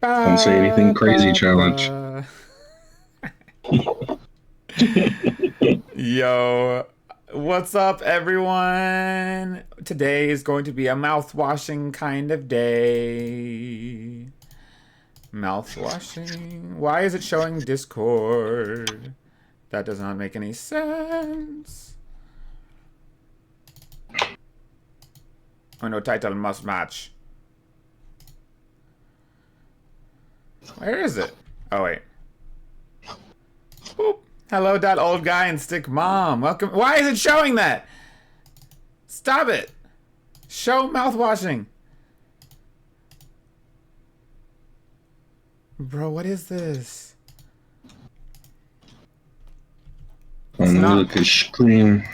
Don't say anything crazy challenge. Yo, what's up, everyone? Today is going to be a mouth-washing kind of day. Mouth-washing? Why is it showing Discord? That does not make any sense. Oh no, title must match. Where is it? Oh, wait. Boop. Hello, that old guy and stick mom. Welcome. Why is it showing that? Stop it. Show mouthwashing. Bro, what is this? It's not, look at screen.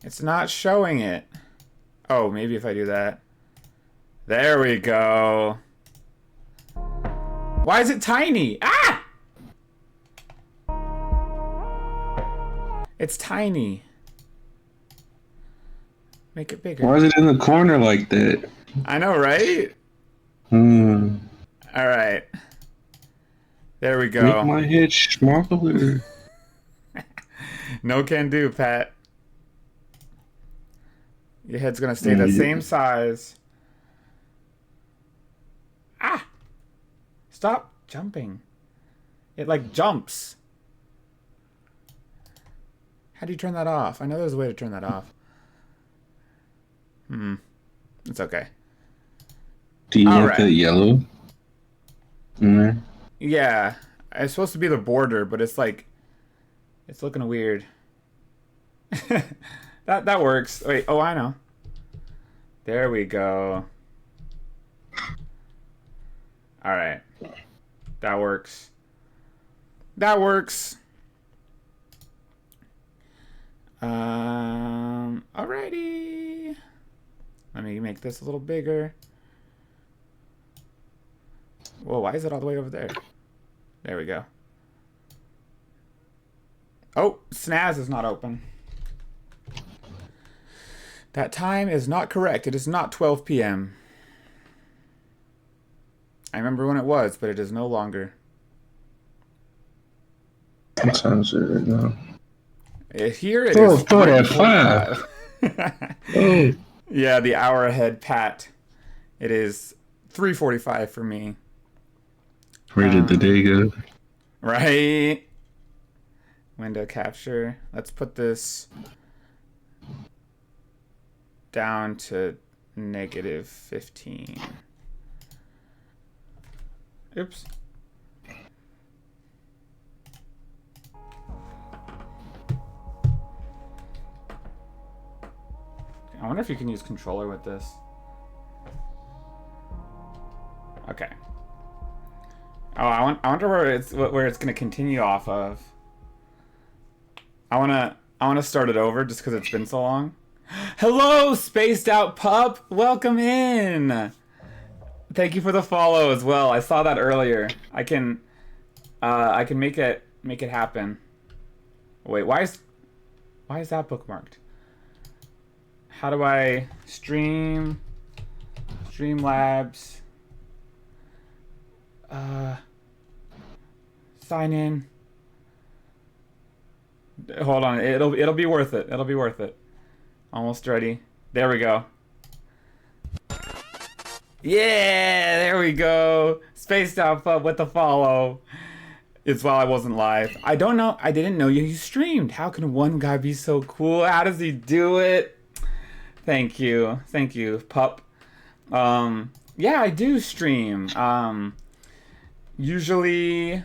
It's not showing it. Oh, maybe if I do that. There we go. Why is it tiny? Ah! It's tiny. Make it bigger. Why is it in the corner like that? I know, right? All right. There we go. Make my head smaller. No can do, Pat. Your head's gonna stay the same size. Ah! Stop jumping. It like jumps. How do you turn that off? I know there's a way to turn that off. It's okay. Do you want the yellow? Yeah. It's supposed to be the border, but it's like it's looking weird. That works. Wait, oh I know. There we go. Alright. That works. That works. Alrighty. Let me make this a little bigger. Whoa, why is it all the way over there? There we go. Oh, Snaz is not open. That time is not correct. It is not 12 p.m. I remember when it was, but it is no longer. What time is it right now? Here it is. Start at 5. Oh. Yeah, the hour ahead, Pat. It is 3:45 for me. Where did the day go? Right. Window capture. Let's put this down to -15. Oops. I wonder if you can use controller with this. Okay. Oh, I wonder where it's gonna continue off of. I wanna start it over just because it's been so long. Hello, spaced out pup. Welcome in. Thank you for the follow as well. I saw that earlier. I can make it happen. Wait, why is that bookmarked? How do I Streamlabs? Sign in. Hold on, it'll be worth it. It'll be worth it. Almost ready. There we go. Yeah, there we go. Spaced out pup with the follow. It's while I wasn't live. I don't know. I didn't know you streamed. How can one guy be so cool? How does he do it? Thank you, pup. Yeah, I do stream. Usually,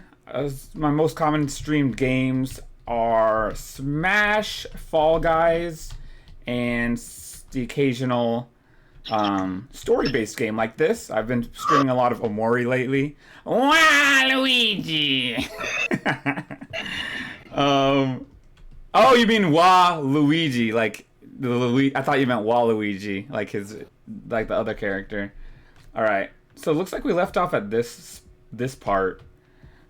my most common streamed games are Smash, Fall Guys, and the occasional story-based game like this. I've been streaming a lot of Omori lately. Wow, Luigi! Oh, you mean Luigi, like the Luigi? I thought you meant Waluigi, like the other character. All right, so it looks like we left off at this part.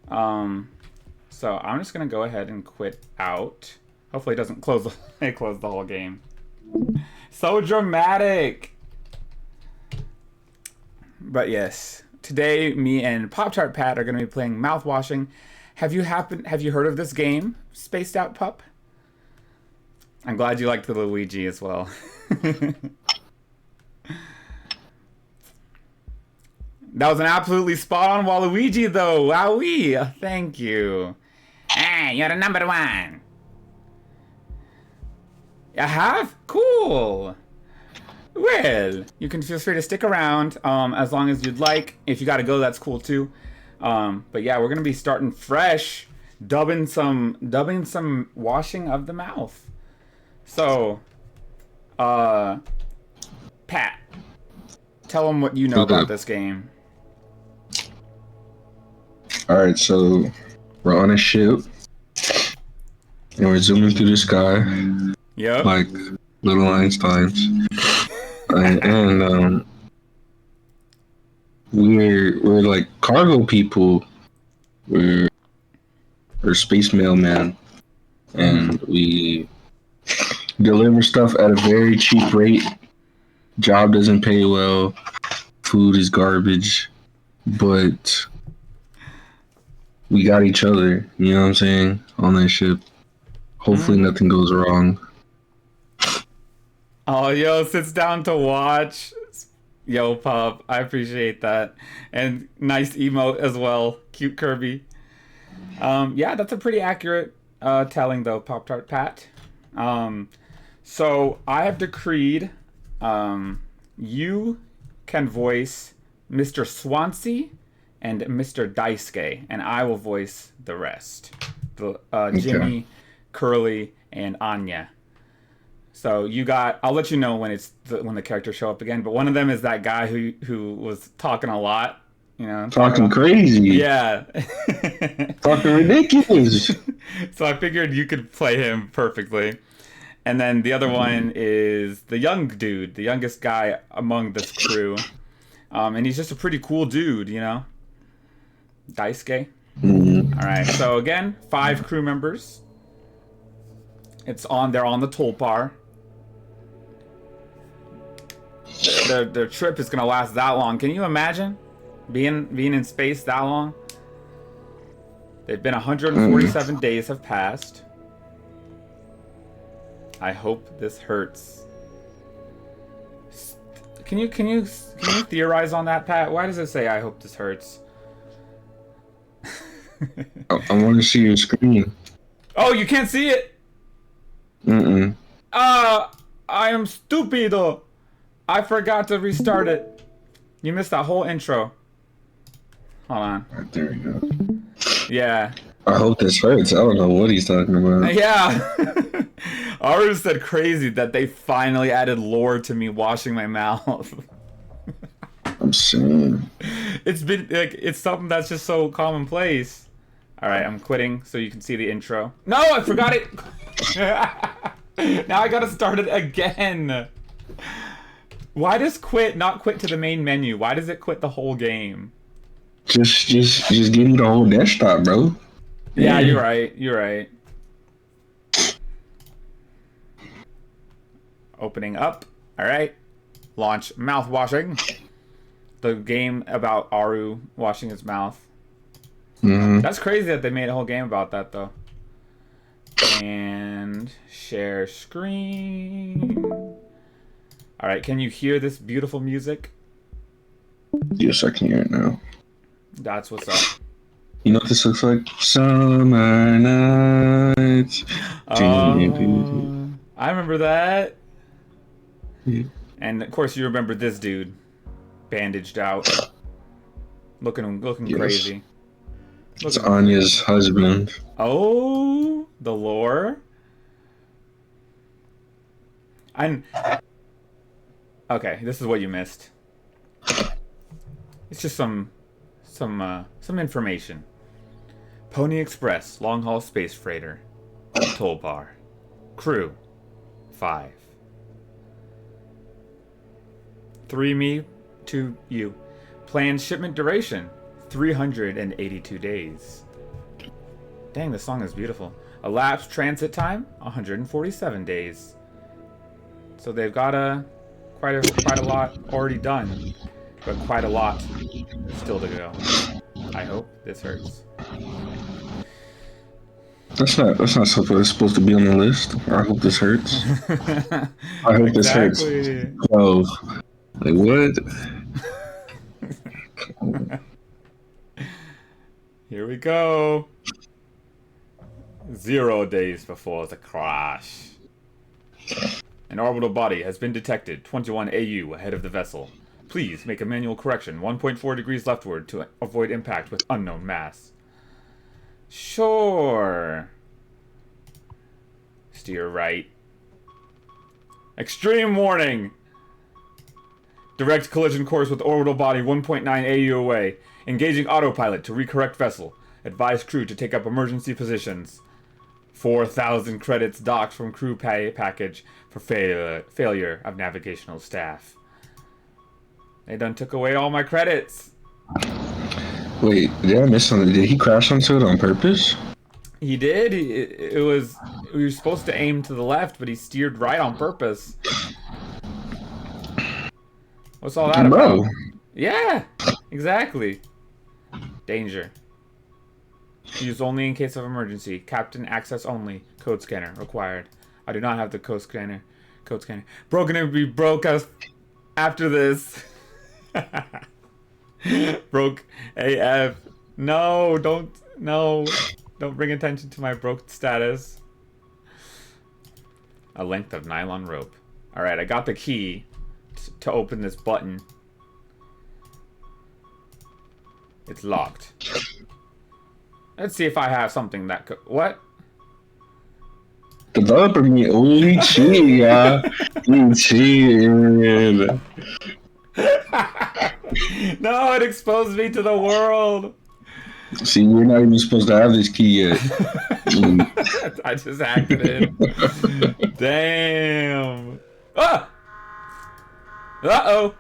So I'm just gonna go ahead and quit out. Hopefully it doesn't close the whole game. So dramatic. But yes, today me and PoptartPat are gonna be playing Mouthwashing. Have you heard of this game, Spaced Out Pup? I'm glad you liked the Luigi as well. That was an absolutely spot-on Waluigi, though. Wowee! Thank you. Hey, you're the number one. I have? Cool. Well, you can feel free to stick around as long as you'd like. If you gotta go, that's cool too. But yeah, we're gonna be starting fresh, dubbing some washing of the mouth. So, Pat, tell them what you know about this game. Alright, so we're on a ship and we're zooming through the sky. Yep. Like little Einsteins. and we're like cargo people. We're space mailman. And we deliver stuff at a very cheap rate. Job doesn't pay well. Food is garbage. But we got each other, you know what I'm saying, on that ship. Hopefully nothing goes wrong. Oh, yo, sits down to watch. Yo, Pop, I appreciate that. And nice emote as well. Cute Kirby. Yeah, that's a pretty accurate telling, though, PoptartPat. So I have decreed you can voice Mr. Swansea and Mr. Daisuke, and I will voice the rest. Jimmy, Curly, and Anya. So I'll let you know when when the characters show up again. But one of them is that guy who was talking a lot, you know, talking crazy. Yeah, talking ridiculous. So I figured you could play him perfectly. And then the other one is the young dude, the youngest guy among this crew. And he's just a pretty cool dude, you know? Daisuke. Alright, so again, 5 crew members. They're on the Tulpar. Their trip is gonna last that long. Can you imagine being in space that long? They've been 147 days have passed. I hope this hurts. Can you theorize on that, Pat? Why does it say I hope this hurts? I want to see your screen. Oh, you can't see it. I am stupido. I forgot to restart it. You missed that whole intro. Hold on. Right, there we go. Yeah. I hope this hurts. I don't know what he's talking about. Yeah. Aru said crazy that they finally added lore to me washing my mouth. I'm saying. It's something that's just so commonplace. Alright, I'm quitting so you can see the intro. No, I forgot it! Now I gotta start it again. Why does quit not quit to the main menu? Why does it quit the whole game? Just give me the whole desktop, bro. Yeah, you're right. You're right. Opening up. Alright. Launch Mouthwashing. The game about Aru washing his mouth. That's crazy that they made a whole game about that, though. And share screen. Alright, can you hear this beautiful music? Yes, I can hear it now. That's what's up. You know what this looks like? Summer nights. I remember that. Yeah. And of course you remember this dude. Bandaged out. Looking Yes. crazy. It's Anya's husband. Oh, the lore. Okay, this is what you missed. It's just some information. Pony Express, long-haul space freighter. Tulpar. Crew, 5. 3 me, 2 you. Planned shipment duration, 382 days. Dang, this song is beautiful. Elapsed transit time, 147 days. So they've got quite a lot already done, but quite a lot still to go. I hope this hurts. That's not supposed to be on the list. I hope this hurts. I hope this hurts. 12. Like what? Here we go. 0 days before the crash. An orbital body has been detected 21 AU ahead of the vessel. Please make a manual correction 1.4 degrees leftward to avoid impact with unknown mass. Sure. Steer right. Extreme warning! Direct collision course with orbital body 1.9 AU away. Engaging autopilot to recorrect vessel. Advise crew to take up emergency positions. 4,000 credits docked from crew pay package for failure of navigational staff. They done took away all my credits. Wait, did I miss something? Did he crash onto it on purpose? He did. We were supposed to aim to the left, but he steered right on purpose. What's all that about? Yeah, exactly. Danger. Use only in case of emergency. Captain access only. Code scanner required. I do not have the code scanner. Broken and be broke us after this. Broke AF. No, don't bring attention to my broke status. A length of nylon rope. Alright, I got the key to open this button. It's locked. Let's see if I have something that could... What? Developer me only cheat, yeah. You cheated. No, it exposed me to the world. See, we're not even supposed to have this key yet. I just hacked it in. Damn. Ah! Uh-oh.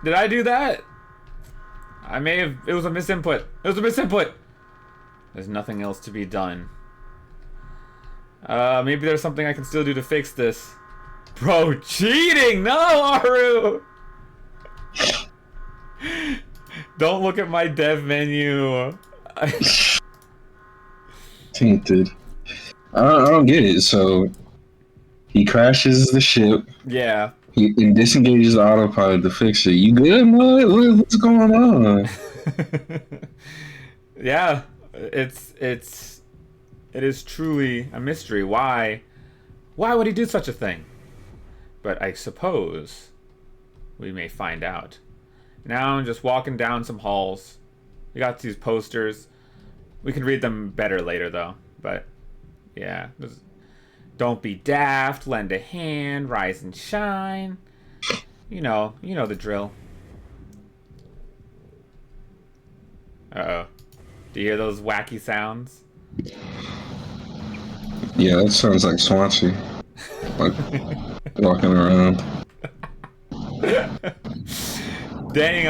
Did I do that? I may have... It was a misinput. It was a misinput. There's nothing else to be done. Maybe there's something I can still do to fix this. Bro, cheating! No, Aru! Don't look at my dev menu. Tainted. I don't get it. So he crashes the ship. Yeah. He disengages the autopilot to fix it. You good, man? What's going on? Yeah. It is truly a mystery. Why would he do such a thing? But I suppose we may find out. Now I'm just walking down some halls. We got these posters. We can read them better later, though. But, yeah. Don't be daft, lend a hand, rise and shine. You know the drill. Uh-oh. Do you hear those wacky sounds? Yeah, that sounds like Swansea. Like, walking around. Dang,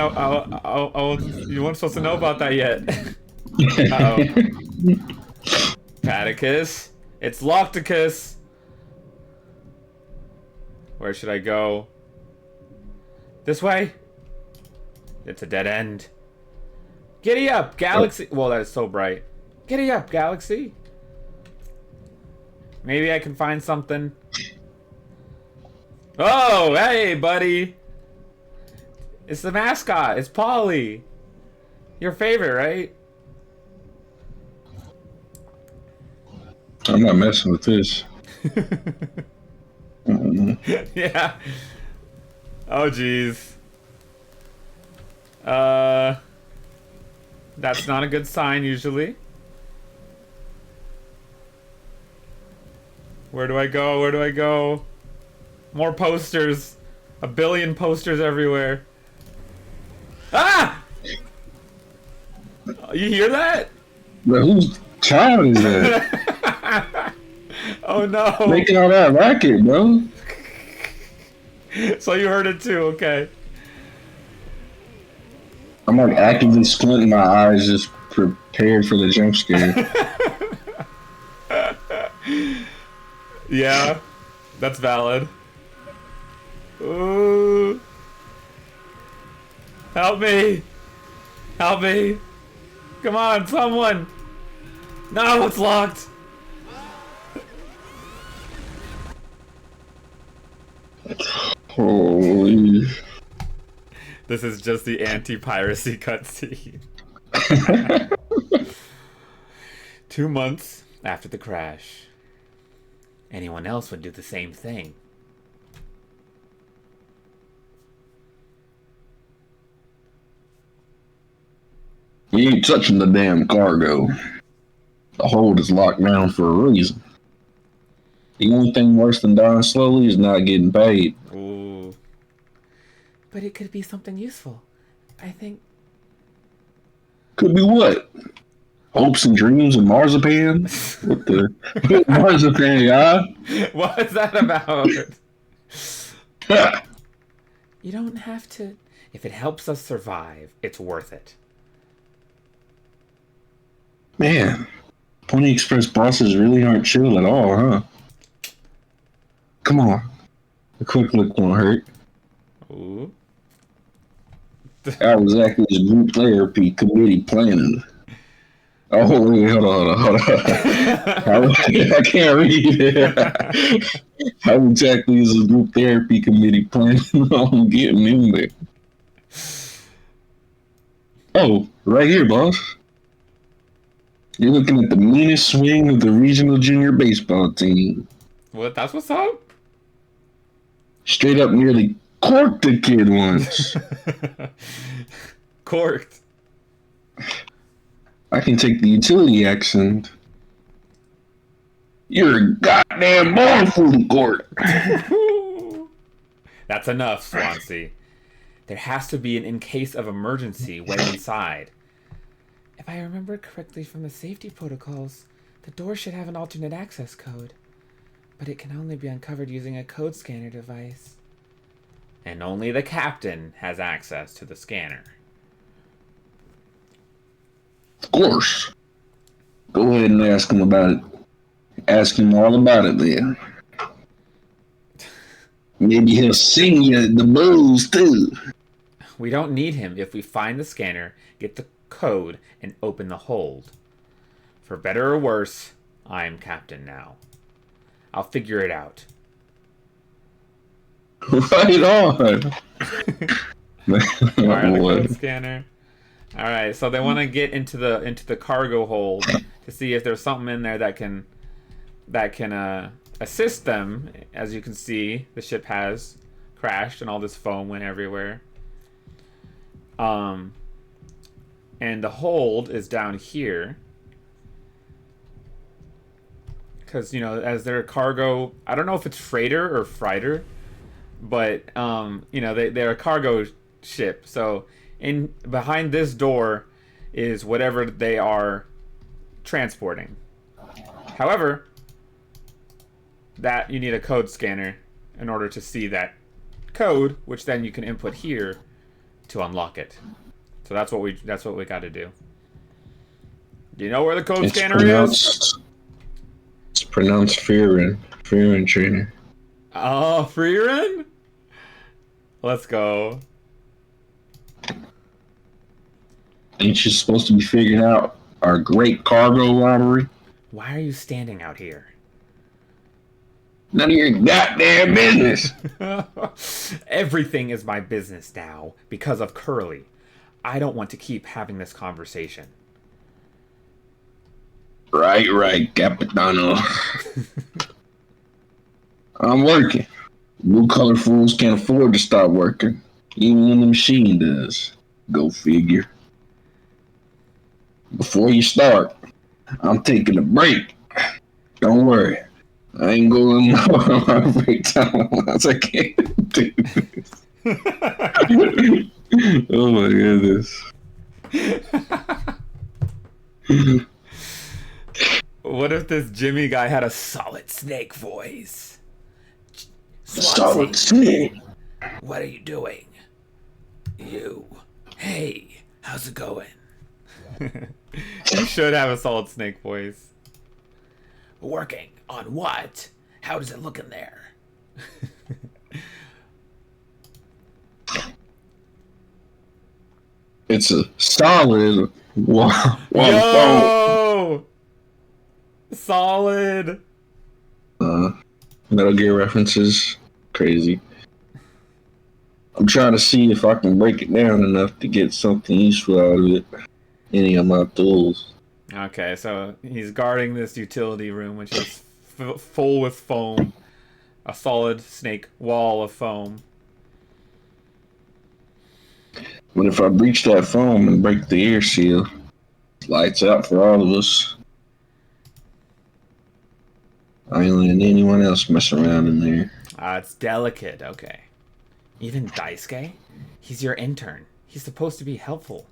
you weren't supposed to know about that yet. Uh-oh. Paticus. It's Locticus. Where should I go? This way? It's a dead end. Giddy up, Galaxy. Whoa, that is so bright. Giddy up, Galaxy. Maybe I can find something. Oh, hey, buddy. It's the mascot. It's Polly. Your favorite, right? I'm not messing with this. Yeah. Oh, jeez. That's not a good sign, usually. Where do I go? Where do I go? More posters. A billion posters everywhere. Ah! You hear that? But whose child is that? Oh no. Making all that racket, bro. So you heard it too, okay. I'm like actively squinting my eyes, just prepared for the jump scare. Yeah, that's valid. Ooh. Help me! Help me! Come on, someone! No, it's locked! Holy. This is just the anti-piracy cutscene. 2 months after the crash. Anyone else would do the same thing. We ain't touching the damn cargo. The hold is locked down for a reason. The only thing worse than dying slowly is not getting paid. Ooh. But it could be something useful. I think. Could be what? Hopes and dreams and marzipan? What the? Marzipan, yeah? What is that about? You don't have to. If it helps us survive, it's worth it. Man, Pony Express bosses really aren't chill at all, huh? Come on. A quick look won't hurt. Ooh. How exactly is group therapy committee planning? Oh, wait, hold on. I can't read it. How exactly is a group therapy committee planning on getting in there? Oh, right here, boss. You're looking at the meanest swing of the regional junior baseball team. What? That's what's up? Straight up nearly corked the kid once. Corked. I can take the utility accent. You're a goddamn ball fully corked. That's enough, Swansea. There has to be an in case of emergency way inside. If I remember correctly from the safety protocols, the door should have an alternate access code. But it can only be uncovered using a code scanner device. And only the captain has access to the scanner. Of course. Go ahead and ask him about it. Ask him all about it then. Maybe he'll sing you the blues too. We don't need him if we find the scanner, get the code, and open the hold. For better or worse, I'm captain now. I'll figure it out. Right on. Alright, the code scanner. Alright, so they want to get into the cargo hold to see if there's something in there that can assist them. As you can see, the ship has crashed and all this foam went everywhere. And the hold is down here. Because, you know, as their cargo, I don't know if it's freighter or freighter, but, you know, they're a cargo ship. So behind this door is whatever they are transporting. However, that you need a code scanner in order to see that code, which then you can input here to unlock it. So that's what we got to do. Do you know where the code scanner is? It's pronounced Fearin. Fearin trainer. Oh, Freerin? Let's go. Ain't you supposed to be figuring out our great cargo robbery? Why are you standing out here? None of your goddamn business. Everything is my business now because of Curly. I don't want to keep having this conversation. Right, Capitano. I'm working. Blue collar fools can't afford to stop working, even when the machine does. Go figure. Before you start, I'm taking a break. Don't worry. I ain't going on my break time unless I can't do this. Oh my goodness. What if this Jimmy guy had a solid snake voice? Solid snake. What are you doing? You. Hey, how's it going? You should have a solid snake voice. Working on what? How does it look in there? It's a solid Yo! Solid. Metal Gear references. Crazy. I'm trying to see if I can break it down enough to get something useful out of it. Any of my tools. Okay, so he's guarding this utility room, which is full with foam. A solid snake wall of foam. But if I breach that foam and break the air seal, lights out for all of us. I ain't letting anyone else mess around in there. It's delicate, okay. Even Daisuke? He's your intern. He's supposed to be helpful.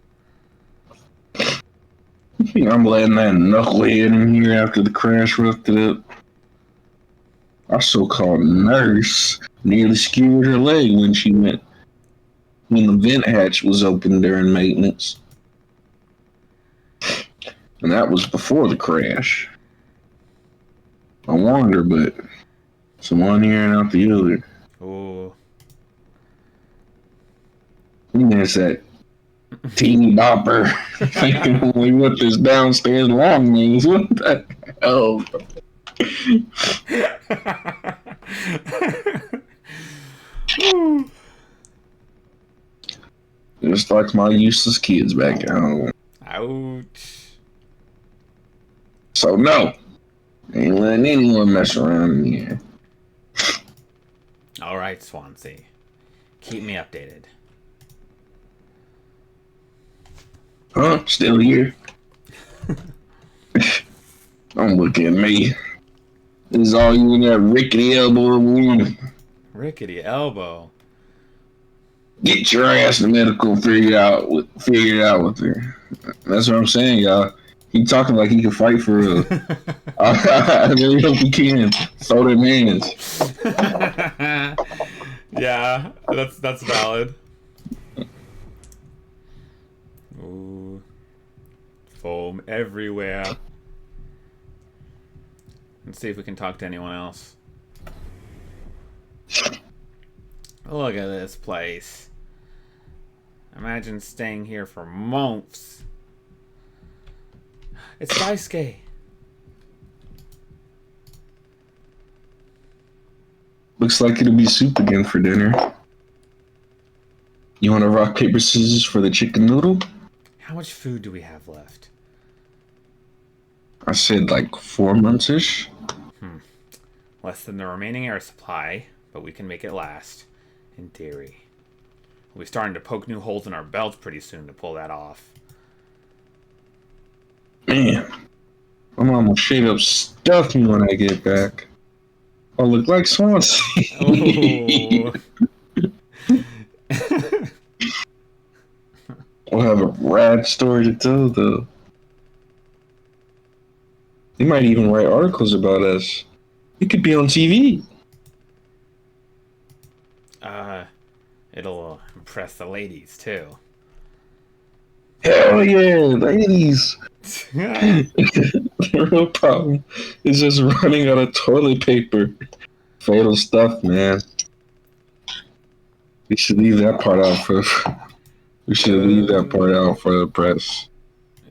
I'm letting that knucklehead in here after the crash roughed it up. Our so-called nurse nearly skewered her leg when the vent hatch was open during maintenance. And that was before the crash. I warned her, but it's one ear and out the other. Ooh. And there's that teeny bopper thinking only what this downstairs long means. What the hell? Just like my useless kids back at home. Ouch. So no, ain't letting anyone mess around in here. Alright, Swansea. Keep me updated. Huh? Still here? Don't look at me. This is all you and that rickety elbow woman. Rickety elbow. Get your ass to medical. Figure it out with her. That's what I'm saying, y'all. He talking like he can fight for real. I really hope he can. Throw them hands. Yeah, that's valid. Ooh, foam everywhere. Let's see if we can talk to anyone else. Look at this place. Imagine staying here for months. It's Daisuke. Looks like it'll be soup again for dinner. You want to rock, paper, scissors for the chicken noodle? How much food do we have left? I said like 4 months-ish. Less than the remaining air supply, but we can make it last. In theory. We'll be starting to poke new holes in our belts pretty soon to pull that off. Man, my mom will straight up stuff me when I get back. I'll look like Swansea. Oh. We'll have a rad story to tell, though. They might even write articles about us. We could be on TV. It'll impress the ladies too. Hell yeah, ladies. The real problem is just running out of toilet paper. Fatal stuff, man. We should leave that part out for. We should leave that part out for the press.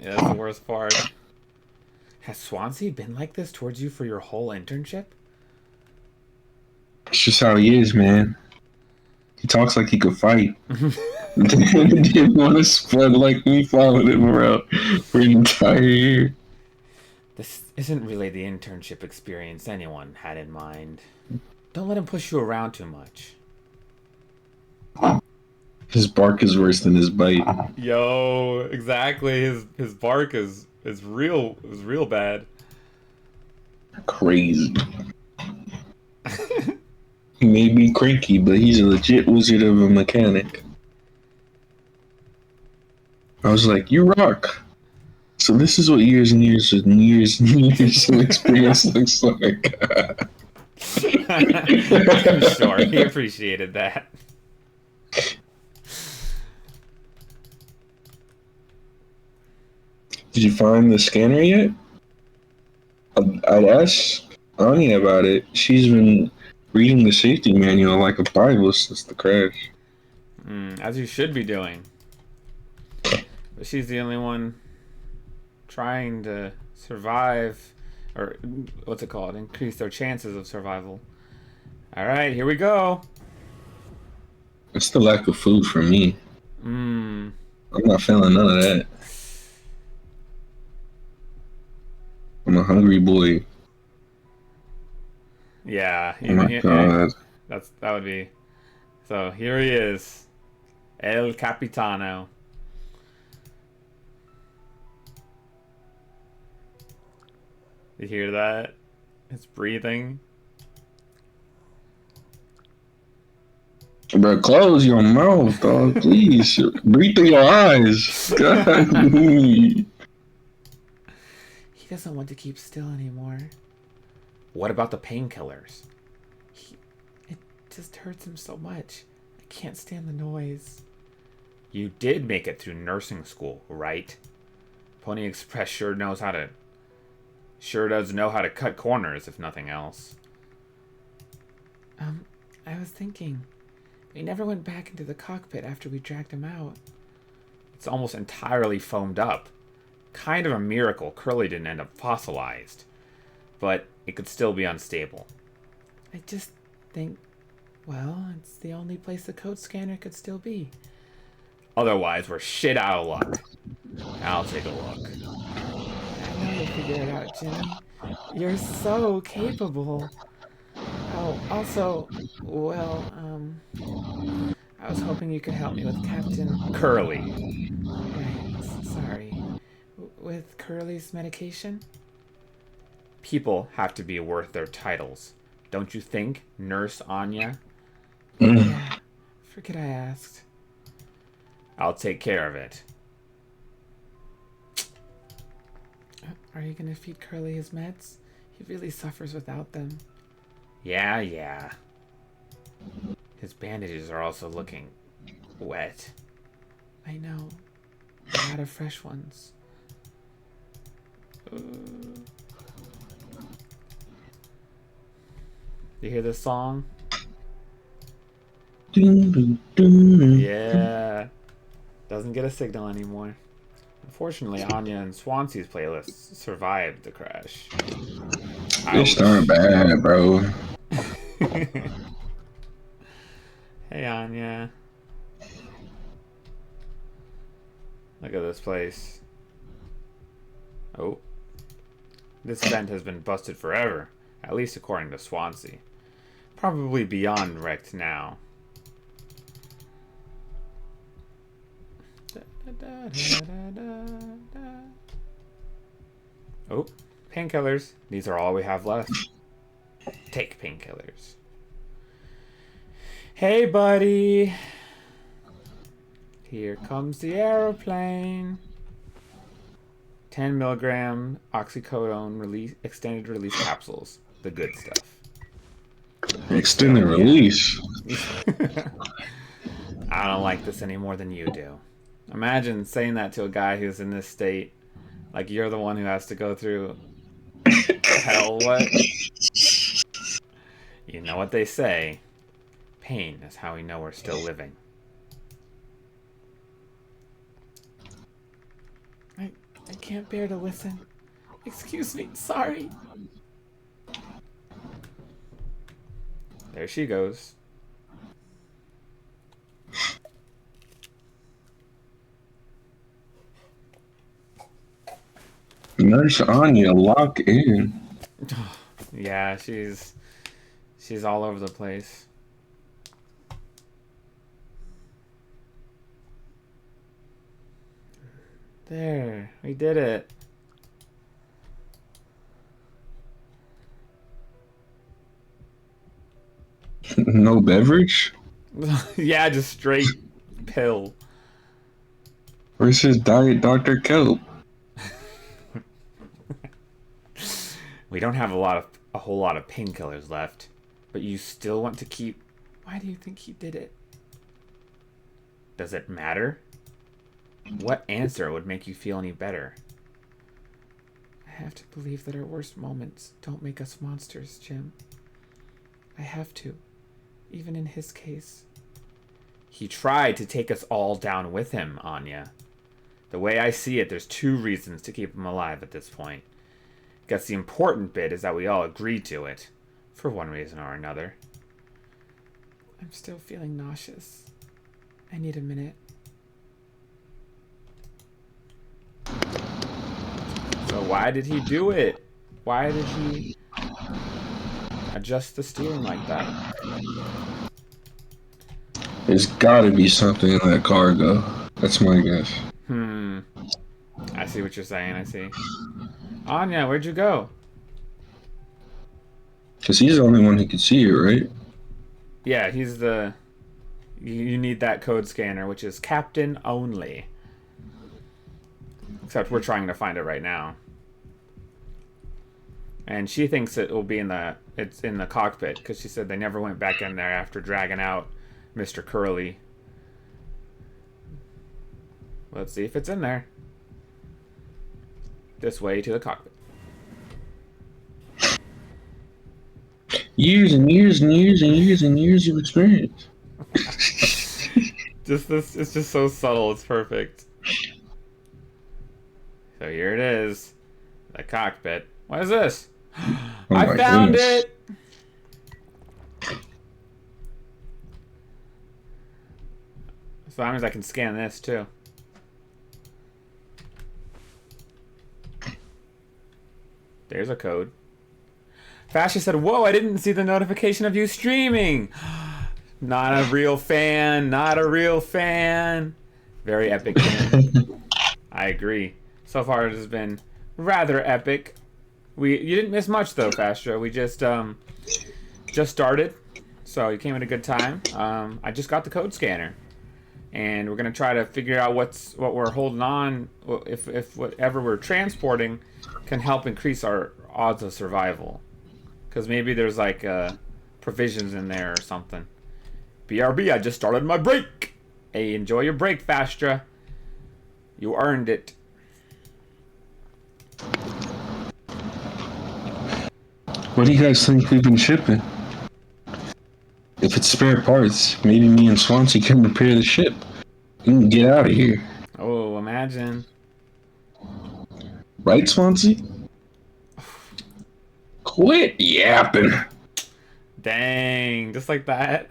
Yeah, that's the worst part. Has Swansea been like this towards you for your whole internship? It's just how he is, man. He talks like he could fight. Didn't want to spread like me following him around for an entire year. This isn't really the internship experience anyone had in mind. Don't let him push you around too much. His bark is worse than his bite. Yo, exactly. His bark is real bad. Crazy. He may be cranky, but he's a legit wizard of a mechanic. I was like, you rock. So this is what years and years and years and years of experience looks like. I'm sure he appreciated that. Did you find the scanner yet? I'd asked Anya about it. She's been reading the safety manual like a Bible since the crash. As you should be doing. But she's the only one trying to survive, or what's it called? Increase their chances of survival. Alright, here we go. It's the lack of food for me. I'm not feeling none of that. I'm a hungry boy. Yeah. Oh my god. That would be. So here he is. El Capitano. You hear that? It's breathing. Bro, close your mouth, dog. Please. Breathe through your eyes. God. He doesn't want to keep still anymore. What about the painkillers? It just hurts him so much. I can't stand the noise. You did make it through nursing school, right? Pony Express sure does know how to cut corners, if nothing else. I was thinking, we never went back into the cockpit after we dragged him out. It's almost entirely foamed up. Kind of a miracle Curly didn't end up fossilized. But it could still be unstable. I just think, well, it's the only place the code scanner could still be. Otherwise, we're shit out of luck. I'll take a look. I know you'll figure it out, Jimmy. You're so capable. Oh, also, well, I was hoping you could help me with Captain Curly. Right, sorry. With Curly's medication? People have to be worth their titles. Don't you think, Nurse Anya? Yeah, forget I asked. I'll take care of it. Are you gonna feed Curly his meds? He really suffers without them. Yeah. His bandages are also looking wet. I know. I'm out of fresh ones. You hear this song? Yeah. Doesn't get a signal anymore. Unfortunately, Anya and Swansea's playlists survived the crash. It's not bad, bro. Hey, Anya. Look at this place. Oh. This vent has been busted forever, at least according to Swansea. Probably beyond wrecked now. Oh, painkillers. These are all we have left. Take painkillers. Hey, buddy. Here comes the aeroplane. 10 milligram oxycodone extended release capsules. The good stuff. Extended release. I don't like this any more than you do. Imagine saying that to a guy who's in this state. Like you're the one who has to go through hell. What? You know what they say. Pain is how we know we're still living. I can't bear to listen. Excuse me, sorry. There she goes. Nurse Anya, lock in. Yeah, she's all over the place. There, we did it. No beverage? Yeah, just straight pill. Where's his diet Dr. Kelp? We don't have a whole lot of painkillers left, but you still want to keep. Why do you think he did it? Does it matter? What answer would make you feel any better? I have to believe that our worst moments don't make us monsters, Jim. I have to, even in his case. He tried to take us all down with him, Anya. The way I see it, there's 2 reasons to keep him alive at this point. Guess the important bit is that we all agreed to it, for one reason or another. I'm still feeling nauseous. I need a minute. So why did he do it? Why did he adjust the steering like that? There's gotta be something in that cargo. That's my guess. I see what you're saying, I see. Anya, where'd you go? Because he's the only one who can see it, right? Yeah, he's the... You need that code scanner, which is Captain only. Except we're trying to find it right now. And she thinks it will be it's in the cockpit, because she said they never went back in there after dragging out Mr. Curly. Let's see if it's in there. This way to the cockpit. Years and years and years and years and years of experience. It's just so subtle, it's perfect. So here it is. The cockpit. What is this? Oh I found goodness. it! So that means I can scan this too. There's a code. Fascia said, whoa, I didn't see the notification of you streaming. Not a real fan. Not a real fan. Very epic game. I agree. So far it has been rather epic. You didn't miss much though, Fascia. We just started. So you came at a good time. I just got the code scanner. and we're gonna try to figure out what we're holding on. If whatever we're transporting can help increase our odds of survival, because maybe there's like provisions in there or something. BRB, I just started my break. Hey, enjoy your break, Fastra. You earned it. What do you guys think we've been shipping? If it's spare parts, maybe me and Swansea can repair the ship. We can get out of here. Oh, imagine. Right, Swansea? Quit yapping. Dang, just like that.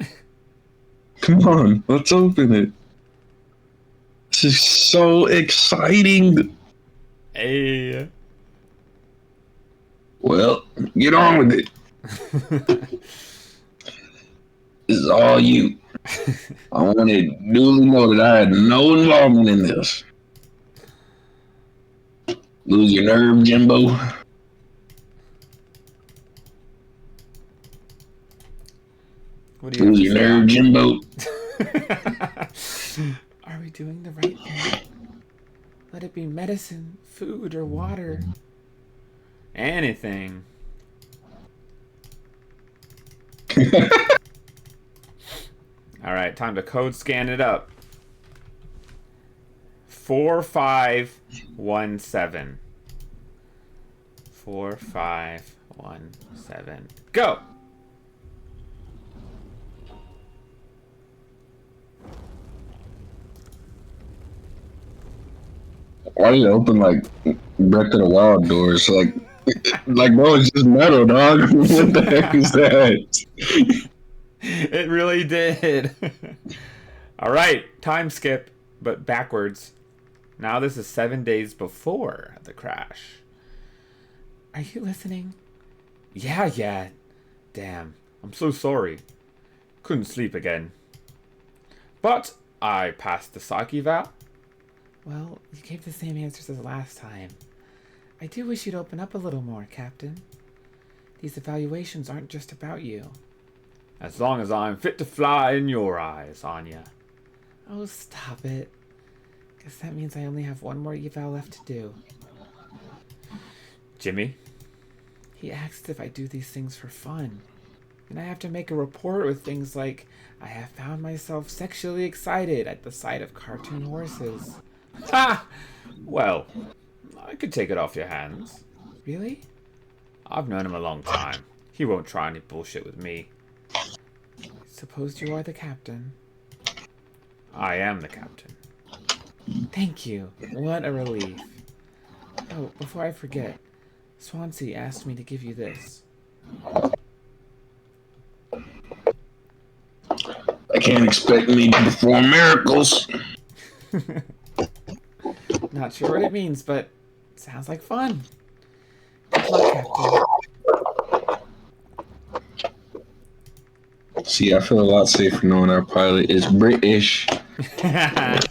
Come on, let's open it. This is so exciting. Hey. Well, get on with it. This is all you. I want to duly know that I had no involvement in this. Lose your nerve, Jimbo. What do you Lose have your to nerve, Jimbo. say? Are we doing the right thing? Let it be medicine, food, or water. Anything. Alright, time to code scan it up. 4517. 4517. Go! Why do you open like Breath of the Wild doors? Like no, it's just metal, dog. What the heck is that? It really did. Alright, time skip, but backwards. Now this is 7 days before the crash. Are you listening? Yeah. Damn, I'm so sorry. Couldn't sleep again. But I passed the psych eval. Well, you gave the same answers as last time. I do wish you'd open up a little more, Captain. These evaluations aren't just about you. As long as I'm fit to fly in your eyes, Anya. Oh, stop it. Guess that means I only have one more eval left to do. Jimmy? He asked if I do these things for fun. And I have to make a report with things like, I have found myself sexually excited at the sight of cartoon horses. Ha! Well, I could take it off your hands. Really? I've known him a long time. He won't try any bullshit with me. Suppose you are the captain. I am the captain. Thank you. What a relief. Oh, before I forget, Swansea asked me to give you this. I can't expect me to perform miracles. Not sure what it means, but it sounds like fun. Good luck, Captain. See, I feel a lot safer knowing our pilot is British. That's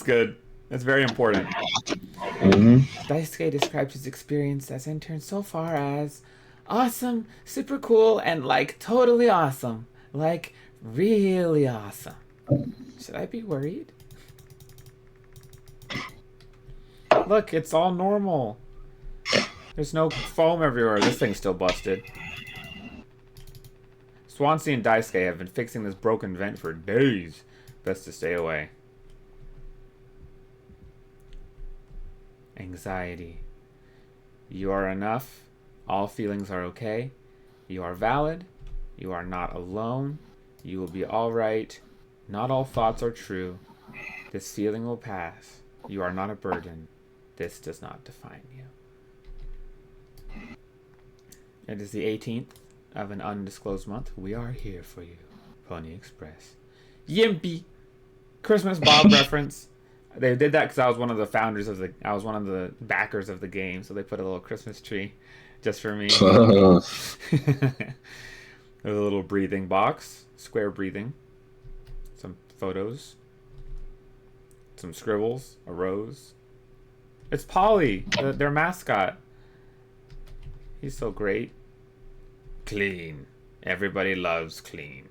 good. That's very important. Daisuke describes his experience as intern so far as awesome, super cool, and like totally awesome. Like really awesome. Should I be worried? Look, it's all normal. There's no foam everywhere. This thing's still busted. Swansea and Daisuke have been fixing this broken vent for days. Best to stay away. Anxiety. You are enough. All feelings are okay. You are valid. You are not alone. You will be alright. Not all thoughts are true. This feeling will pass. You are not a burden. This does not define you. It is the 18th of an undisclosed month. We are here for you. Pony Express. Yimpy! Christmas Bob reference. They did that because I was one of the founders of the... I was one of the backers of the game, so they put a little Christmas tree just for me. There's a little breathing box. Square breathing. Some photos. Some scribbles. A rose. It's Polly, their mascot. He's so great. Clean. Everybody loves clean.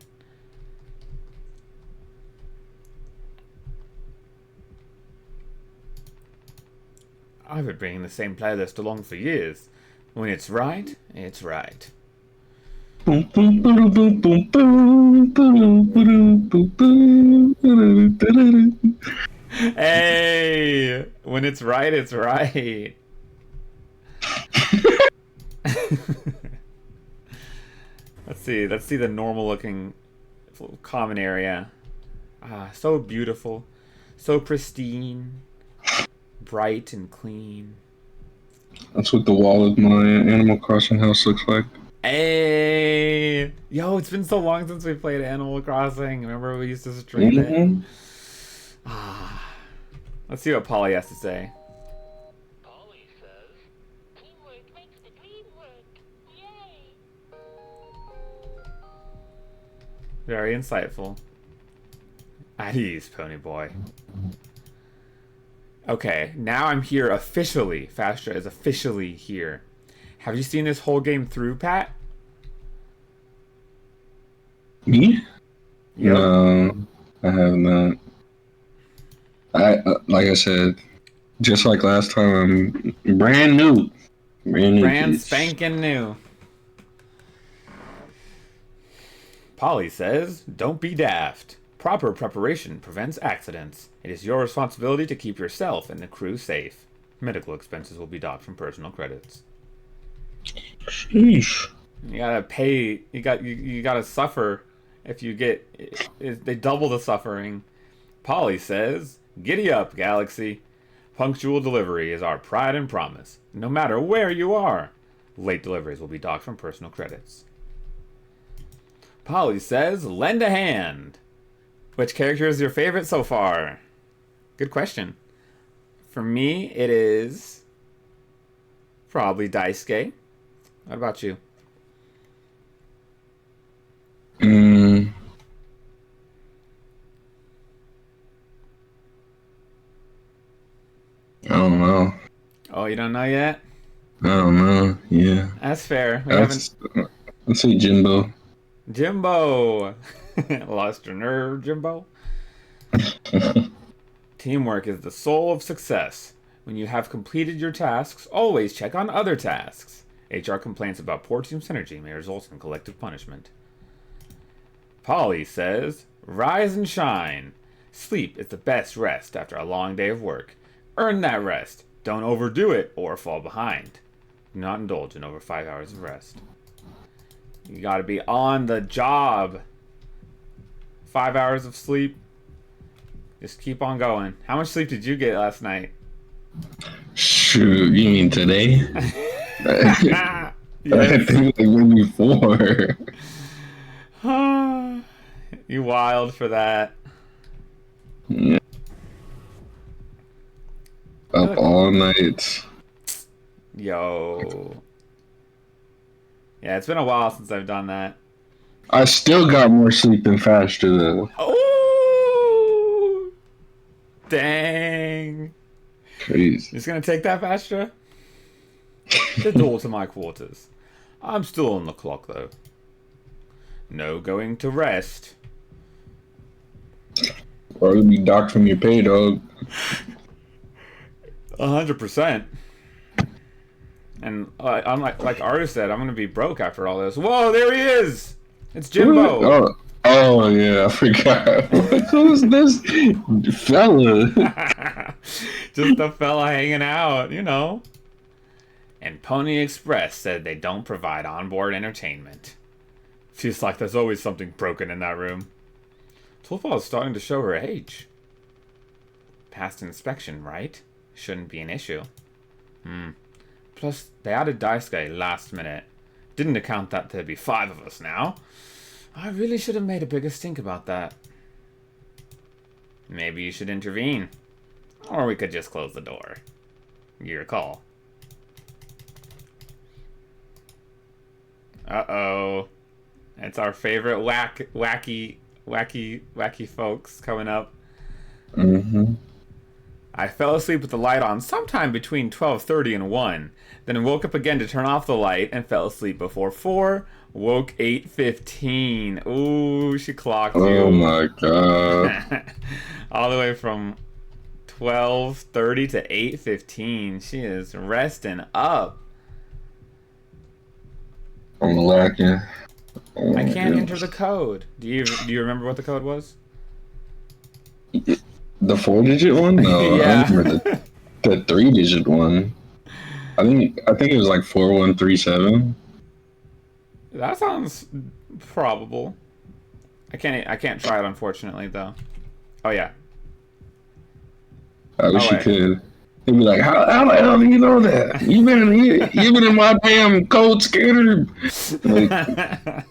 I've been bringing the same playlist along for years. When it's right, it's right. Boom, boom, boom, boom, boom, boom, boom, boom, boom, boom. Hey! When it's right, it's right. Let's see the normal looking common area. Ah, so beautiful. So pristine. Bright and clean. That's what the wall of my Animal Crossing house looks like. Hey! Yo, it's been so long since we played Animal Crossing. Remember we used to stream it? Mm-hmm. Ah. Let's see what Polly has to say. Polly says, teamwork makes the dream work. Yay! Very insightful. At ease, Pony Boy. Okay, now I'm here officially. Fastra is officially here. Have you seen this whole game through, Pat? Me? Yep. No, I have not. Like I said, just like last time, I'm brand new. Brand Kids. spanking new. Polly says, don't be daft. Proper preparation prevents accidents. It is your responsibility to keep yourself and the crew safe. Medical expenses will be docked from personal credits. Sheesh. You gotta pay. You gotta suffer if you get. They double the suffering. Polly says, "Giddy up, Galaxy. Punctual delivery is our pride and promise, no matter where you are. Late deliveries will be docked from personal credits." Polly says, "Lend a hand." Which character is your favorite so far? Good question. For me, it is probably Daisuke. What about you? Mm, I don't know. Oh, you don't know yet? I don't know. Yeah. That's fair. We haven't. Let's say Jimbo. Jimbo! Lost your nerve, Jimbo? Teamwork is the soul of success. When you have completed your tasks, always check on other tasks. HR complaints about poor team synergy may result in collective punishment. Polly says, rise and shine. Sleep is the best rest after a long day of work. Earn that rest. Don't overdo it or fall behind. Do not indulge in over 5 hours of rest. You gotta be on the job. 5 hours of sleep. Just keep on going. How much sleep did you get last night? Shoot, you mean today? I Yes. think like maybe 4. You wild for that. Yeah. Up all night. Yo. Yeah, it's been a while since I've done that. I still got more sleep than faster though. Oh! Dang. Crazy. Just gonna take that, Vastra? The door to my quarters. I'm still on the clock, though. No going to rest. Or you'll be docked from your pay, dog. 100%. And unlike like Artist said, I'm gonna be broke after all this. Whoa, there he is! It's Jimbo! Oh yeah, I forgot. Who's this fella? Just a fella hanging out, you know. And Pony Express said they don't provide onboard entertainment. Feels like there's always something broken in that room. Tulpa is starting to show her age. Past inspection, right? Shouldn't be an issue. Plus, they added Daisuke last minute. Didn't account that there'd be 5 of us now. I really should have made a bigger stink about that. Maybe you should intervene. Or we could just close the door. Your call. Uh-oh. It's our favorite wacky folks coming up. Mm-hmm. I fell asleep with the light on sometime between 12:30 and 1. Then woke up again to turn off the light and fell asleep before 4. Woke 8:15. Ooh, she clocked you. Oh my god. All the way from 12:30 to 8:15. She is resting up. I'm lacking. Oh I my can't enter goodness. the code. Do you remember what the code was? The 4-digit one? No, I Yeah. remember the 3-digit one. I think it was like 4137. That sounds probable. I can't try it unfortunately though. Oh yeah. I Oh wish you wait. could. They'd be like, how the hell do you know that? You been in my damn code scanner. Like,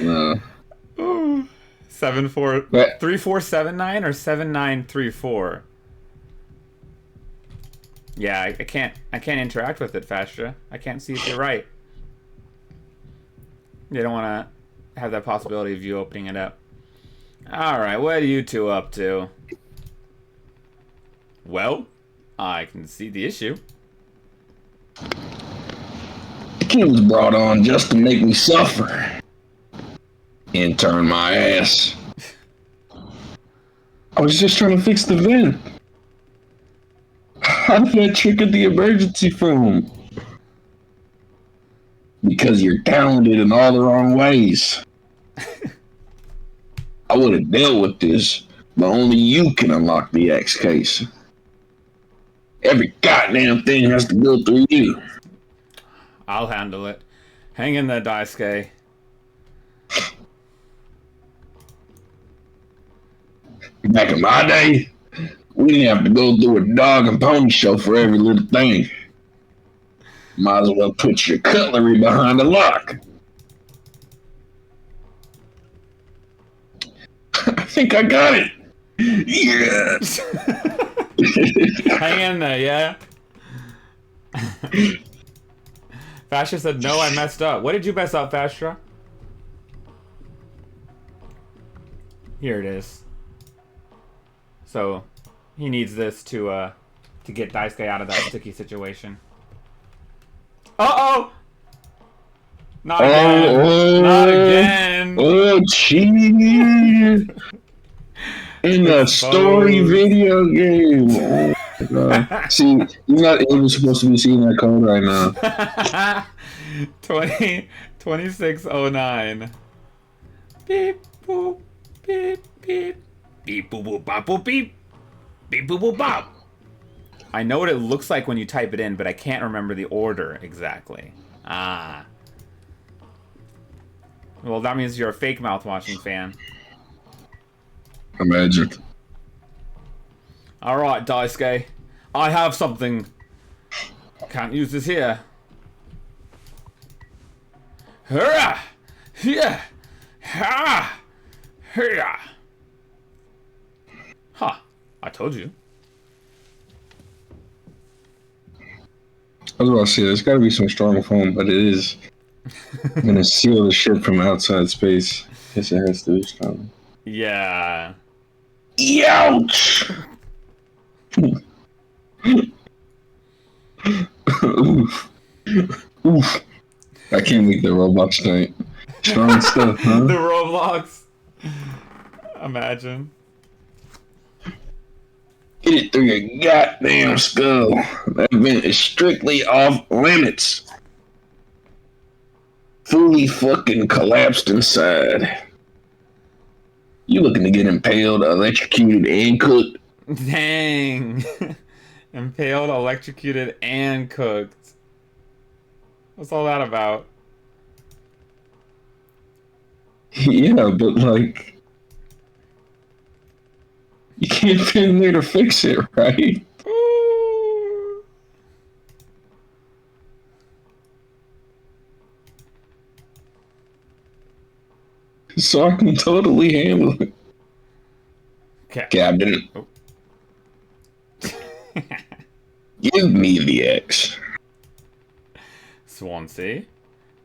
no. Ooh. But 3479 or 7934. Yeah, I can't interact with it, Fastra. I can't see if you're right. You don't want to have that possibility of you opening it up. All right, what are you two up to? Well, I can see the issue. the kid was brought on just to make me suffer and turn my ass. I was just trying to fix the vent. How did that trigger the emergency phone? Because you're talented in all the wrong ways. I would have dealt with this, but only you can unlock the X case. Every goddamn thing has to go through you. I'll handle it. Hang in there, Daisuke. Back in my day, we didn't have to go through a dog and pony show for every little thing. Might as well put your cutlery behind the lock. I think I got it. Yeah. Hang in there, yeah? Fastra said, no, I messed up. What did you mess up, Fastra? Here it is. So, he needs this to get Daisuke out of that sticky situation. Uh-oh! Not again! Not again! Oh, cheese! In a story Exposed. video game. Oh my god. See, you're not even supposed to be seeing that code right now. 2609. Beep boop beep beep beep boop boop bop boop beep beep boop boop bop. I know what it looks like when you type it in, but I can't remember the order exactly. Ah. Well, that means you're a fake mouthwashing fan. Imagine. Alright, Daisuke. I have something. Can't use this here. Hurrah! Yeah! Ha! Hurrah! Huh. I told you. I was about to say, there's got to be some strong foam, but it is going to seal the ship from outside space. Guess it has to be strong. Yeah. Ouch! Oof. Oof. I can't make the Roblox tonight. Strong stuff, huh? The Roblox. Imagine. Get it through your goddamn skull. That vent is strictly off limits. Fully fucking collapsed inside. You looking to get impaled, electrocuted, and cooked? Dang. Impaled, electrocuted, and cooked. What's all that about? Yeah, but like, you can't fit in there to fix it, right? Ooh. So I can totally handle it. Captain, Oh. give me the X. Swansea,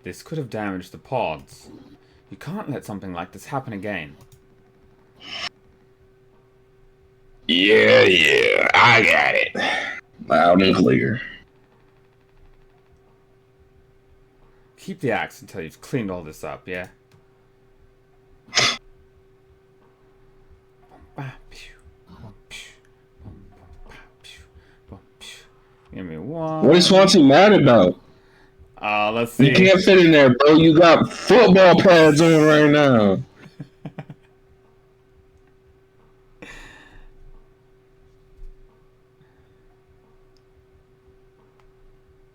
this could have damaged the pods. You can't let something like this happen again. Yeah, I got it. Loud and clear. Keep the axe until you've cleaned all this up, yeah? is Swansea mad about? Let's see. You can't fit in there, bro. You got football pads on right now.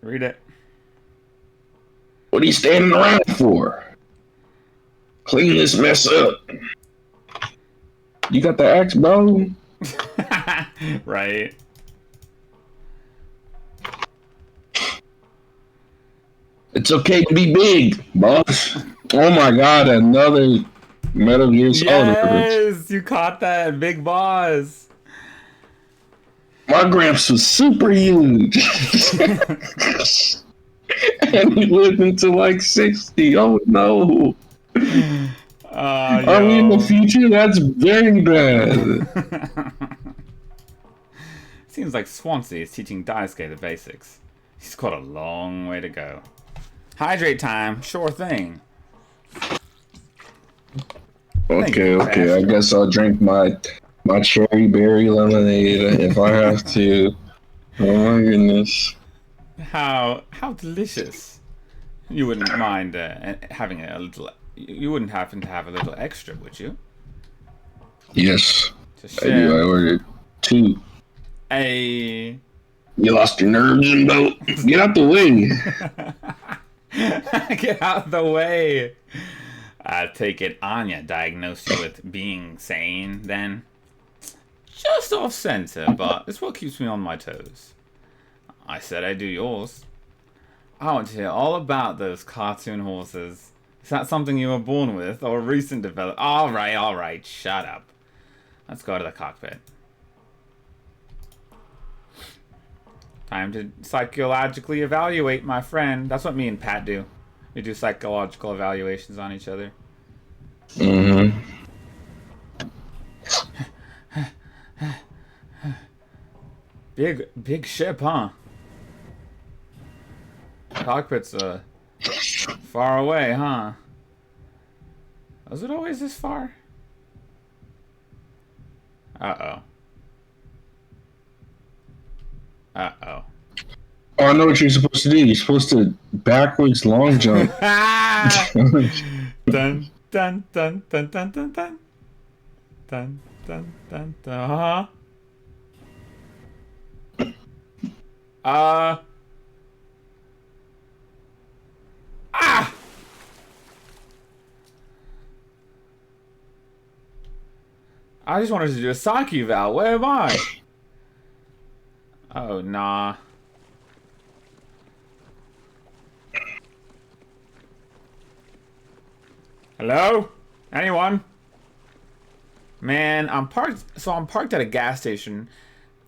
Read it. What are you standing around for? Clean this mess up. You got the axe, bro? Right. It's okay to be big, boss. Oh my god, another Metal Gear Solid reference. Yes, you caught that, big boss. My gramps was super huge. And he lived until like 60. Oh no. Are we in the future? That's very bad. Seems like Swansea is teaching Daisuke the basics. He's got a long way to go. Hydrate time, sure thing. Okay, I guess I'll drink my cherry berry lemonade if I have to. Oh my goodness. How delicious. You wouldn't mind having a little... You wouldn't happen to have a little extra, would you? Yes, To I share. do. I ordered 2. Hey. You lost your nerves, bro. Get out the way. Get out of the way. I take it Anya diagnosed you with being sane, then? Just off center, but it's what keeps me on my toes. I said I'd do yours. I want to hear all about those cartoon horses. Is that something you were born with, or recent development? Alright, shut up. Let's go to the cockpit. Time to psychologically evaluate, my friend. That's what me and Pat do. We do psychological evaluations on each other. Mm-hmm. Big ship, huh? Cockpit's far away, huh? Was it always this far? Uh-oh. Uh-oh. Oh, I know what you're supposed to do. You're supposed to backwards long jump. Dun, dun, dun, dun, dun, dun, dun. Dun, dun, dun, dun. Uh-huh. Ah! I just wanted to do a Saki Val. Where am I? Oh, nah. Hello? Anyone? Man, I'm parked at a gas station,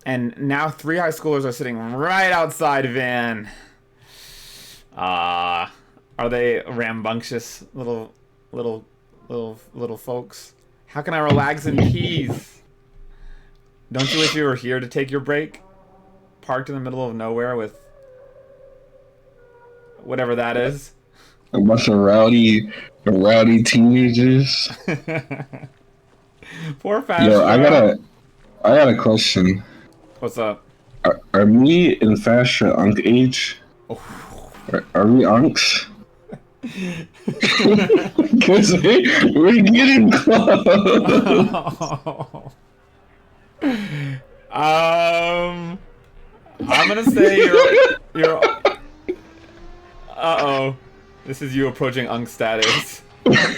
and now 3 high schoolers are sitting right outside van. Are they rambunctious little folks? How can I relax in peace? Don't you wish you were here to take your break? Parked in the middle of nowhere with whatever that is. A bunch of rowdy teenagers. Poor fast. Yo, I got a question. What's up? Are me and Fasha Unk age? Are we unks? Because we're getting close. I'm gonna say you're. Uh-oh. This is you approaching unk status.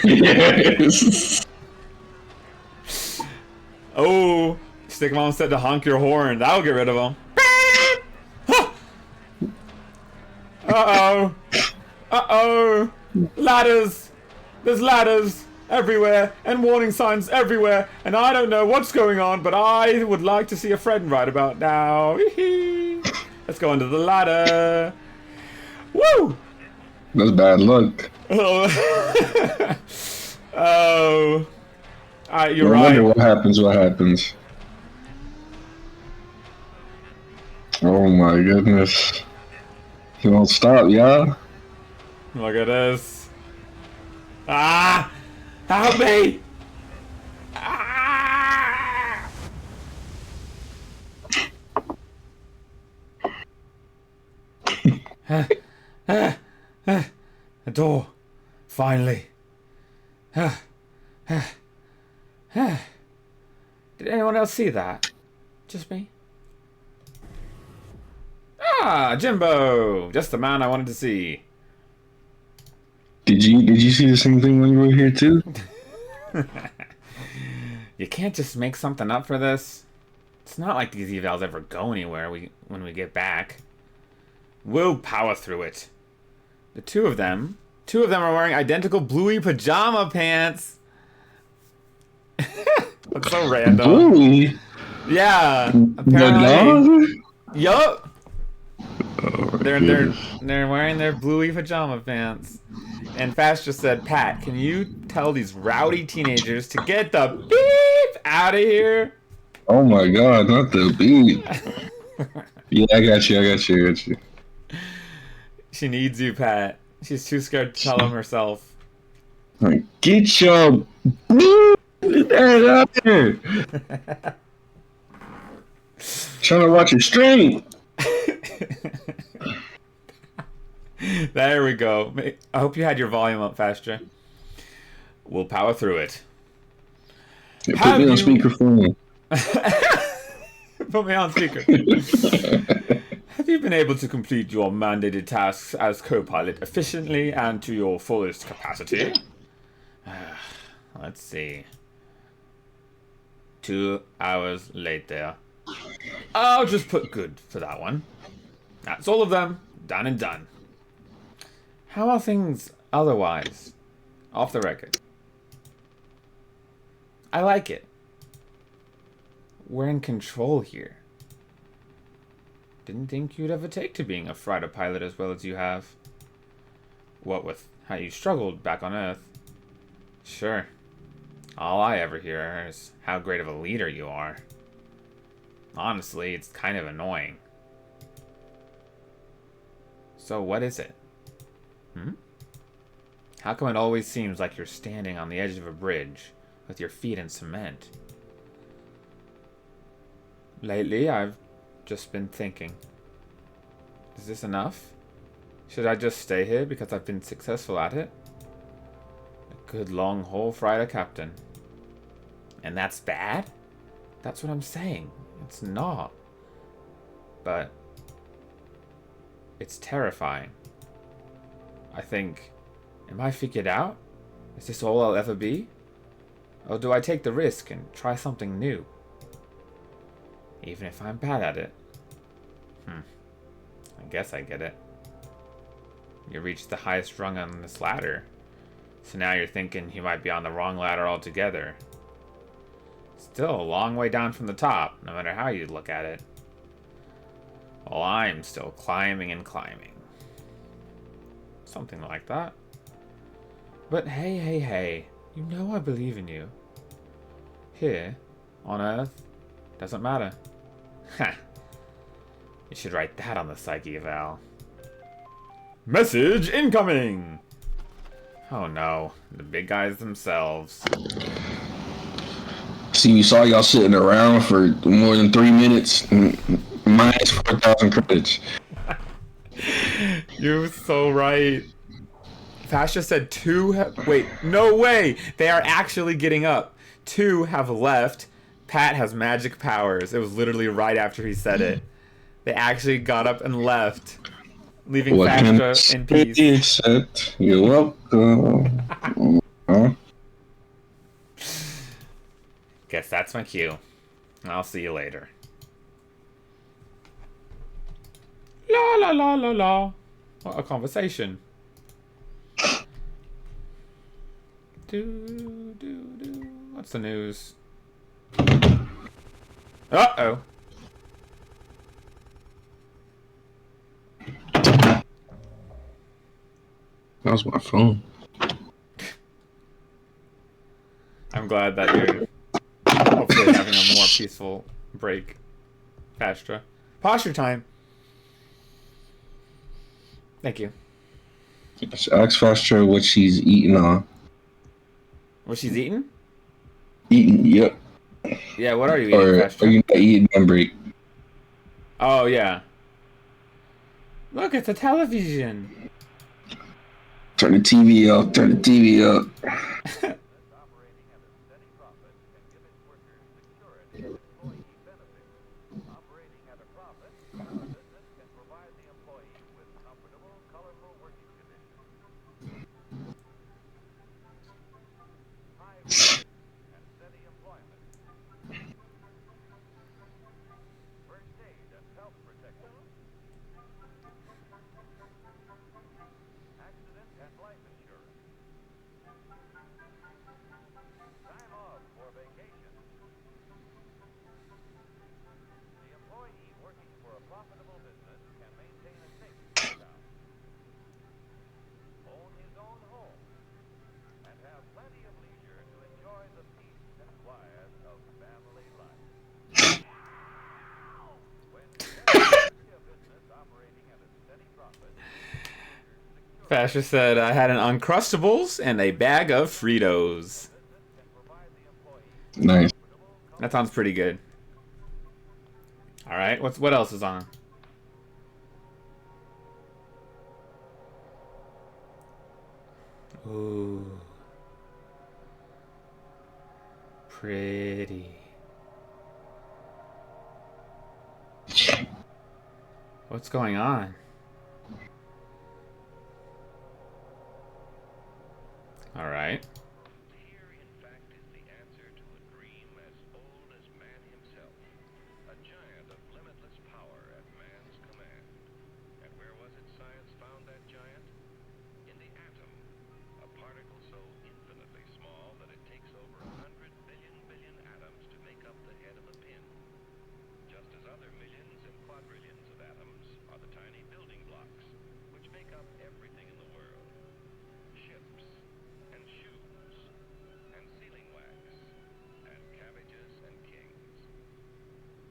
Yes. Oh, Stick Mom said to honk your horn. That'll get rid of him. Uh-oh. Uh-oh. Ladders. There's ladders everywhere and warning signs everywhere, and I don't know what's going on, but I would like to see a friend right about now. Let's go under the ladder. Woo! That's bad luck. Oh. Oh. You're No right. wonder what happens. Oh my goodness. You won't stop, yeah? Look at this. Ah! Help me! Ah! A door. Finally. Did anyone else see that? Just me? Ah, Jimbo! Just the man I wanted to see. Did you see the same thing when you were here too? You can't just make something up for this. It's not like these evals ever go anywhere when we get back. We'll power through it. The two of them are wearing identical bluey pajama pants. That's so random. Bluey? Yeah, The apparently. dog? Yup. Oh, They're wearing their bluey pajama pants. And Fast just said, Pat, can you tell these rowdy teenagers to get the beep out of here? oh my God, not the beat. Yeah, I got you. She needs you, Pat. She's too scared to tell him herself. Like, get your ass out there. Trying to watch your stream. There we go. I hope you had your volume up, Fastra. We'll power through it. Yeah, put me on speakerphone. Put me on speaker. Have you been able to complete your mandated tasks as co-pilot efficiently and to your fullest capacity? Let's see. 2 hours later. I'll just put good for that one. That's all of them. Done and done. How are things otherwise? Off the record. I like it. We're in control here. Didn't think you'd ever take to being a fighter pilot as well as you have. What with how you struggled back on Earth. Sure. All I ever hear is how great of a leader you are. Honestly, it's kind of annoying. So what is it? How come it always seems like you're standing on the edge of a bridge with your feet in cement? Lately, I've just been thinking. Is this enough? Should I just stay here because I've been successful at it? A good long haul freighter captain. And that's bad? That's what I'm saying. It's not. But it's terrifying. I think, am I figured out? Is this all I'll ever be? Or do I take the risk and try something new? Even if I'm bad at it. I guess I get it. You reached the highest rung on this ladder. So now you're thinking you might be on the wrong ladder altogether. Still a long way down from the top, no matter how you look at it. While I'm still climbing and climbing. Something like that. But hey, you know I believe in you. Here, on Earth, doesn't matter. Ha! You should write that on the psyche eval. Message incoming! Oh no, the big guys themselves. See, we saw y'all sitting around for more than 3 minutes. Minus 4,000 credits. You're so right. Fascia said 2 wait, no way! They are actually getting up. 2 have left. Pat has magic powers. It was literally right after he said it. They actually got up and left, leaving Fascia in peace. You're welcome. Guess that's my cue. I'll see you later. La la la la la. What a conversation. What's the news? Uh-oh. That was my phone. I'm glad that you're hopefully having a more peaceful break. Fastra. Posture time. Thank you. Ask Foster what she's eating on. What she's eating? Eating, yep. Yeah, what are you eating, Or Fastra? are you not eating on break? Oh, yeah. Look, it's a television. Turn the TV up. Turn the TV up. Fasher said I had an Uncrustables and a bag of Fritos. Nice. That sounds pretty good. All right, what else is on? Ooh, pretty. What's going on? All right. Here, in fact, is the answer to a dream as old as man himself. A giant of limitless power at man's command. And where was it science found that giant? In the atom. A particle so infinitely small that it takes over 100 billion atoms to make up the head of a pin. Just as other millions and quadrillions of atoms are the tiny building blocks, which make up everything in the world. Ships, and shoes, and sealing wax, and cabbages and kings.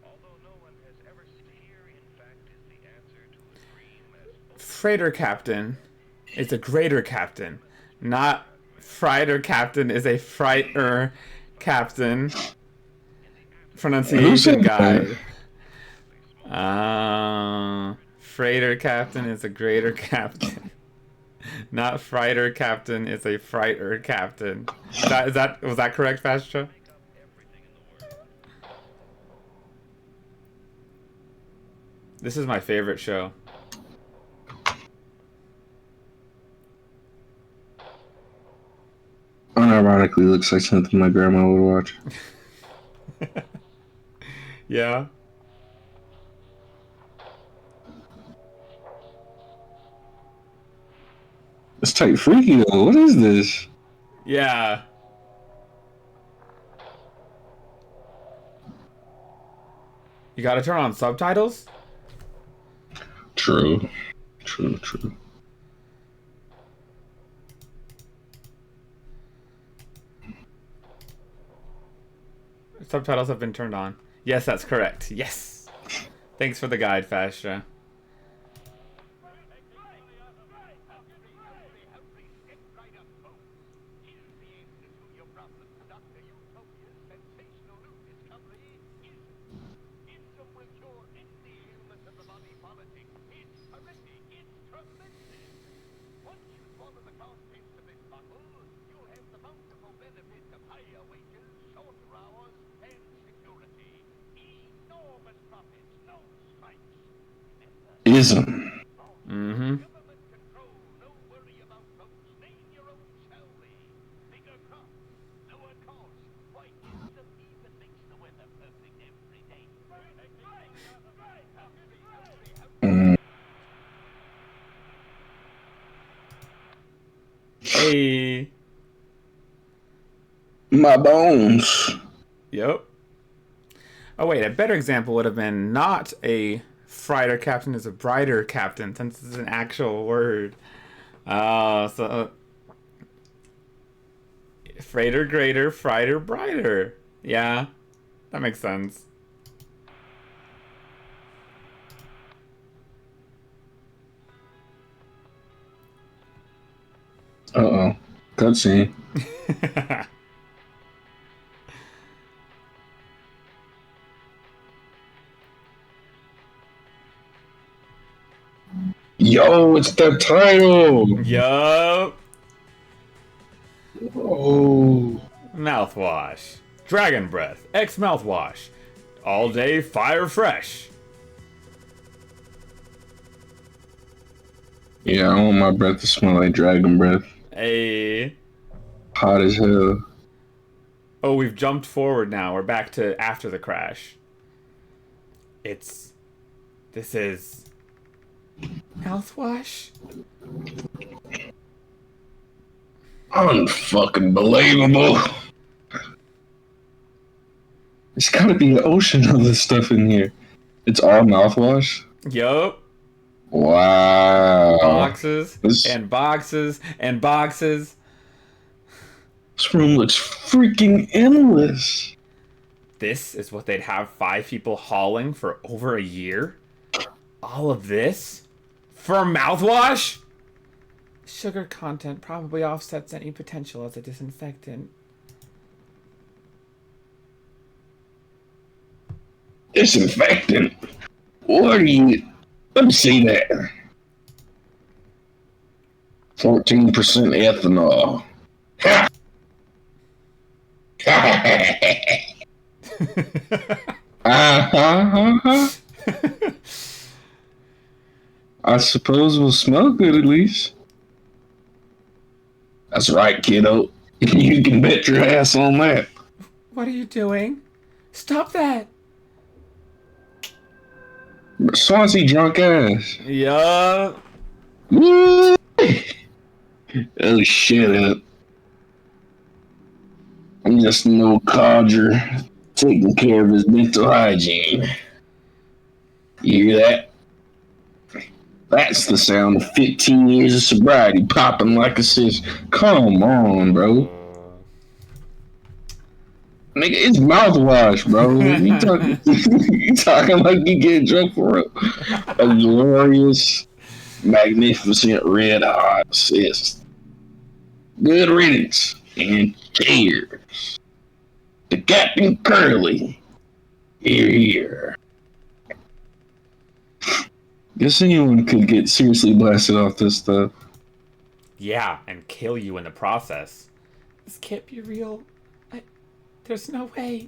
Although no one has ever seen, here, in fact, is the answer to a dream as old. Freighter captain is a greater captain, not freighter captain is a freighter captain. Who Pronunciation said that? guide. Freighter captain is a greater captain. Not freighter captain is a freighter captain. Was that correct, Fastra? This is my favorite show. Unironically looks like something my grandma would watch. Yeah. It's tight freaky though. What is this? Yeah. You gotta turn on subtitles? True. True. True. Subtitles have been turned on. Yes, that's correct. Yes. Thanks for the guide, Fastra. Ism. Mm-hmm. Mm, Hey. my bones. Yep. Oh wait, a better example would have been not a freighter captain is a brighter captain, since it's an actual word. So freighter greater, freighter brighter. Yeah, that makes sense. Uh-oh. Cutscene. Yo, it's that title. Yup. Oh. Mouthwash. Dragon breath. X mouthwash. All day fire fresh. Yeah, I want my breath to smell like dragon breath. Hey. Hot as hell. Oh, we've jumped forward now. We're back to after the crash. This is mouthwash. Unfucking believable. There's gotta be an ocean of this stuff in here. It's all mouthwash? Yup. Wow. Boxes This and boxes and boxes. room looks freaking endless. This is what they'd have 5 people hauling for over a year? All of this? For mouthwash? Sugar content probably offsets any potential as a disinfectant. Disinfectant? What are you... Let me see that. 14% ethanol. Ha! I suppose we'll smell good at least. That's right, kiddo. You can bet your ass on that. What are you doing? Stop that! Swansea drunk ass. Yup. Woo! Oh, shut up. I'm just an old codger taking care of his mental hygiene. You hear that? That's the sound of 15 years of sobriety popping like a sis. Come on, bro. Nigga, it's mouthwash, bro. You talking like you get drunk for a glorious, magnificent, red hot sis. Good riddance and cheers to Captain Curly. Here. Guess anyone could get seriously blasted off this stuff. Yeah, and kill you in the process. This can't be real. There's no way.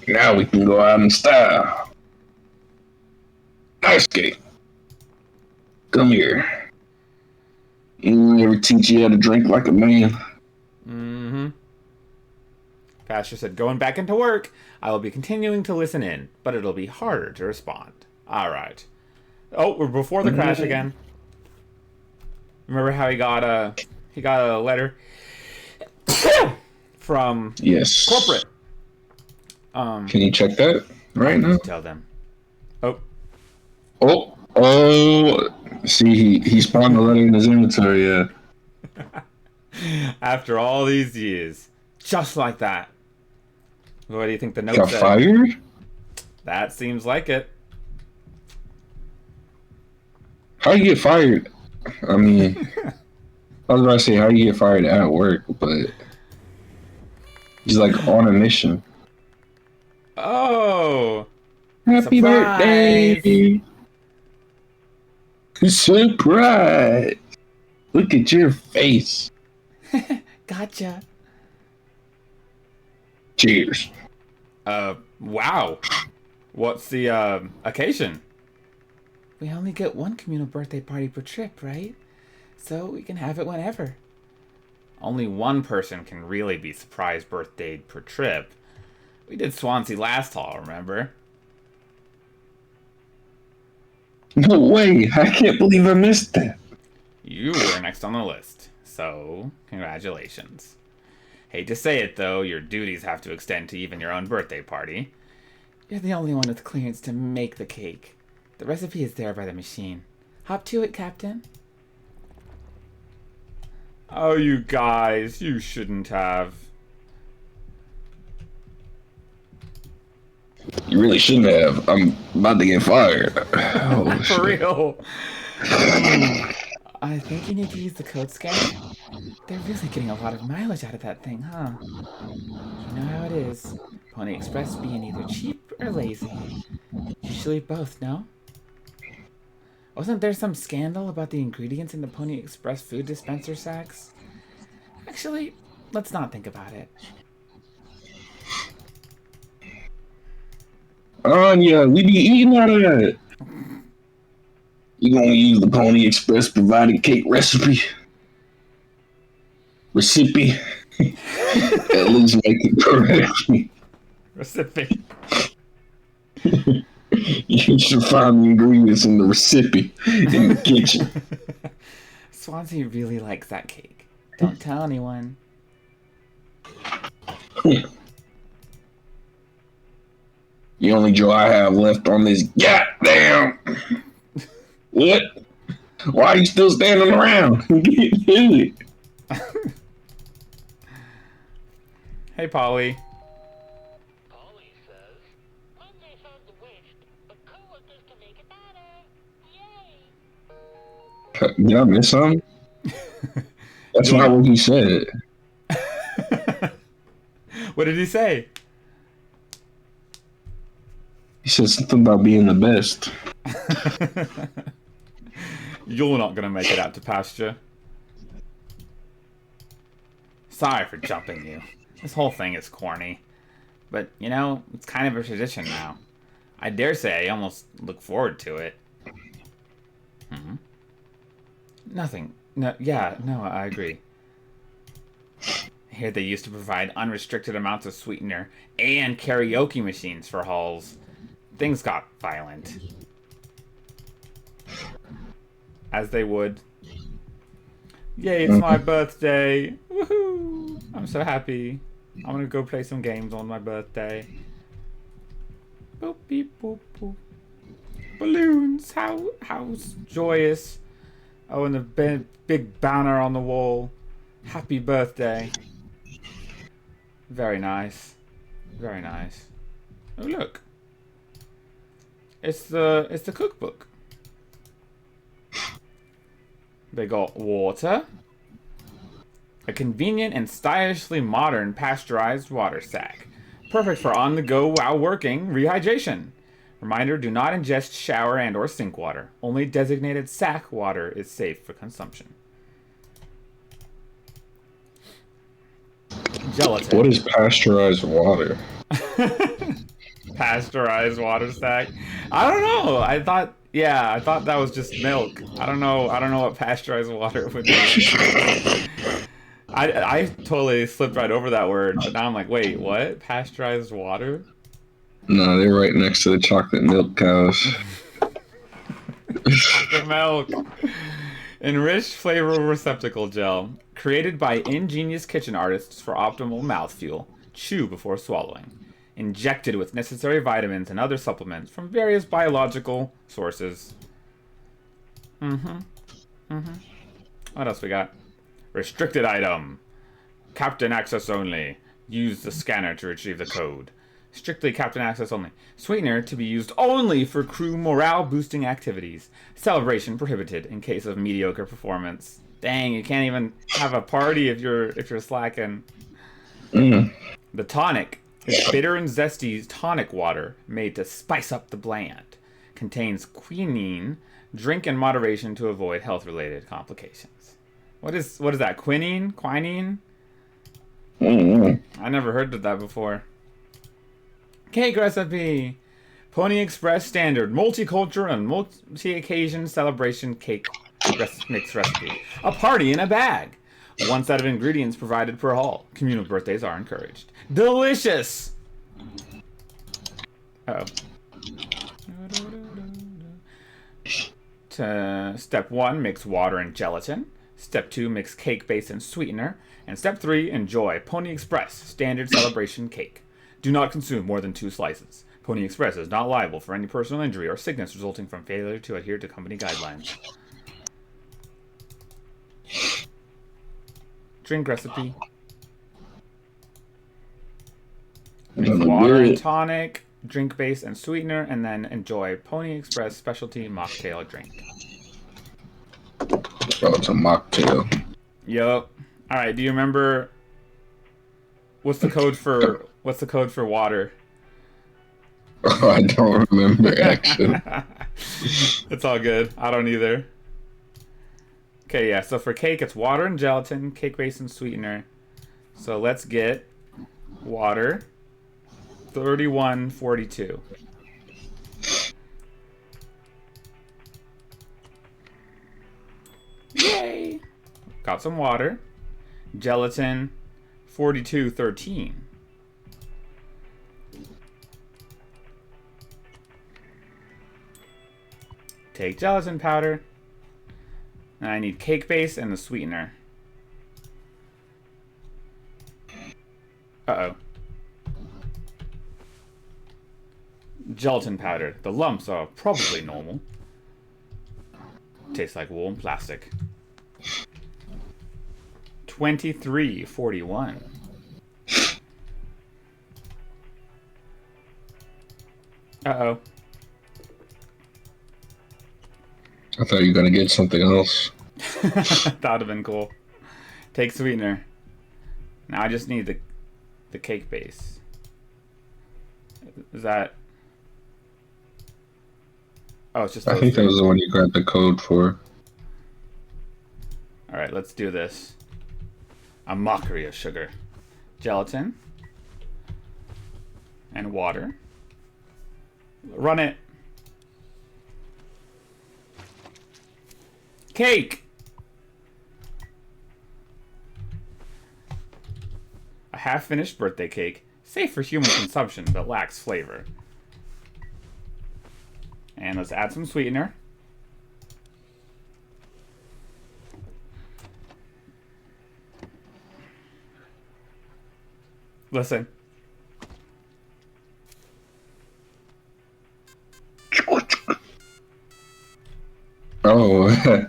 Now we can go out in style. Ice skate. Come here. Anyone ever teach you how to drink like a man? Mm-hmm. Pastor said, going back into work. I will be continuing to listen in, but it'll be harder to respond. All right. Oh, we're before the crash again. Remember how he got a letter from Yes. corporate. Can you check that right now? Tell them. Oh. See, he spawned the letter in his inventory, yeah. After all these years. Just like that. What do you think the note Got said? fired? That seems like it. How you get fired? I mean, I was about to say how you get fired at work, but he's like on a mission. Oh. Happy birthday! Surprise! Look at your face. Gotcha. Cheers. Wow. What's the occasion? We only get one communal birthday party per trip, right? So we can have it whenever. Only one person can really be surprise birthdayed per trip. We did Swansea last haul, remember? No way! I can't believe I missed that. You were next on the list, so congratulations. Hate to say it though, your duties have to extend to even your own birthday party. You're the only one with clearance to make the cake. The recipe is there by the machine. Hop to it, Captain. Oh, you guys, you shouldn't have. You really shouldn't have. I'm about to get fired. Oh, For shit. real. I think you need to use the code scanner. They're really getting a lot of mileage out of that thing, huh? You know how it is. Pony Express being either cheap or lazy. Usually both, no? Wasn't there some scandal about the ingredients in the Pony Express food dispenser sacks? Actually, let's not think about it. Yeah, we be eating out of that. You gonna use the Pony Express provided cake recipe? At least make it correctly. Recipe. You should find the ingredients in the recipe in the kitchen. Swansea really likes that cake. Don't tell anyone. The only joy I have left on this goddamn. What? Why are you still standing around? Get to it. Hey, Polly. Polly says, when they found the waste, but co-workers can make it better. Yay! Did I miss something? That's not what he said. What did he say? He said something about being the best. You're not gonna make it out to pasture. Sorry for jumping you. This whole thing is corny. But, you know, it's kind of a tradition now. I dare say I almost look forward to it. Nothing. No, yeah, no, I agree. I hear they used to provide unrestricted amounts of sweetener and karaoke machines for halls. Things got violent. As they would. Yay, it's my birthday. Woohoo! I'm so happy. I'm gonna go play some games on my birthday. Boop, beep, boop, boop. Balloons! How joyous. Oh, and the big banner on the wall. Happy birthday. Very nice. Very nice. Oh, look. It's the cookbook. They got water. A convenient and stylishly modern pasteurized water sack. Perfect for on-the-go while working rehydration. Reminder, do not ingest shower and or sink water. Only designated sack water is safe for consumption. Gelatin. What is pasteurized water? Pasteurized water sack. I don't know. I thought that was just milk. I don't know what pasteurized water would be. I totally slipped right over that word, but now I'm like, wait, what? Pasteurized water? No, they're right next to the chocolate milk cows. Chocolate milk. Enriched flavor receptacle gel. Created by ingenious kitchen artists for optimal mouthfeel. Chew before swallowing. Injected with necessary vitamins and other supplements from various biological sources. What else we got? Restricted item. Captain access only. Use the scanner to retrieve the code. Strictly captain access only. Sweetener to be used only for crew morale boosting activities. Celebration prohibited in case of mediocre performance. Dang, you can't even have a party if you're slacking. The tonic is bitter and zesty tonic water made to spice up the bland. Contains quinine. Drink in moderation to avoid health-related complications. What is that? Quinine? Quinine? I never heard of that before. Cake recipe. Pony Express standard multicultural and multi-occasion celebration cake mix recipe. A party in a bag. One set of ingredients provided per hall. Communal birthdays are encouraged. Delicious. Uh-oh. Step 1, mix water and gelatin. Step 2, mix cake base and sweetener. And step 3, enjoy Pony Express standard celebration cake. Do not consume more than 2 slices. Pony Express is not liable for any personal injury or sickness resulting from failure to adhere to company guidelines. Drink recipe. Mix water and tonic, drink base and sweetener, and then enjoy Pony Express specialty mocktail drink. Oh, it's a mocktail. Yup. All right. Do you remember? What's the code for water? Oh, I don't remember actually. It's all good. I don't either. Okay, yeah, so for cake, it's water and gelatin, cake base and sweetener. So let's get water, 31.42. Yay! Got some water. Gelatin, 42.13. Take gelatin powder. And I need cake base and the sweetener. Uh-oh. Gelatin powder. The lumps are probably normal. Tastes like warm plastic. 23.41. Uh-oh. I thought you were gonna get something else. That would have been cool. Take sweetener. Now I just need the cake base. Is that... Oh, it's just I those think that three. was the one you grabbed the code for. Alright, let's do this. A mockery of sugar. Gelatin. And water. Run it. Cake! A half-finished birthday cake. Safe for human consumption, but lacks flavor. And let's add some sweetener. Listen. Oh. So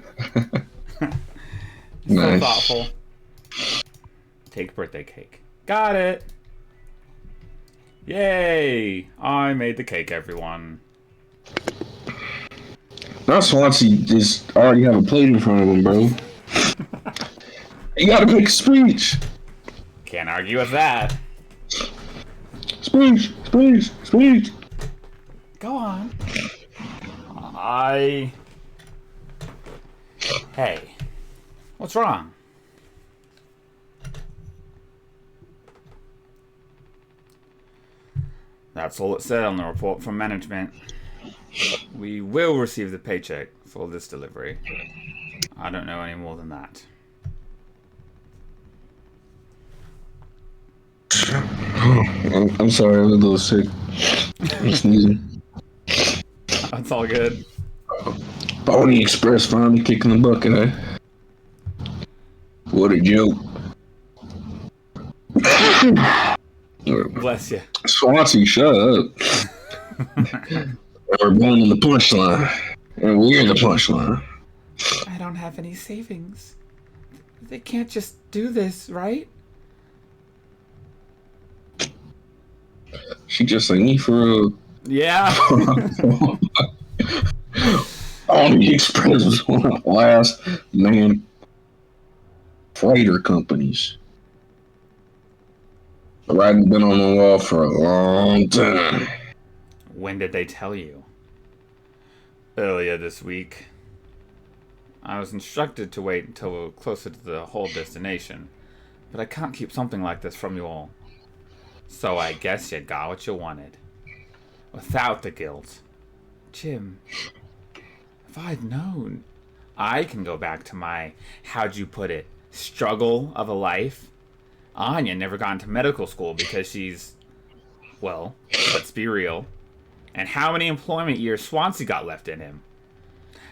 Nice. thoughtful. Take birthday cake. Got it. Yay! I made the cake, everyone. Now Swansea just already have a plate in front of him, bro. You gotta make a speech. Can't argue with that. Speech, speech, speech. Go on. Hey. What's wrong? That's all it said on the report from management. We will receive the paycheck for this delivery. I don't know any more than that. I'm sorry, I was a little sick. I'm sneezing. That's all good. Pony Express finally kicking the bucket, eh? What a joke. Bless you. Swansea, shut up. We're burning the punchline. And we're the punchline. I don't have any savings. They can't just do this, right? She just like me for real. Yeah. Pony Express was one of the last man freighter companies. The writing been on the wall for a long time. When did they tell you? Earlier this week. I was instructed to wait until we were closer to the whole destination, but I can't keep something like this from you all. So I guess you got what you wanted. Without the guilt. Jim, if I'd known, I can go back to my, how'd you put it, struggle of a life. Anya never got into medical school because she's, well, let's be real. And how many employment years Swansea got left in him?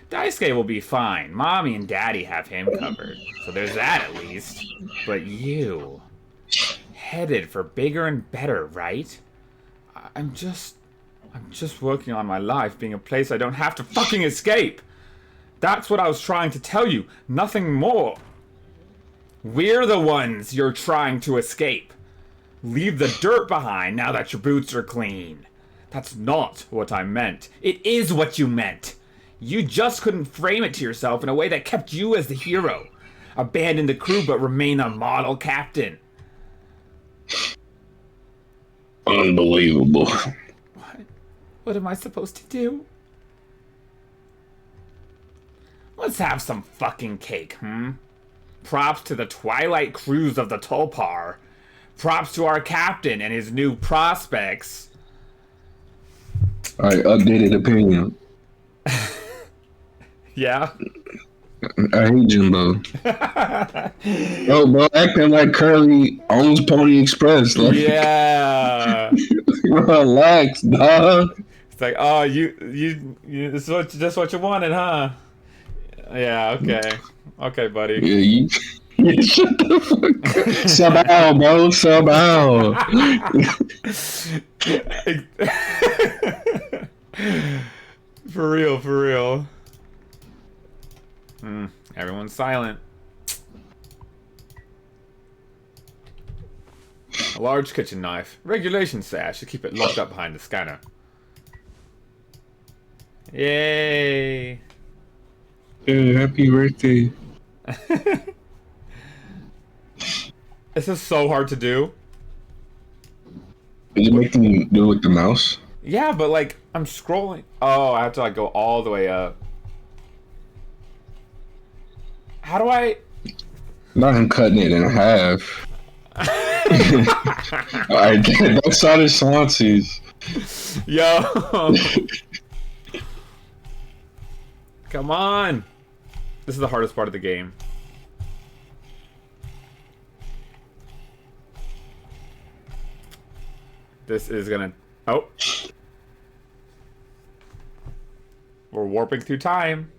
Daisuke will be fine. Mommy and Daddy have him covered. So there's that at least. But you... headed for bigger and better, right? I'm just working on my life being a place I don't have to fucking escape. That's what I was trying to tell you. Nothing more. We're the ones you're trying to escape. Leave the dirt behind now that your boots are clean. That's not what I meant. It is what you meant. You just couldn't frame it to yourself in a way that kept you as the hero. Abandon the crew but remain a model captain. Unbelievable. What am I supposed to do? Let's have some fucking cake, Props to the Twilight Cruise of the Tulpar. Props to our captain and his new prospects. Alright, updated opinion. Yeah? I hate Jimbo. Yo, bro, acting like Curly owns Pony Express. Like, Yeah. relax, dog. It's like, oh, you this is just what you wanted, huh? Yeah, okay. Okay, buddy. Yeah, you. Yeah, shut the fuck up. Sub out, bro. Sub out. For real, for real. Everyone's silent. A large kitchen knife. Regulation sash to keep it locked up behind the scanner. Yay! Yeah, happy birthday. This is so hard to do. Did you make them do it with the mouse? Yeah, but like, I'm scrolling. Oh, I have to like go all the way up. How do I... Not him cutting it in half. Alright, that sounded Swansea's. Yo! Come on! This is the hardest part of the game. This is gonna... Oh! We're warping through time.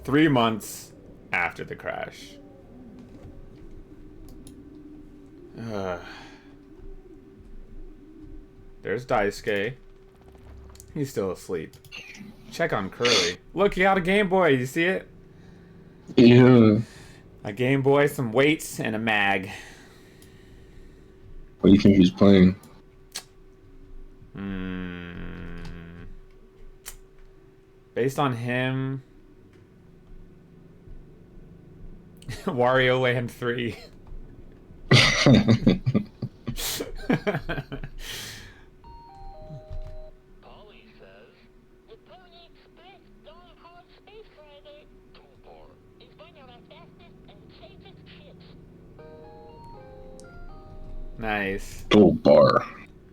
3 months after the crash. There's Daisuke. He's still asleep. Check on Curly. Look, he got a Game Boy. You see it? Yeah. A Game Boy, some weights, and a mag. What do you think he's playing? Based on him... Wario Land 3. Polly says, the Pony Express don't hold space Friday. Tulpar is by now our fastest and safest ships. Nice. Tulpar.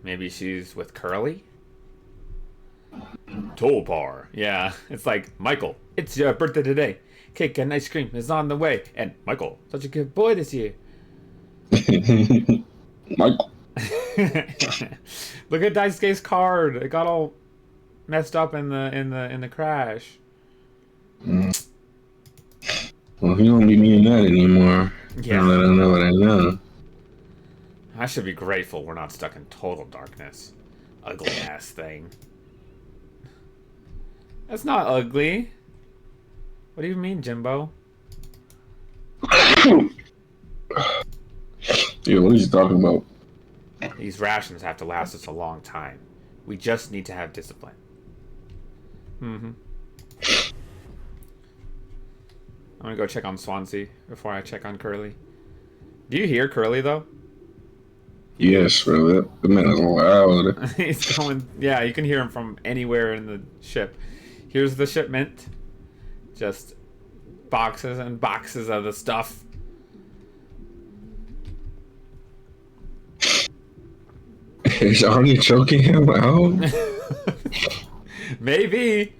Maybe she's with Curly? Tulpar. Yeah. It's like, Michael, it's your birthday today. Cake and ice cream is on the way. And Michael, such a good boy this year. Michael. Look at Daisuke's card. It got all messed up in the crash. Well, he don't be needing that anymore. Yeah. Now that I know what I know. I should be grateful we're not stuck in total darkness. Ugly ass thing. That's not ugly. What do you mean, Jimbo? Yeah, what is he talking about? These rations have to last us a long time. We just need to have discipline. I'm gonna go check on Swansea before I check on Curly. Do you hear Curly, though? Yes, bro. That man is loud. He's going... Yeah, you can hear him from anywhere in the ship. Here's the shipment. Just boxes and boxes of the stuff. Is Anya choking him out? Maybe.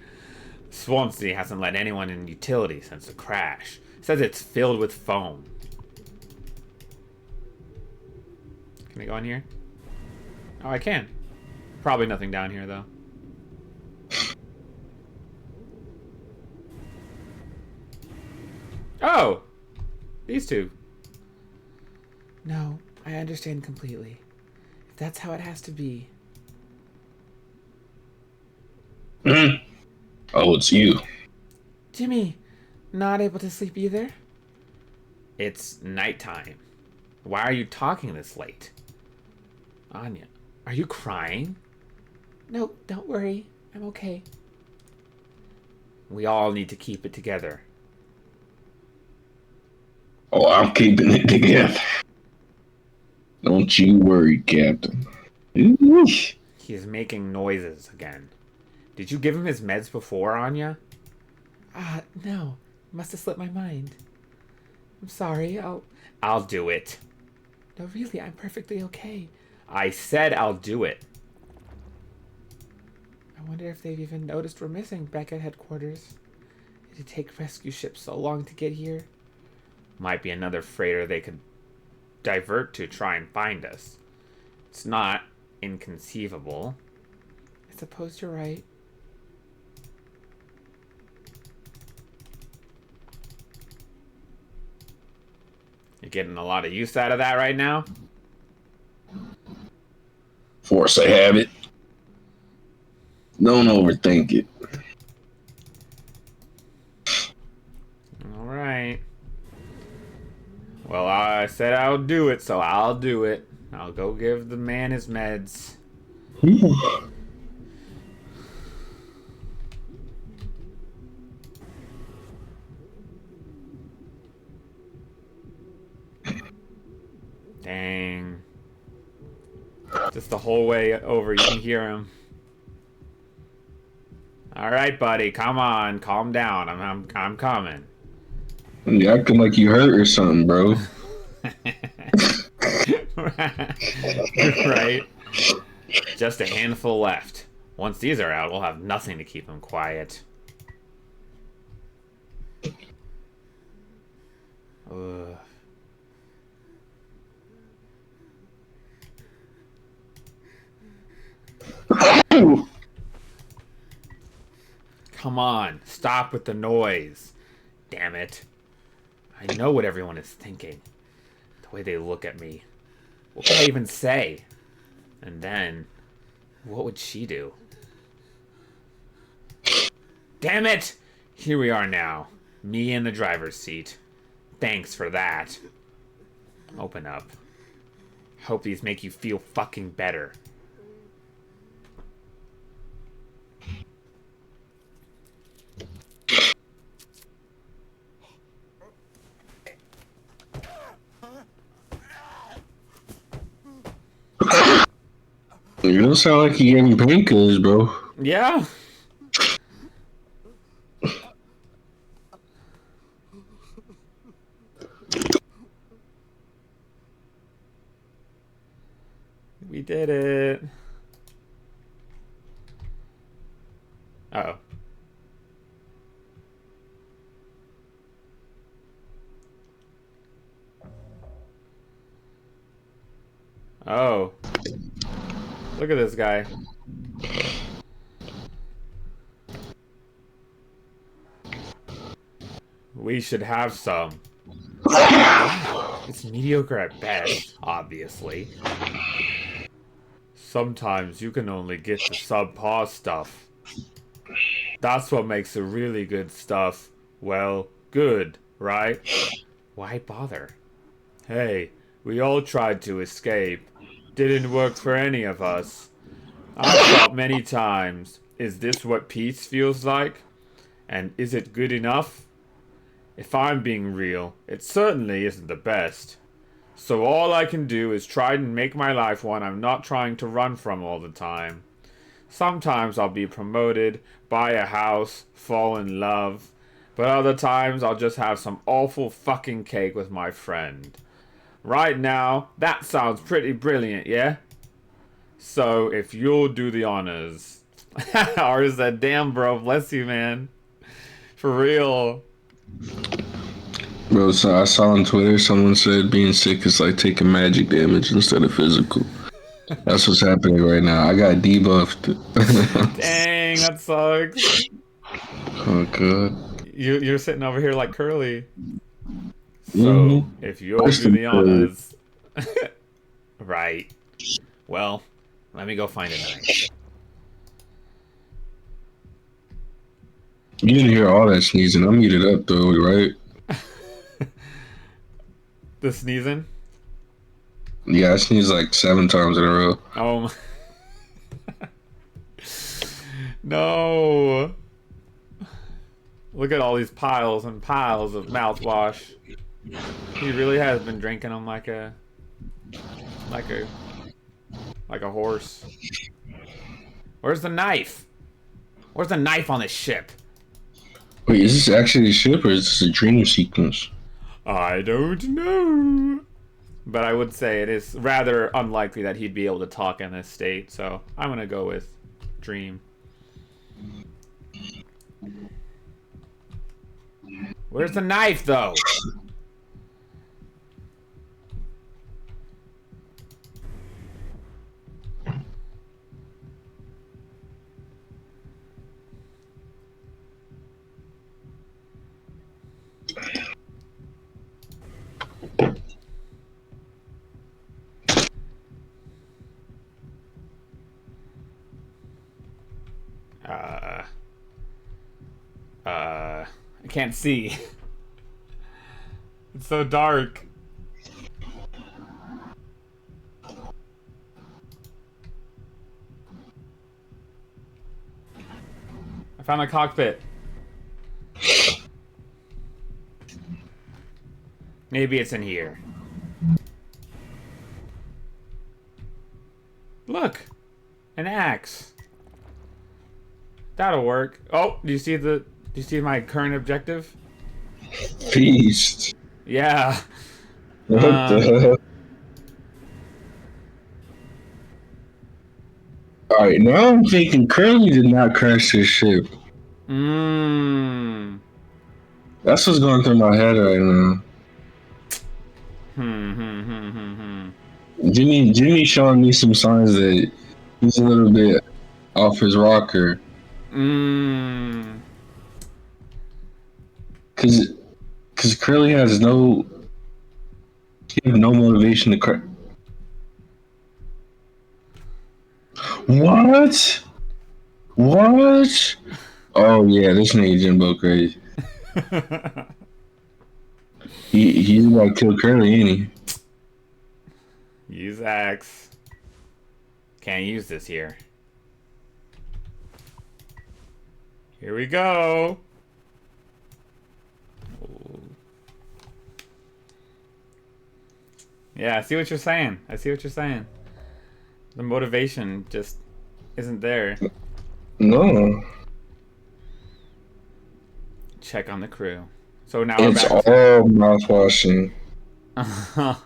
Swansea hasn't let anyone in utility since the crash. Says it's filled with foam. Can I go in here? Oh, I can. Probably nothing down here, though. Oh! These two. No, I understand completely. If that's how it has to be. Oh, it's you. Jimmy, not able to sleep either? It's nighttime. Why are you talking this late? Anya, are you crying? No, don't worry. I'm okay. We all need to keep it together. Oh, I'm keeping it together. Don't you worry, Captain. Ooh. He is making noises again. Did you give him his meds before, Anya? No. Must have slipped my mind. I'm sorry, I'll do it. No, really, I'm perfectly okay. I said I'll do it. I wonder if they've even noticed we're missing back at headquarters. Did it take rescue ships so long to get here? Might be another freighter they could divert to try and find us. It's not inconceivable. I suppose you're right. You're getting a lot of use out of that right now? Force a habit. Don't overthink it. Alright. Well, I said I'll do it, so I'll do it. I'll go give the man his meds. Dang. Just the whole way over, you can hear him. Alright, buddy, come on, calm down. I'm coming. You acting like you hurt or something, bro. Right. Just a handful left. Once these are out, we'll have nothing to keep him quiet. Ugh. Come on, stop with the noise. Damn it. I know what everyone is thinking. The way they look at me. What could I even say? And then, what would she do? Damn it! Here we are now. Me in the driver's seat. Thanks for that. Open up. Hope these make you feel fucking better. You don't sound like you're getting painkillers, bro. Yeah. We did it. Uh-oh. Oh. Look at this guy. We should have some. It's mediocre at best, obviously. Sometimes you can only get the subpar stuff. That's what makes the really good stuff, well, good, right? Why bother? Hey, we all tried to escape. Didn't work for any of us. I've thought many times, is this what peace feels like? And is it good enough? If I'm being real, it certainly isn't the best. So all I can do is try and make my life one I'm not trying to run from all the time. Sometimes I'll be promoted, buy a house, fall in love. But other times I'll just have some awful fucking cake with my friend. Right now, that sounds pretty brilliant, yeah? So, if you'll do the honors. Ours said, damn, bro, bless you, man. For real. Bro, so I saw on Twitter someone said being sick is like taking magic damage instead of physical. That's what's happening right now. I got debuffed. Dang, that sucks. Oh, God. You're sitting over here like Curly. So, if you'll Worse do than the honors. Right. Well, let me go find a knife. You didn't hear all that sneezing. I'm muted up, though, right? The sneezing? Yeah, I sneezed like 7 times in a row. Oh my. No. Look at all these piles and piles of mouthwash. He really has been drinking them like a horse. Where's the knife? Where's the knife on this ship? Wait, is this actually a ship or is this a dream sequence? I don't know. But I would say it is rather unlikely that he'd be able to talk in this state, so I'm gonna go with dream. Where's the knife, though? I can't see. It's so dark. I found the cockpit. Maybe it's in here. Look! An axe. That'll work. Oh, do you see my current objective? Feast. Yeah. What the hell? Alright, now I'm thinking Curly did not crash this ship. Mmm. That's what's going through my head right now. Jimmy showing me some signs that he's a little bit off his rocker. Mmm. Cause Curly has no motivation to crash. What? What? Oh yeah, this nigga Jimbo crazy. He's about to kill Curly, ain't he? Use axe. Can't use this here. Here we go. Ooh. Yeah, I see what you're saying. I see what you're saying. The motivation just isn't there. No. Check on the crew. So now It's we're all back mouthwashing. to...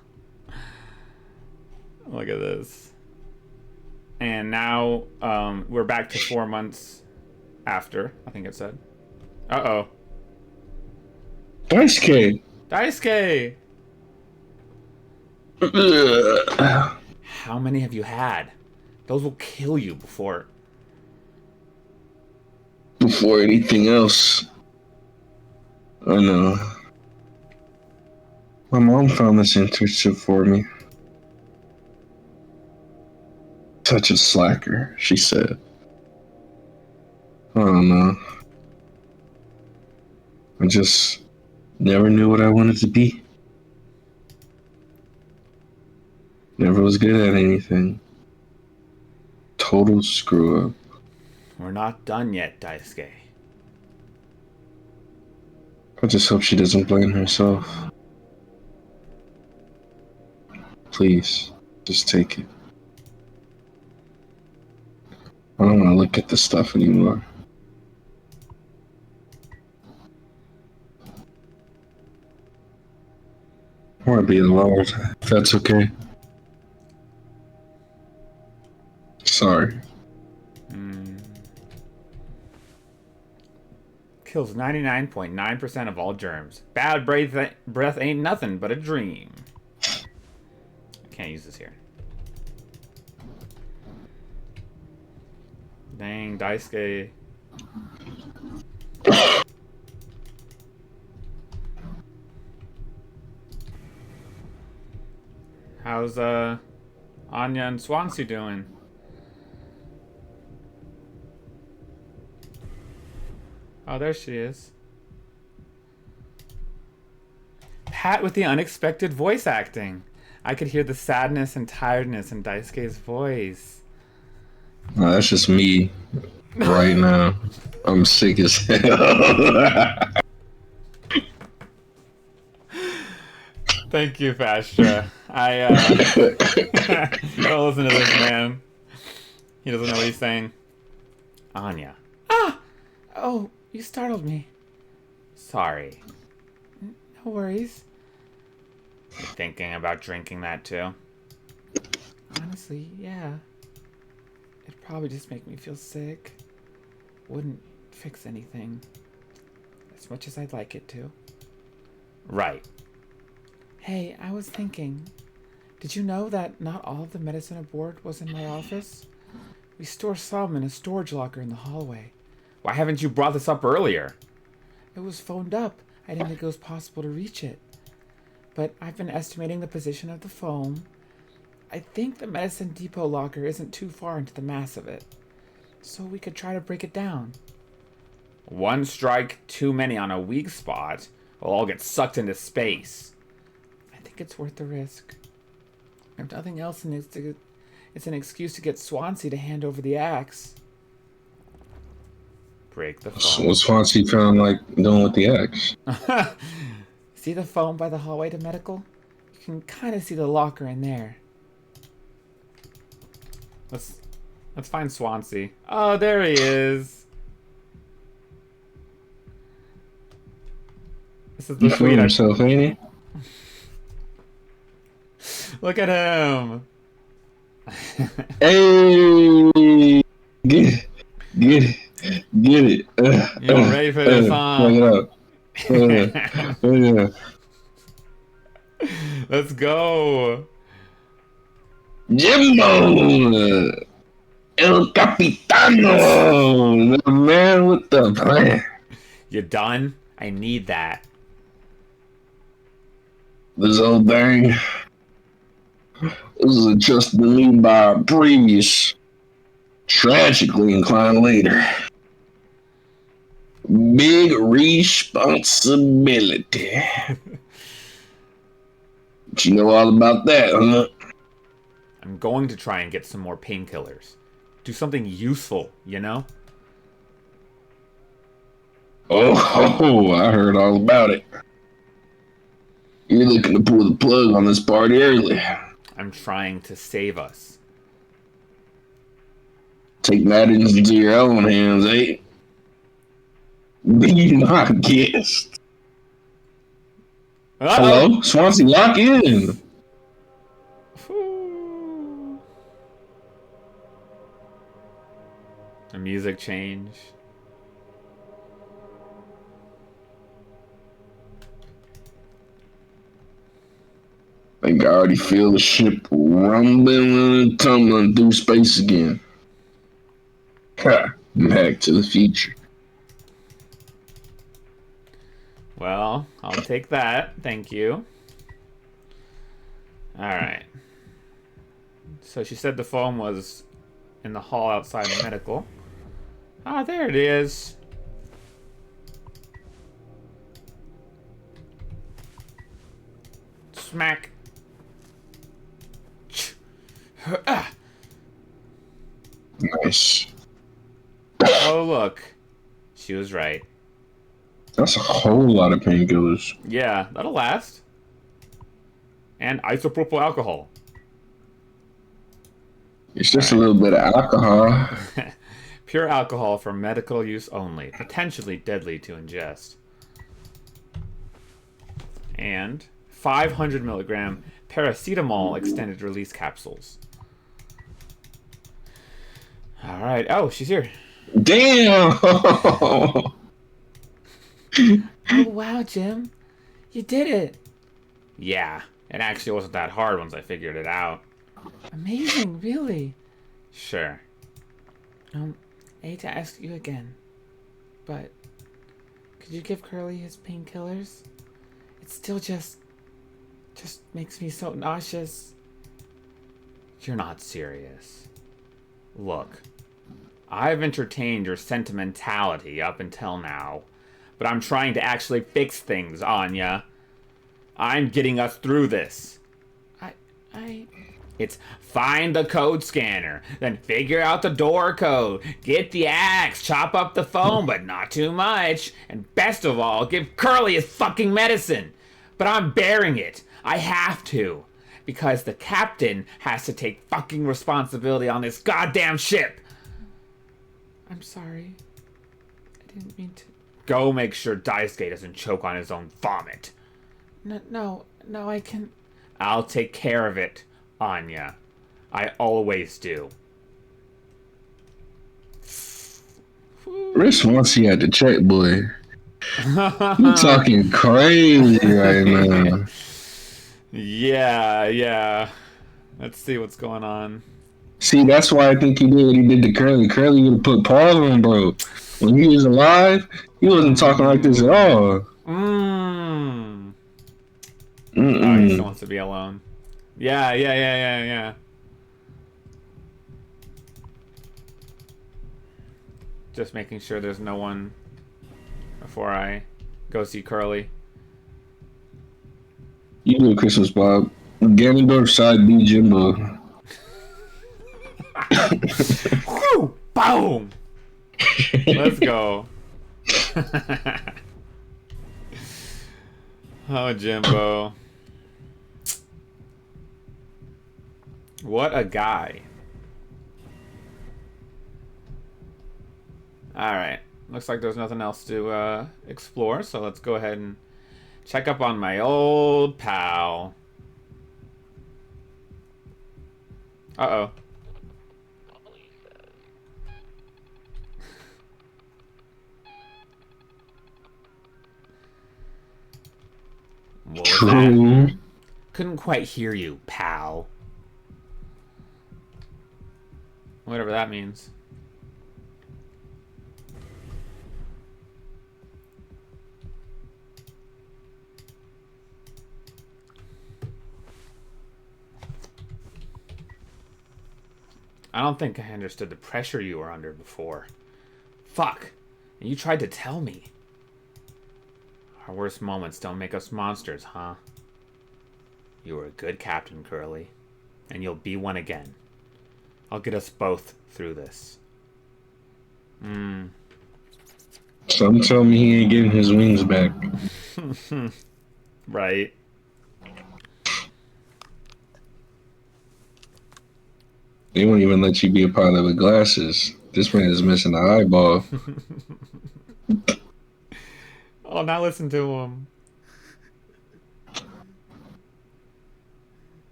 Look at this. And now we're back to 4 months after, I think it said. Uh-oh. Daisuke. Daisuke! How many have you had? Those will kill you before anything else. I know. My mom found this internship for me. Such a slacker, she said. I don't know. I just never knew what I wanted to be. Never was good at anything. Total screw up. We're not done yet, Daisuke. I just hope she doesn't blame herself. Please, just take it. I don't want to look at this stuff anymore. I want to be alone, if that's okay. Sorry. Kills 99.9% of all germs. Bad breath ain't nothing but a dream. I can't use this here. Dang, Daisuke. How's Anya and Swansea doing? Oh, there she is. Pat with the unexpected voice acting. I could hear the sadness and tiredness in Daisuke's voice. No, that's just me right now. I'm sick as hell. Thank you, Fastra. Don't listen to this man. He doesn't know what he's saying. Anya. Ah! Oh, you startled me. Sorry. No worries. You thinking about drinking that too? Honestly, yeah. It'd probably just make me feel sick. Wouldn't fix anything. As much as I'd like it to. Right. Hey, I was thinking. Did you know that not all of the medicine aboard was in my office? We store some in a storage locker in the hallway. Why haven't you brought this up earlier? It was phoned up. I didn't think it was possible to reach it. But I've been estimating the position of the foam. I think the medicine depot locker isn't too far into the mass of it. So we could try to break it down. One strike too many on a weak spot. We'll all get sucked into space. I think it's worth the risk. If nothing else, it's an excuse to get Swansea to hand over the axe. Break the So foam. what's Swansea found like doing with the axe? See the foam by the hallway to medical? You can kind of see the locker in there. Let's find Swansea. Oh, there he is. This is the He fooled tweet. himself, ain't he? Look at him. Hey, get it. You ready for this, Plug it up. Yeah. Let's go. Jimbo, El Capitano, the man with the plan. You done? I need that. This old thing. This is entrusted to me by a previous, tragically inclined leader. Big responsibility. But you know all about that, huh? I'm going to try and get some more painkillers. Do something useful, you know? Oh, I heard all about it. You're looking to pull the plug on this party early. I'm trying to save us. Take matters into your own hands, eh? Be my guest. Hello? Swansea, lock in. The music change. I think I already feel the ship rumbling and tumbling through space again. Ha! Back to the future. Well, I'll take that. Thank you. Alright. So she said the foam was in the hall outside medical. Ah, there it is. Smack. Nice. Oh, look. She was right. That's a whole lot of painkillers. Yeah, that'll last. And isopropyl alcohol. It's just a little bit of alcohol. Pure alcohol for medical use only. Potentially deadly to ingest. And 500 milligram paracetamol extended release capsules. Alright. Oh, she's here. Damn! Oh, wow, Jim. You did it. Yeah. It actually wasn't that hard once I figured it out. Amazing, really. Sure. I hate to ask you again, but could you give Curly his painkillers? It still just makes me so nauseous. You're not serious. Look, I've entertained your sentimentality up until now, but I'm trying to actually fix things, Anya. I'm getting us through this. It's find the code scanner, then figure out the door code, get the axe, chop up the foam, but not too much, and best of all, give Curly his fucking medicine. But I'm bearing it. I have to. Because the captain has to take fucking responsibility on this goddamn ship. I'm sorry. I didn't mean to. Go make sure Daisuke doesn't choke on his own vomit. No, I can... I'll take care of it, Anya. I always do. Chris wants you at the check, boy. You talking crazy right now. Yeah. Let's see what's going on. See, that's why I think he did what he did to Curly. Curly would have put pause on, bro. When he was alive, he wasn't talking like this at all. Oh, he still wants to be alone. Yeah. Just making sure there's no one before I go see Curly. You do Christmas, Bob. Ganondorf side B Jimbo. Whew! Boom! Let's go. Oh, Jimbo. What a guy. Alright. Looks like there's nothing else to explore, so let's go ahead and check up on my old pal. Uh-oh. What was that? Couldn't quite hear you, pal. Whatever that means. I don't think I understood the pressure you were under before. Fuck. And you tried to tell me. Our worst moments don't make us monsters, huh? You were a good captain, Curly. And you'll be one again. I'll get us both through this. Some tell me he ain't getting his wings back. Right. They won't even let you be a pilot with glasses. This man is missing an eyeball. Oh, now listen to him.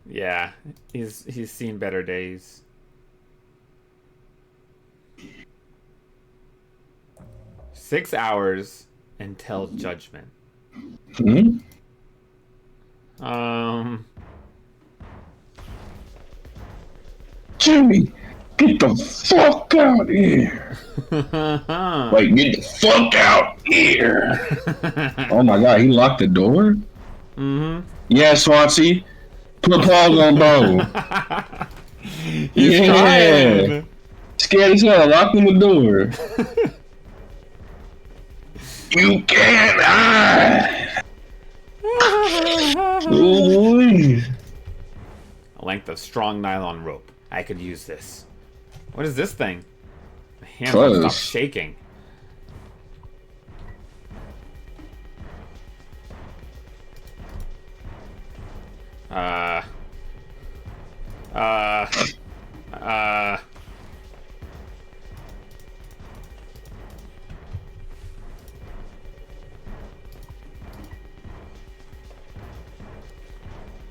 Yeah, he's seen better days. Six hours until judgment. Jimmy, get the fuck out here. Like, get the fuck out here. Oh my god, he locked the door? Yeah, Swansea. Put pause on Bo. He's trying. Scared as hell. Lock him the door. You can't hide. Ooh. A length of strong nylon rope. I could use this. What is this thing? My hands won't stop shaking.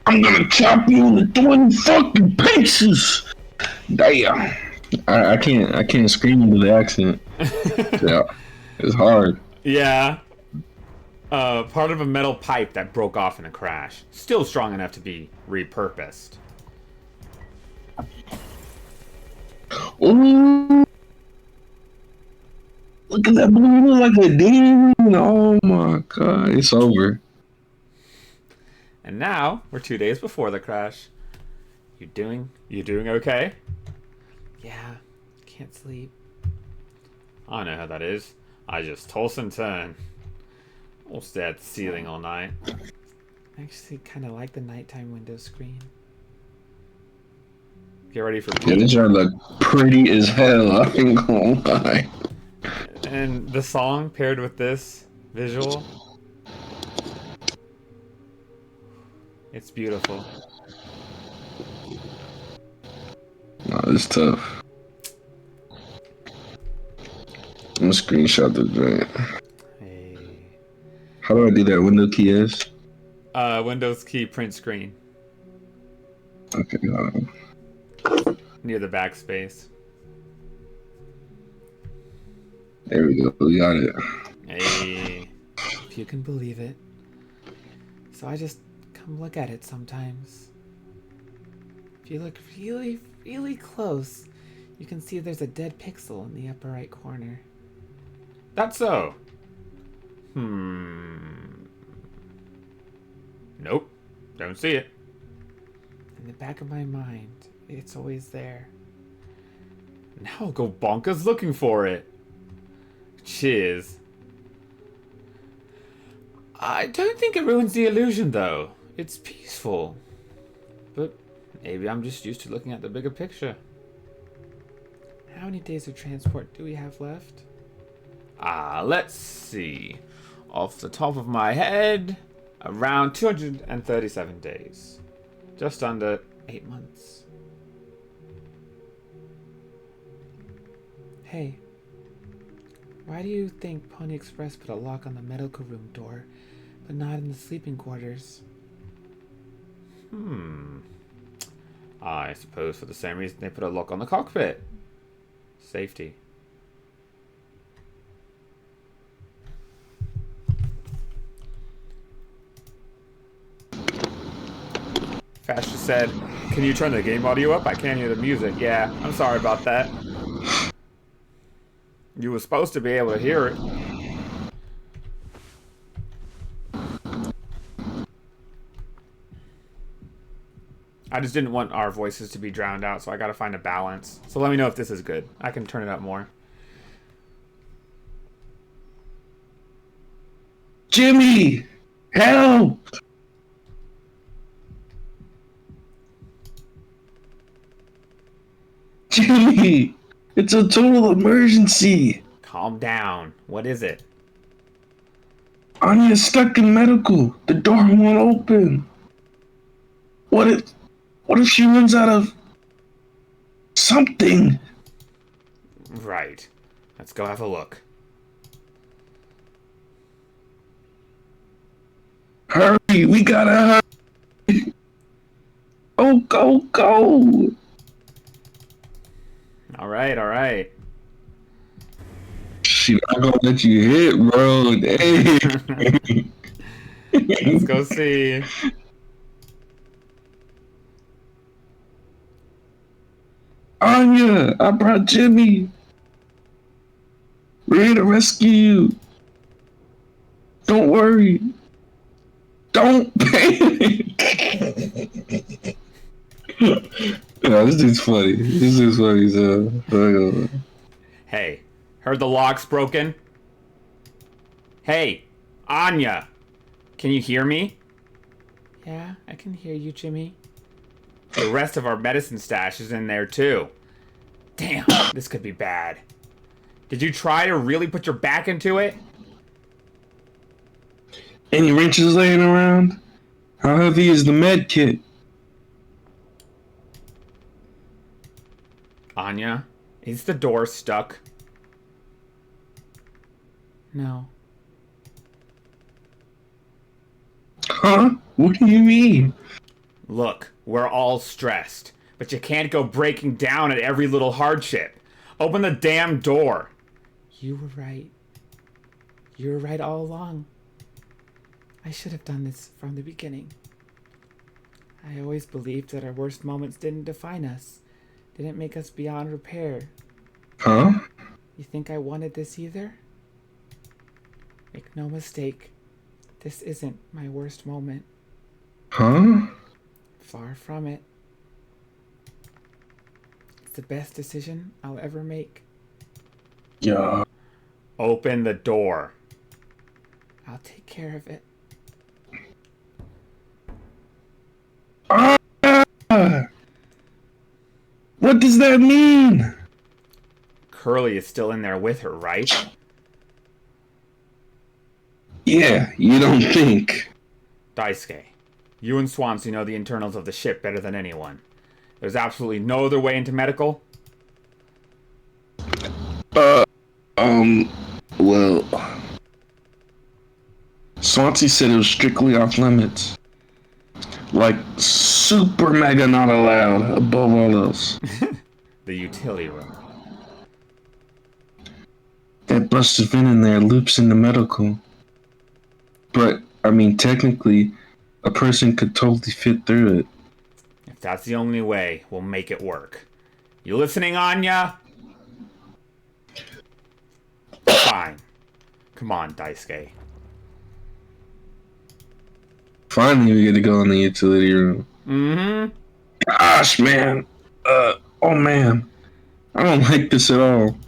I'm gonna chop you into 20 fucking pieces. Damn. I can't scream into the accent. Yeah. It's hard. Yeah. Part of a metal pipe that broke off in a crash. Still strong enough to be repurposed. Ooh. Look at that blue, look like a demon. Oh my god, it's over. And now we're 2 days before the crash. You doing okay? Yeah, can't sleep. I know how that is. I just toss and turn. We'll stare at the ceiling all night. I actually kind of like the nighttime window screen. Get ready for Yeah, this yard look pretty as hell. I ain't gonna lie. And the song paired with this visual, it's beautiful. Nah, it's tough. I'm gonna screenshot the joint. Hey. How do I do that? Window key is? Windows key print screen Okay, hold on. near the backspace. There we go. We got it. Hey. If you can believe it. So I just come look at it sometimes. If you look really, really close, you can see there's a dead pixel in the upper right corner. That's so. Nope. Don't see it. In the back of my mind, it's always there. Now I'll go bonkers looking for it. Cheers. I don't think it ruins the illusion, though. It's peaceful. But maybe I'm just used to looking at the bigger picture. How many days of transport do we have left? Let's see. Off the top of my head, around 237 days. Just under 8 months. Hey, why do you think Pony Express put a lock on the medical room door, but not in the sleeping quarters? I suppose for the same reason they put a lock on the cockpit. Safety. Fash just said, "Can you turn the game audio up? I can't hear the music." Yeah, I'm sorry about that. You were supposed to be able to hear it. I just didn't want our voices to be drowned out, so I gotta find a balance. So let me know if this is good. I can turn it up more. Jimmy! Help! Jimmy! It's a total emergency! Calm down. What is it? Anya's stuck in medical. The door won't open. What if she runs out of something? Right. Let's go have a look. Hurry, we gotta hurry. Oh, go. Alright, alright. She not gonna let you hit, bro. Dang. Let's go see. Anya, I brought Jimmy. We're here to rescue you. Don't worry. Don't panic. Yeah, this dude's funny. This dude's funny, so. Hey, heard the lock's broken? Hey, Anya, can you hear me? Yeah, I can hear you, Jimmy. The rest of our medicine stash is in there, too. Damn, this could be bad. Did you try to really put your back into it? Any wrenches laying around? How heavy is the med kit? Anya, is the door stuck? No. Huh? What do you mean? Look, we're all stressed, but you can't go breaking down at every little hardship. Open the damn door. You were right. You were right all along. I should have done this from the beginning. I always believed that our worst moments didn't define us, didn't make us beyond repair. Huh? You think I wanted this either? Make no mistake, this isn't my worst moment. Huh? Far from it. It's the best decision I'll ever make. Yeah. Open the door. I'll take care of it. What does that mean? Curly is still in there with her, right? Yeah, you don't think. Daisuke, you and Swansea know the internals of the ship better than anyone. There's absolutely no other way into medical? Well, Swansea said it was strictly off limits. Like, super mega not allowed above all else. The utility room. That busted vent in there loops into medical. But, I mean, technically, a person could totally fit through it. If that's the only way, we'll make it work. You listening, Anya? Fine. Come on, Daisuke. Finally, we get to go in the utility room. Mm-hmm. Gosh, man. Oh man. I don't like this at all.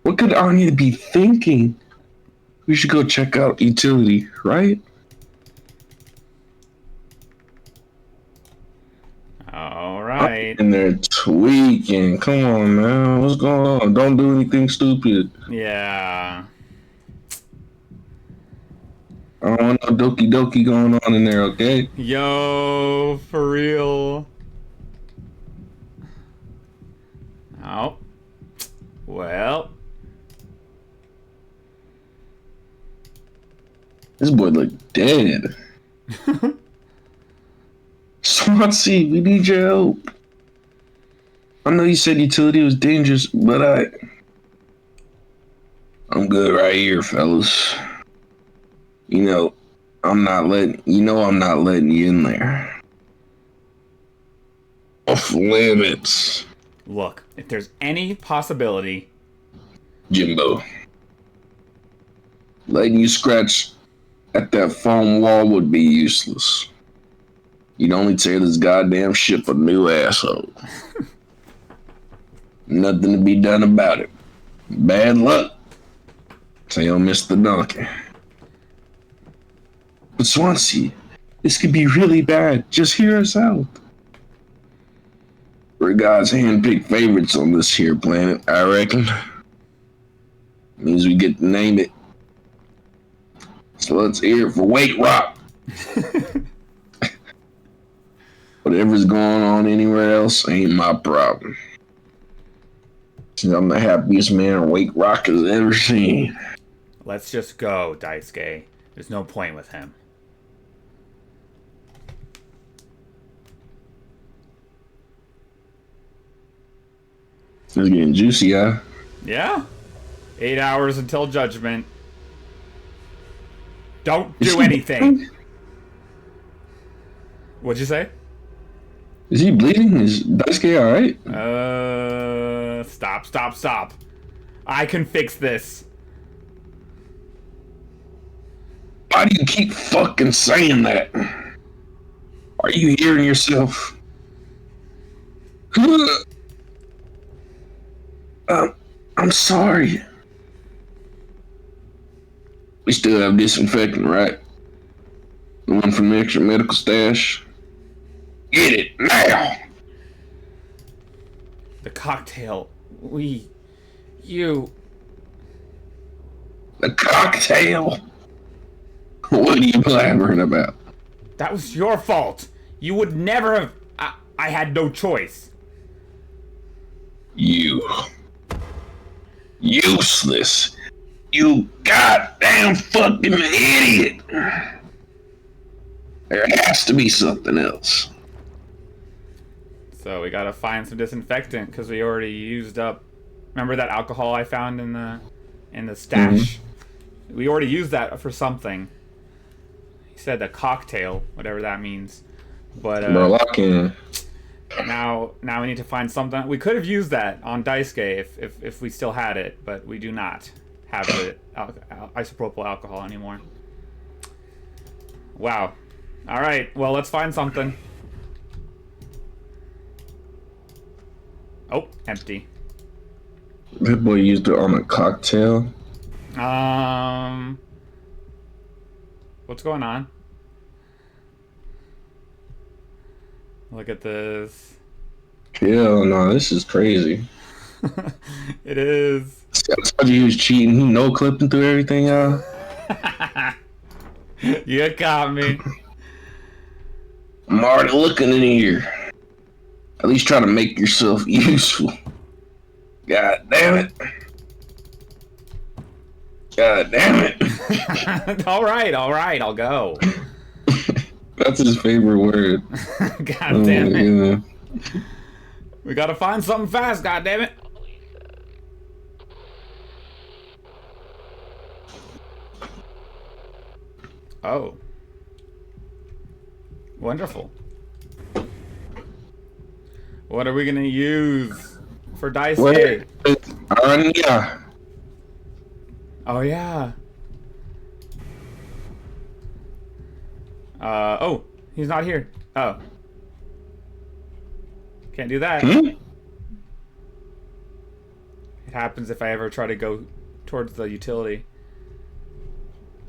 What could Anya be thinking? We should go check out utility, right? All right. And they're tweaking. Come on, man. What's going on? Don't do anything stupid. Yeah. I don't want no doki doki going on in there, okay? Yo, for real. Oh. Well. This boy look dead. Swansea, we need your help. I know you said utility was dangerous, but I'm good right here, fellas. I'm not letting you in there. Off limits. Look, if there's any possibility... Jimbo. Letting you scratch at that foam wall would be useless. You'd only tear this goddamn ship a new asshole. Nothing to be done about it. Bad luck. Tell Mr. Donkey. But Swansea, this could be really bad. Just hear us out. We're God's hand-picked favorites on this here planet, I reckon. Means we get to name it. So let's hear it for Wake Rock. Whatever's going on anywhere else ain't my problem. I'm the happiest man Wake Rock has ever seen. Let's just go, Daisuke. There's no point with him. It's getting juicy, huh? Yeah? 8 hours until judgment. Don't do anything. What'd you say? Is he bleeding? Is Daisuke alright? Stop. I can fix this. Why do you keep fucking saying that? Are you hearing yourself? I'm sorry. We still have disinfectant, right? The one from the extra medical stash? Get it now! The cocktail. You... The cocktail? What are you blabbering about? That was your fault. You would never have... I had no choice. You. Useless. You goddamn fucking idiot. There has to be something else. So we gotta find some disinfectant because we already used up. Remember that alcohol I found in the stash? Mm-hmm. We already used that for something. He said the cocktail, whatever that means. But now we need to find something. We could have used that on Daisuke if we still had it, but we do not have the isopropyl alcohol anymore. Wow. All right. Well, let's find something. Oh, empty. That boy used it on a cocktail. What's going on? Look at this. Hell no, this is crazy. It is. I told you he was cheating. He no-clipping through everything, y'all. You got me. I'm already looking in here. At least try to make yourself useful. God damn it. God damn it. All right, I'll go. That's his favorite word. God damn it. Yeah. We gotta find something fast, god damn it. Police says. Oh. Wonderful. What are we gonna use for dice Where game? is Anya? Oh yeah. Oh, he's not here. Oh. Can't do that. Hmm? It happens if I ever try to go towards the utility.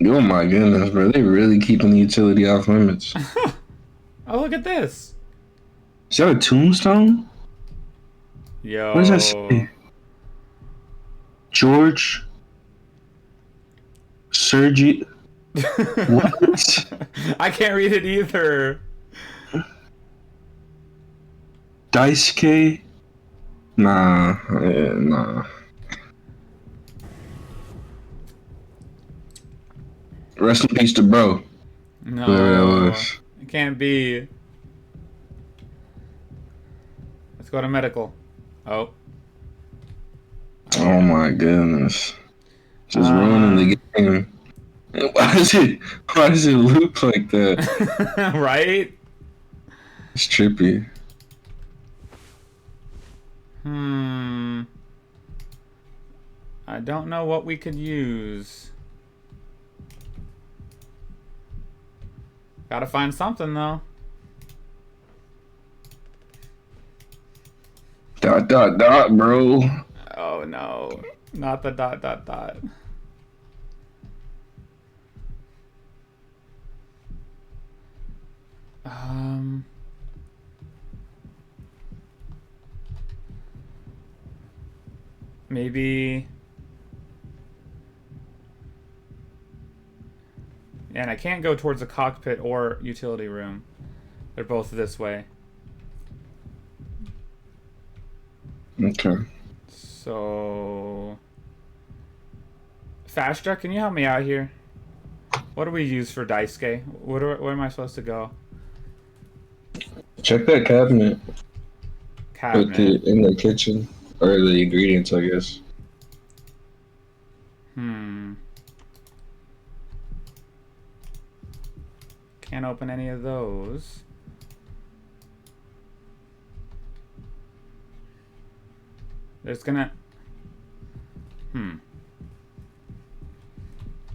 Oh my goodness, bro. They really keeping the utility off limits. Oh, look at this. Is that a tombstone? Yo. What does that say? George Sergi. What? I can't read it either. Daisuke? Nah. Yeah, nah. Rest in peace to bro. Whoever that No. was. It can't be. Let's go to medical. Oh. Oh my goodness. Just ruining the game. Why does it look like that? Right? It's trippy. I don't know what we could use. Gotta find something though. Dot dot dot, bro. Oh no. Not the dot dot dot. Maybe. And I can't go towards the cockpit or utility room. They're both this way. Okay. So. Fastra, can you help me out here? What do we use for Daisuke? Where am I supposed to go? Check that cabinet. Cabinet. In the kitchen. Or the ingredients, I guess. Can't open any of those. There's gonna...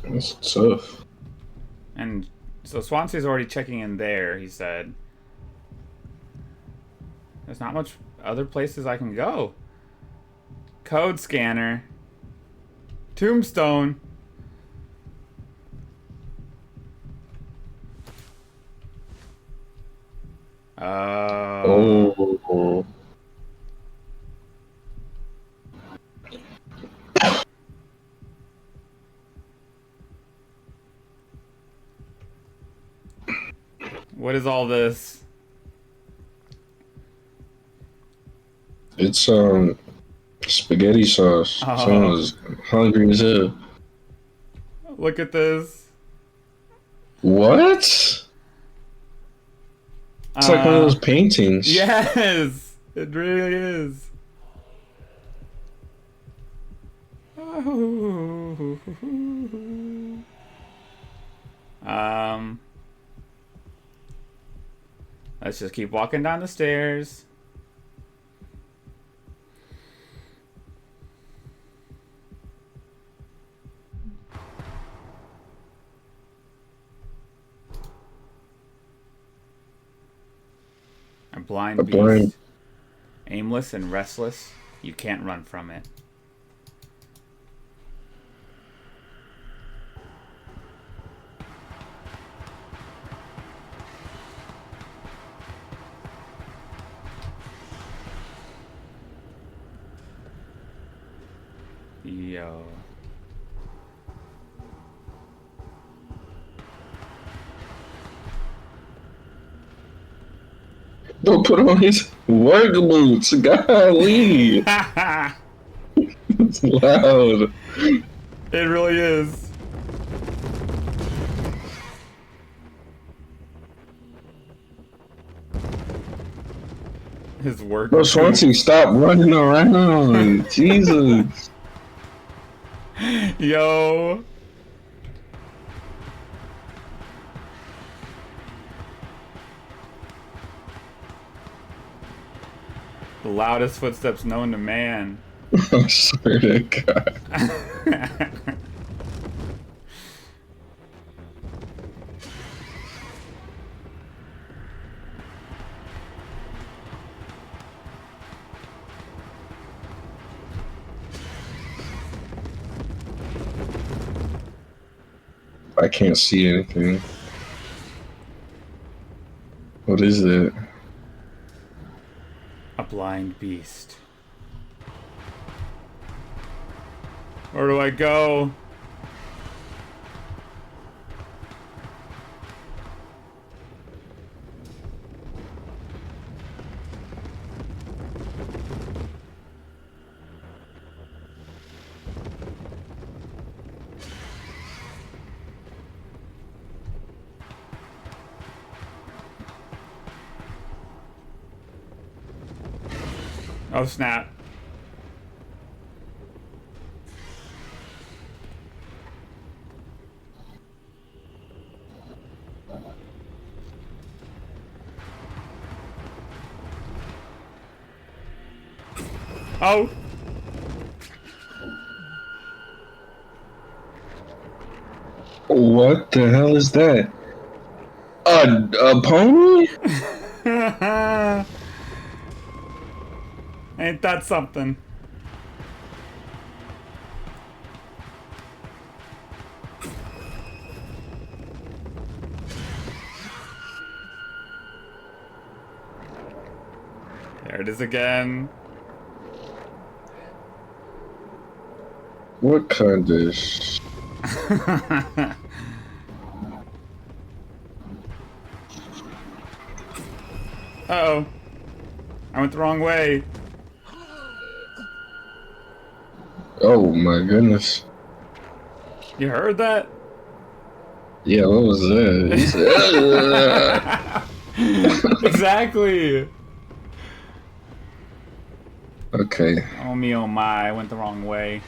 That's tough. And so Swansea's already checking in there, he said. There's not much other places I can go. Code scanner. Tombstone. Oh. What is all this? It's spaghetti sauce. Oh. Someone's hungry as hell. Look at this. What? It's like one of those paintings. Yes, it really is. Let's just keep walking down the stairs. A blind beast. Aimless and restless. You can't run from it. Yo. put on his work boots. Golly. It's loud. It really is. His work. Bro, Swansea, stop running around. Jesus. Yo. The loudest footsteps known to man. I swear to God. I can't see anything. What is it? A blind beast. Where do I go? Oh snap. Oh! What the hell is that? A pony? Ain't that something? There it is again. What kind of Uh-oh. I went the wrong way. Oh my goodness. You heard that? Yeah, what was that? He said, Exactly. okay. Oh me, oh my, I went the wrong way.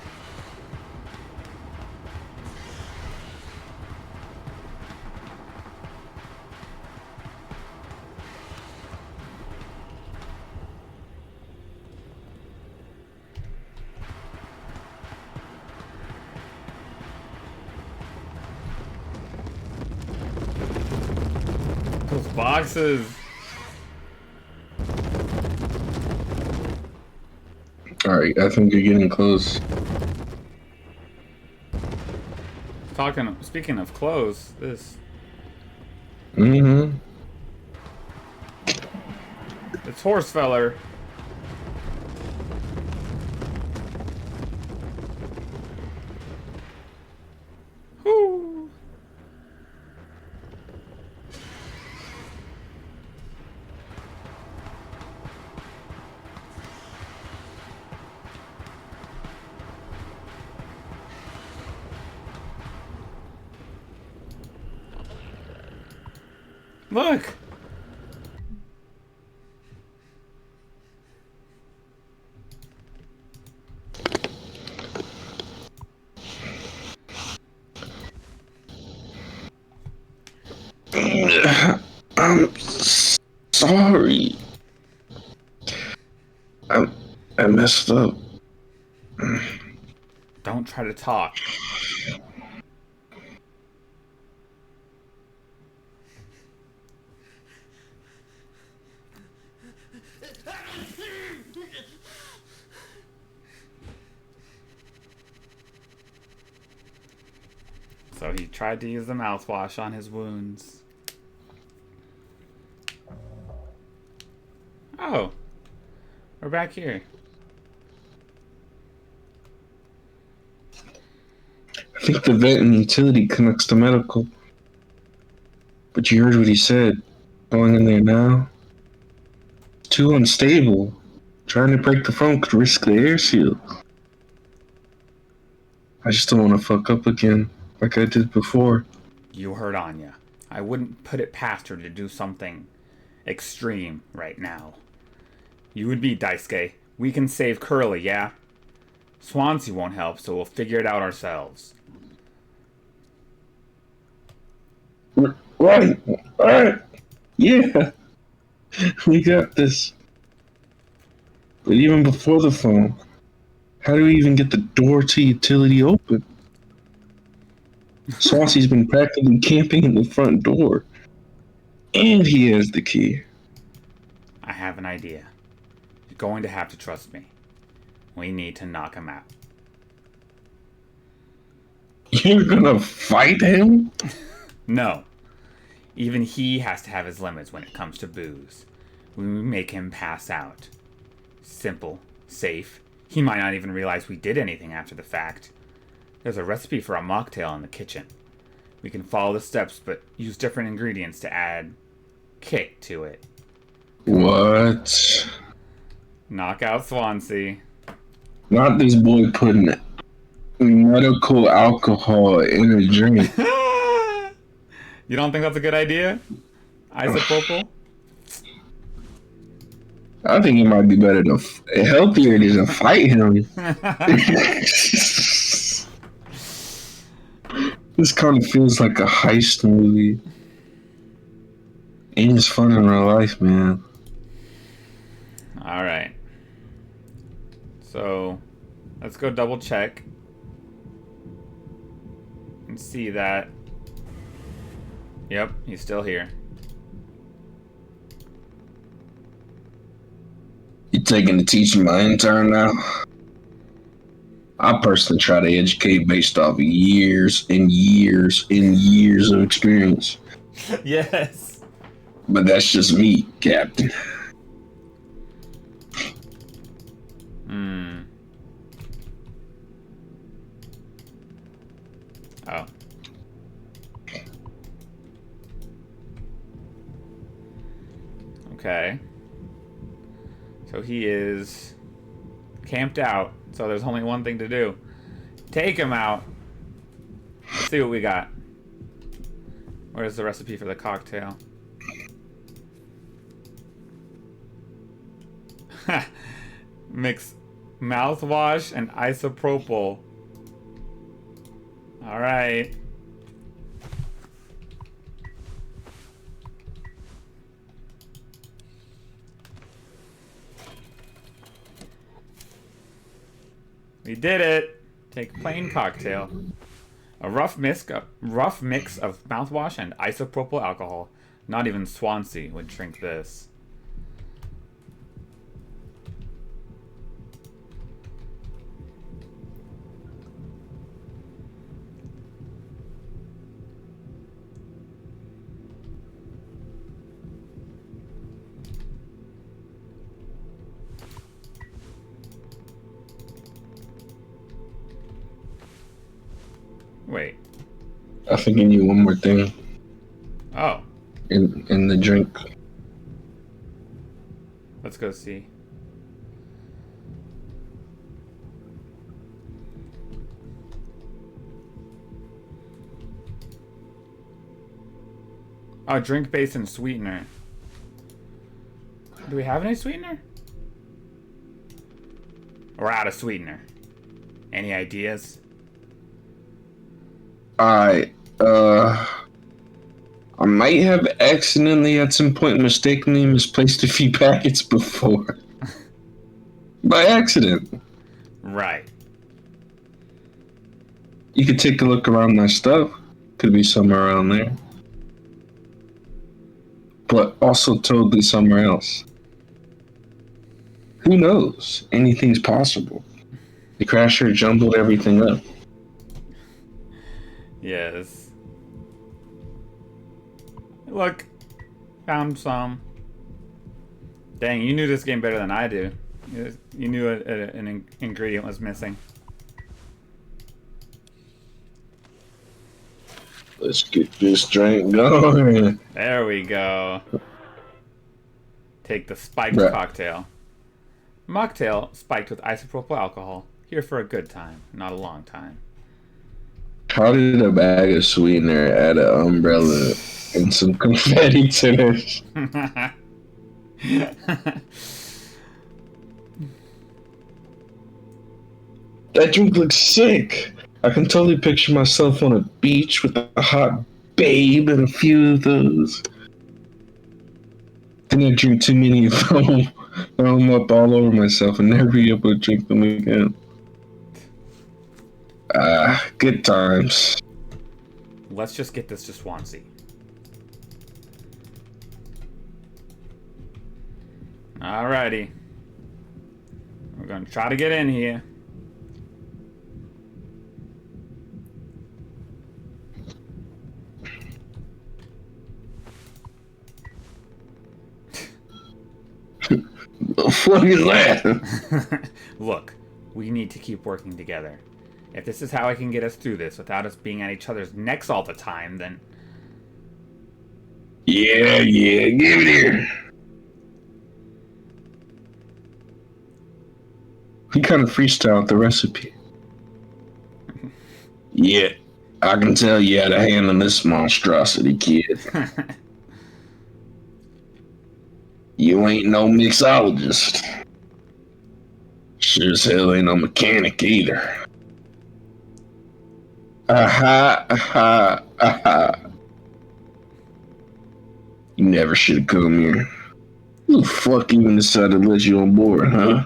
Those boxes. Alright, I think you're getting close. Speaking of clothes, this. Mm-hmm. It's Horsefeller. Whoo! Look! I'm sorry. I messed up. Don't try to talk. So he tried to use the mouthwash on his wounds. Oh, we're back here. I think the vet and utility connects to medical. But you heard what he said. Going in there now? too unstable. Trying to break the phone could risk the air seal. I just don't want to fuck up again, like I did before. You heard Anya. I wouldn't put it past her to do something extreme right now. You and me, Daisuke. We can save Curly, yeah? Swansea won't help, so we'll figure it out ourselves. Right. Alright. Yeah. We got this. But even before the phone, how do we even get the door to utility open? Swansea's been practically camping in the front door. And he has the key. I have an idea. You're going to have to trust me. We need to knock him out. You're gonna fight him? No. Even he has to have his limits when it comes to booze. We make him pass out. Simple. Safe. He might not even realize we did anything after the fact. There's a recipe for a mocktail in the kitchen. We can follow the steps, but use different ingredients to add kick to it. What? Knock out Swansea. Not this boy putting medical alcohol in a drink. You don't think that's a good idea? Isopropyl? I think it might be better to healthier than to fight him. This kind of feels like a heist movie. And it's fun in real life, man. Alright. So, let's go double check. And see that. Yep, he's still here. You taking the teaching my intern now? I personally try to educate based off of years and years and years of experience. Yes. But that's just me, Captain. Oh. Okay. So he is camped out, so there's only one thing to do. Take him out. Let's see what we got. Where's the recipe for the cocktail? Mix mouthwash and isopropyl. Alright. We did it! Take plain cocktail. A rough mix of mouthwash and isopropyl alcohol. Not even Swansea would drink this. Wait. I think you need one more thing Oh. in the drink. Let's go see. Oh, drink base and sweetener. Do we have any sweetener? We're out of sweetener. Any ideas? I might have accidentally at some point mistakenly misplaced a few packets before. By accident. Right. You could take a look around my stuff. Could be somewhere around there. But also totally somewhere else. Who knows? Anything's possible. The crasher jumbled everything up. Yes. Look. Found some. Dang, you knew this game better than I do. You knew an ingredient was missing. Let's get this drink going. There we go. Take the spiked Bruh. cocktail. Mocktail spiked with isopropyl alcohol. Here for a good time, not a long time. How did a bag of sweetener add an umbrella and some confetti to this? That drink looks sick. I can totally picture myself on a beach with a hot babe and a few of those. Then I drink too many of them. I'm up all over myself and never be able to drink them again. Good times. Let's just get this to Swansea. Alrighty. We're gonna try to get in here. The fuck is that? Look, we need to keep working together. If this is how I can get us through this without us being at each other's necks all the time, then... Yeah, give it here. He kind of freestyled the recipe. Yeah, I can tell you how to handle this monstrosity, kid. You ain't no mixologist. Sure as hell ain't no mechanic either. Aha. You never should have come here. Who the fuck even decided to let you on board, huh?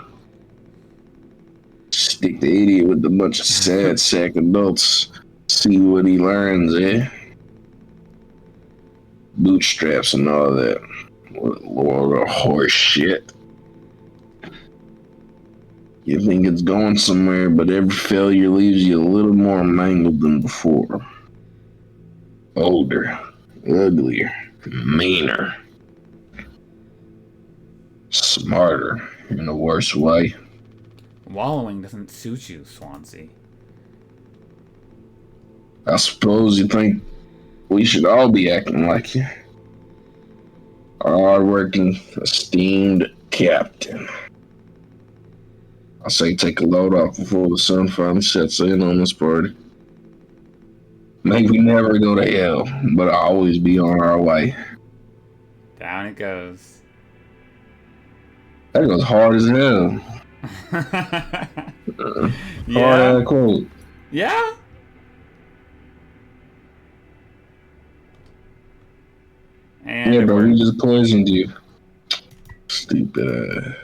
Stick the idiot with a bunch of sad sack adults. See what he learns, eh? Bootstraps and all that. What a load of horse shit. You think it's going somewhere, but every failure leaves you a little more mangled than before. Older, uglier, meaner. Smarter, in a worse way. Wallowing doesn't suit you, Swansea. I suppose you think we should all be acting like you. Our hard-working, esteemed captain. I say take a load off before the sun finally sets in on this party. May we never go to hell, but always be on our way. Down it goes. That goes hard as hell. Yeah. Hard quote. Yeah? And Yeah, it bro, worked. we just poisoned you. Stupid.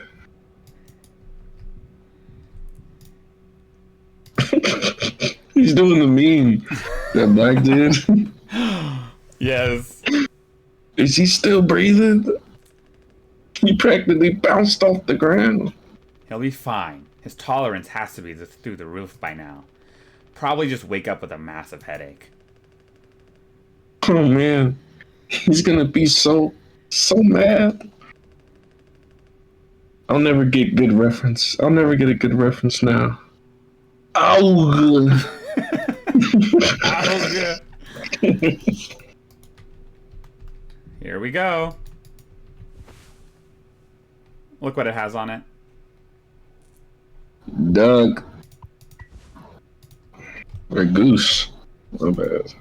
He's doing the meme. That black dude. Yes. Is he still breathing? He practically bounced off the ground. He'll be fine. His tolerance has to be through the roof by now. Probably just wake up with a massive headache. Oh man, he's gonna be so mad. I'll never get good reference. I'll never get a good reference now. Oh, Oh, good. Here we go. Look what it has on it. Doug. Or goose. My bad.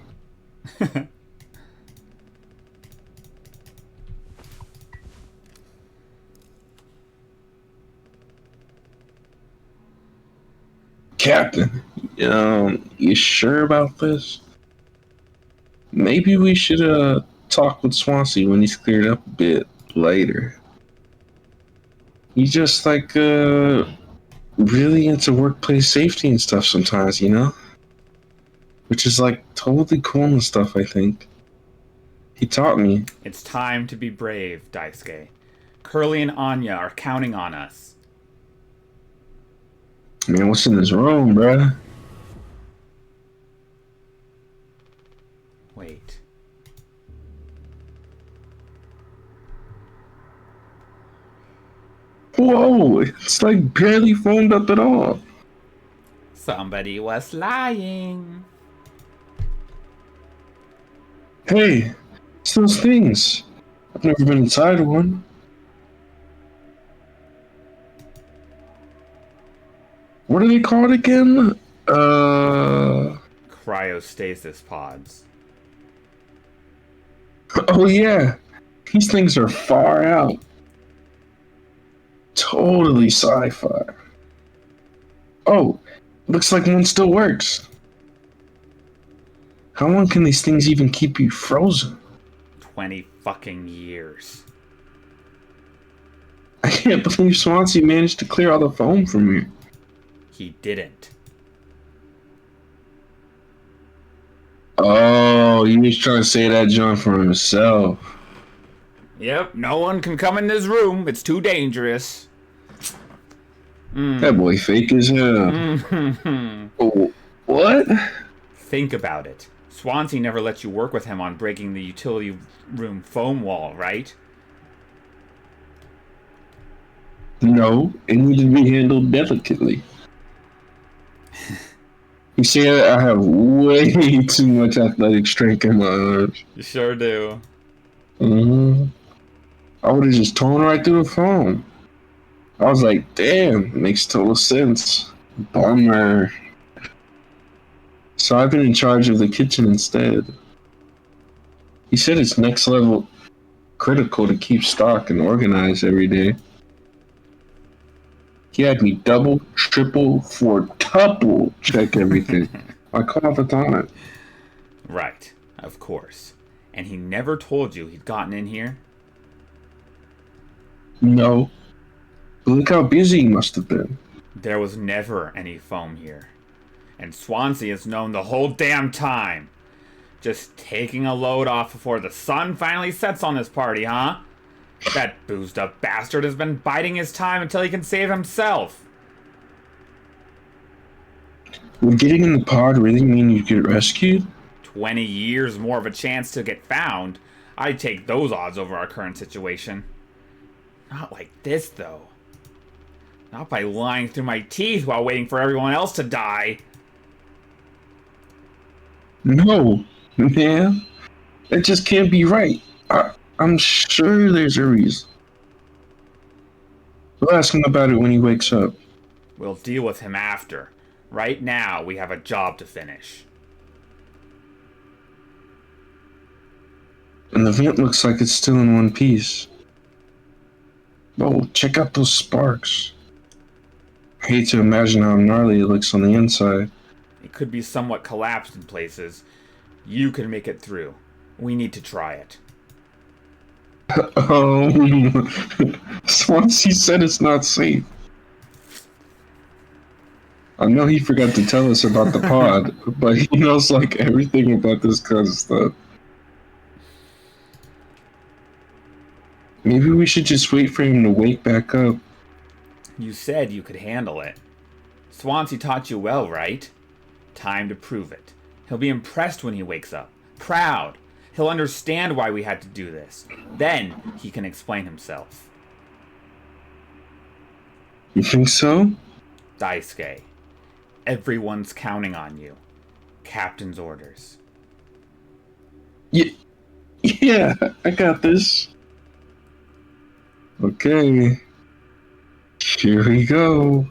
Captain, you sure about this? Maybe we should talk with Swansea when he's cleared up a bit later. He's just like really into workplace safety and stuff sometimes, you know? Which is like totally cool and stuff, I think. He taught me. It's time to be brave, Daisuke. Curly and Anya are counting on us. Man, what's in this room, bruh? Wait. Whoa, it's like barely foamed up at all. Somebody was lying. Hey, it's those things. I've never been inside one. What are they called again? Cryostasis pods. Oh yeah. These things are far out. Totally sci-fi. Oh, looks like one still works. How long can these things even keep you frozen? 20 fucking years. I can't believe Swansea managed to clear all the foam from here. He didn't. Oh, he was trying to say that John for himself. Yep, no one can come in this room. It's too dangerous. That boy fake as hell. Oh, what? Think about it. Swansea never let you work with him on breaking the utility room foam wall, right? No, it needed to be handled delicately. You see, I have way too much athletic strength in my arms. You sure do. I would have just torn right through the phone. I was like, damn, makes total sense. Bummer. So I've been in charge of the kitchen instead. He said it's next level critical to keep stock and organize every day. He had me double, triple, quadruple check everything. I call all the time. Right, of course. And he never told you he'd gotten in here? No. But look how busy he must have been. There was never any foam here. And Swansea has known the whole damn time. Just taking a load off before the sun finally sets on this party, huh? That boozed up bastard has been biding his time until he can save himself. Would getting in the pod really mean you get rescued? 20 years more of a chance to get found. I'd take those odds over our current situation. Not like this, though. Not by lying through my teeth while waiting for everyone else to die. No, man. That just can't be right. I'm sure there's a reason. We'll ask him about it when he wakes up. We'll deal with him after. Right now, we have a job to finish. And the vent looks like it's still in one piece. Oh, check out those sparks. I hate to imagine how gnarly it looks on the inside. It could be somewhat collapsed in places. You can make it through. We need to try it. Swansea said it's not safe. I know he forgot to tell us about the pod, but he knows like everything about this kind of stuff. Maybe we should just wait for him to wake back up. You said you could handle it. Swansea taught you well, right? Time to prove it. He'll be impressed when he wakes up. Proud. He'll understand why we had to do this. Then he can explain himself. You think so? Daisuke, everyone's counting on you. Captain's orders. Yeah, I got this. Okay. Here we go.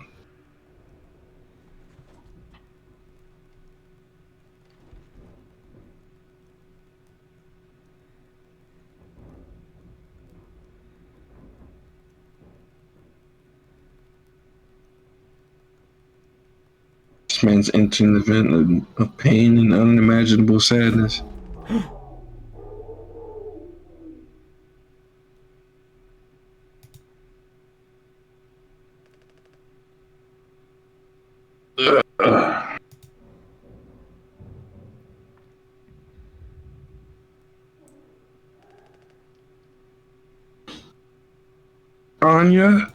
This man's entering the vent of pain and unimaginable sadness. Anya?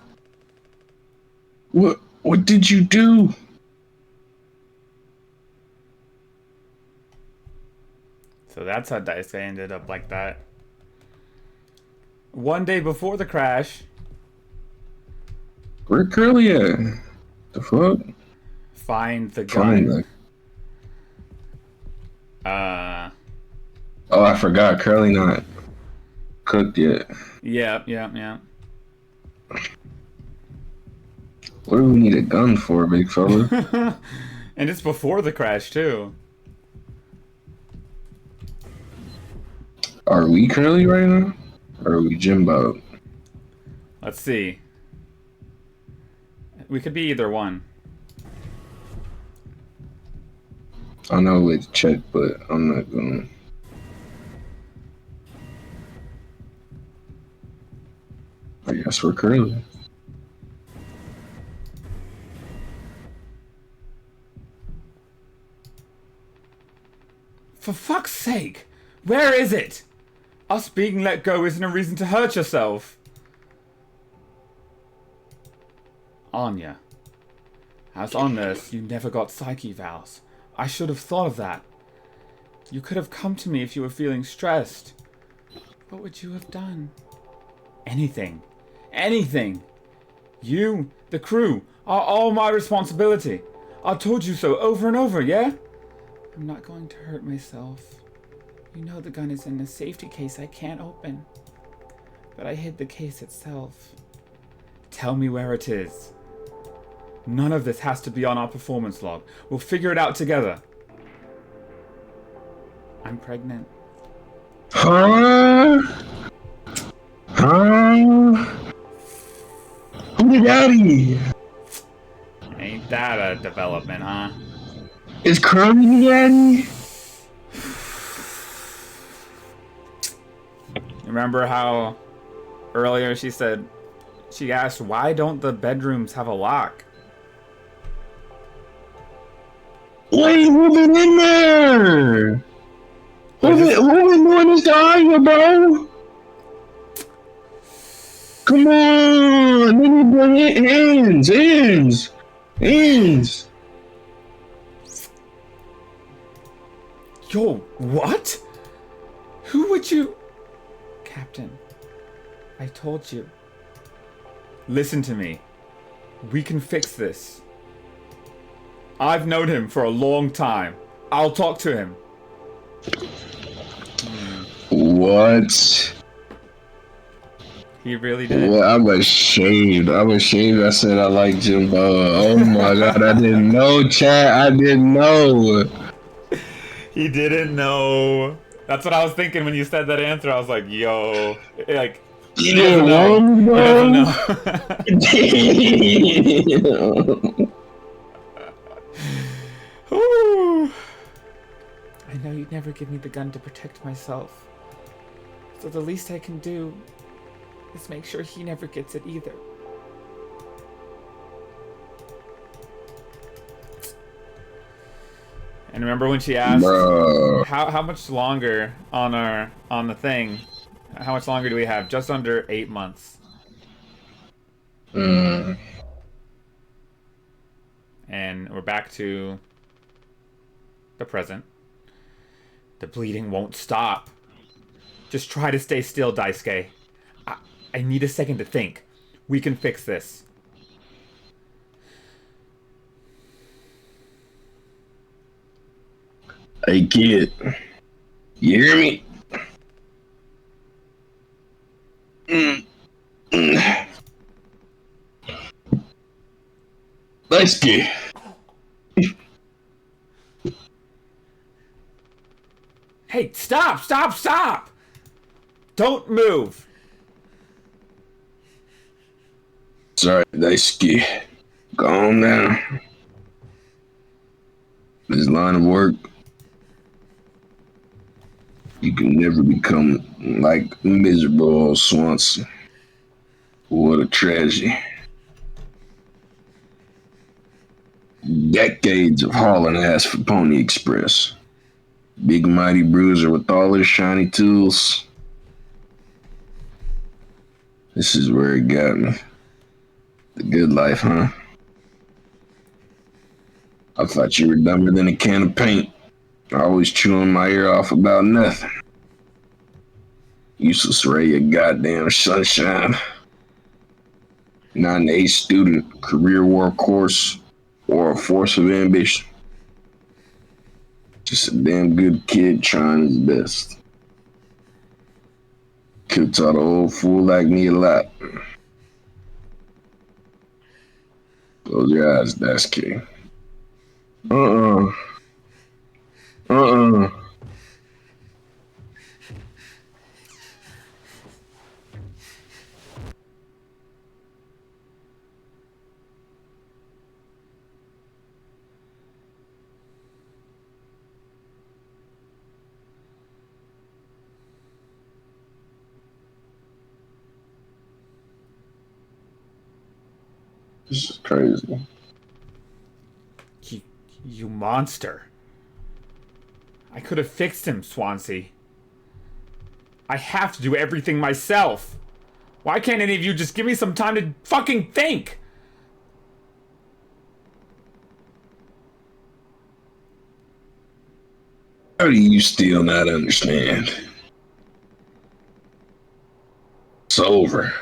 What did you do? So that's how Daisuke ended up like that. One day before the crash. Where Curly at? The fuck? Find the Find gun. Oh, I forgot. Curly not cooked yet. Yeah. What do we need a gun for, big fella? And it's before the crash, too. Are we curly right now? Or are we Jimbo? Let's see. We could be either one. I know way to check, but I'm not going. I guess we're curly. For fuck's sake! Where is it? Us being let go isn't a reason to hurt yourself. Anya. As on-nurse, you never got psyche vows. I should have thought of that. You could have come to me if you were feeling stressed. What would you have done? Anything. Anything. You, the crew, are all my responsibility. I told you so over and over, yeah? I'm not going to hurt myself. You know the gun is in a safety case I can't open. But I hid the case itself. Tell me where it is. None of this has to be on our performance log. We'll figure it out together. I'm pregnant. Huh? Who the daddy? Ain't that a development, huh? Is Curly the daddy? Remember how earlier she asked, why don't the bedrooms have a lock? Wait, who been in there? Who been doing this to Anya, bro? Come on, let me bring it ends. Yo, what? Who would you... Captain, I told you. Listen to me. We can fix this. I've known him for a long time. I'll talk to him. What? He really did. Well, I'm ashamed. I said I like Jimbo. Oh my god, I didn't know, chat. I didn't know. He didn't know. That's what I was thinking when you said that answer. I was like, yo. Like, You didn't know, bro? He doesn't know. Ooh. I know you'd never give me the gun to protect myself. So the least I can do is make sure he never gets it either. And remember when she asked how much longer on the thing? How much longer do we have? Just under 8 months. And we're back to the present. The bleeding won't stop. Just try to stay still, Daisuke. I need a second to think. We can fix this. Hey, kid. You hear me? Let's get. Hey, stop! Don't move. Sorry, Daisuke. Calm down. This line of work, you can never become like miserable old Swanson. What a tragedy. Decades of hauling ass for Pony Express. Big mighty bruiser with all his shiny tools. This is where it got me. The good life, huh? I thought you were dumber than a can of paint. Always chewing my ear off about nothing. Useless ray of goddamn sunshine. Not an A student, career workhorse, or a force of ambition. Just a damn good kid trying his best. Could've taught an old fool like me a lot. Close your eyes, that's key. Uh-uh. Uh-uh. This is crazy. You monster. I could have fixed him, Swansea. I have to do everything myself. Why can't any of you just give me some time to fucking think? How do you still not understand? It's over.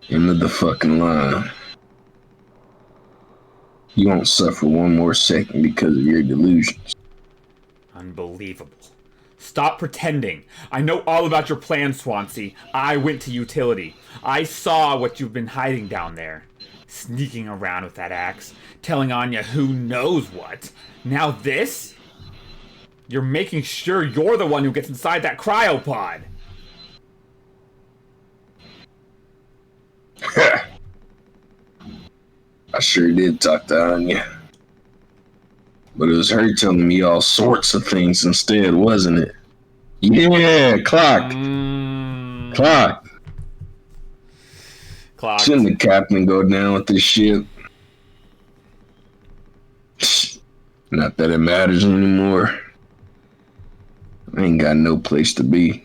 End of the fucking line. You won't suffer one more second because of your delusions. Unbelievable. Stop pretending. I know all about your plan, Swansea. I went to utility. I saw what you've been hiding down there. Sneaking around with that axe. Telling Anya who knows what. Now this? You're making sure you're the one who gets inside that cryopod. I sure did talk to Anya. But it was her telling me all sorts of things instead, wasn't it? Yeah, clock. Clock. Clocked. Shouldn't the captain go down with this shit? Not that it matters anymore. I ain't got no place to be.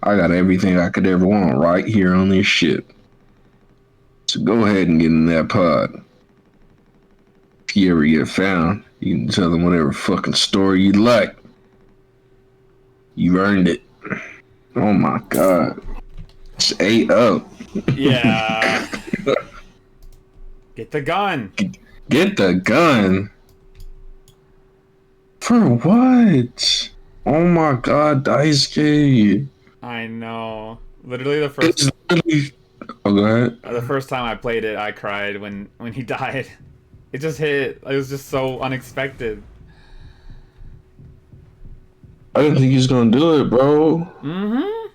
I got everything I could ever want right here on this ship. So go ahead and get in that pod. If you ever get found, you can tell them whatever fucking story you like. You earned it. Oh my god. It's 8-0. Yeah. Get the gun. Get the gun? For what? Oh my god, Daisuke. I know. Literally the first Oh, go ahead. the first time I played it, I cried when he died. It just hit. It was just so unexpected. I didn't think he was gonna do it, bro. Mm-hmm.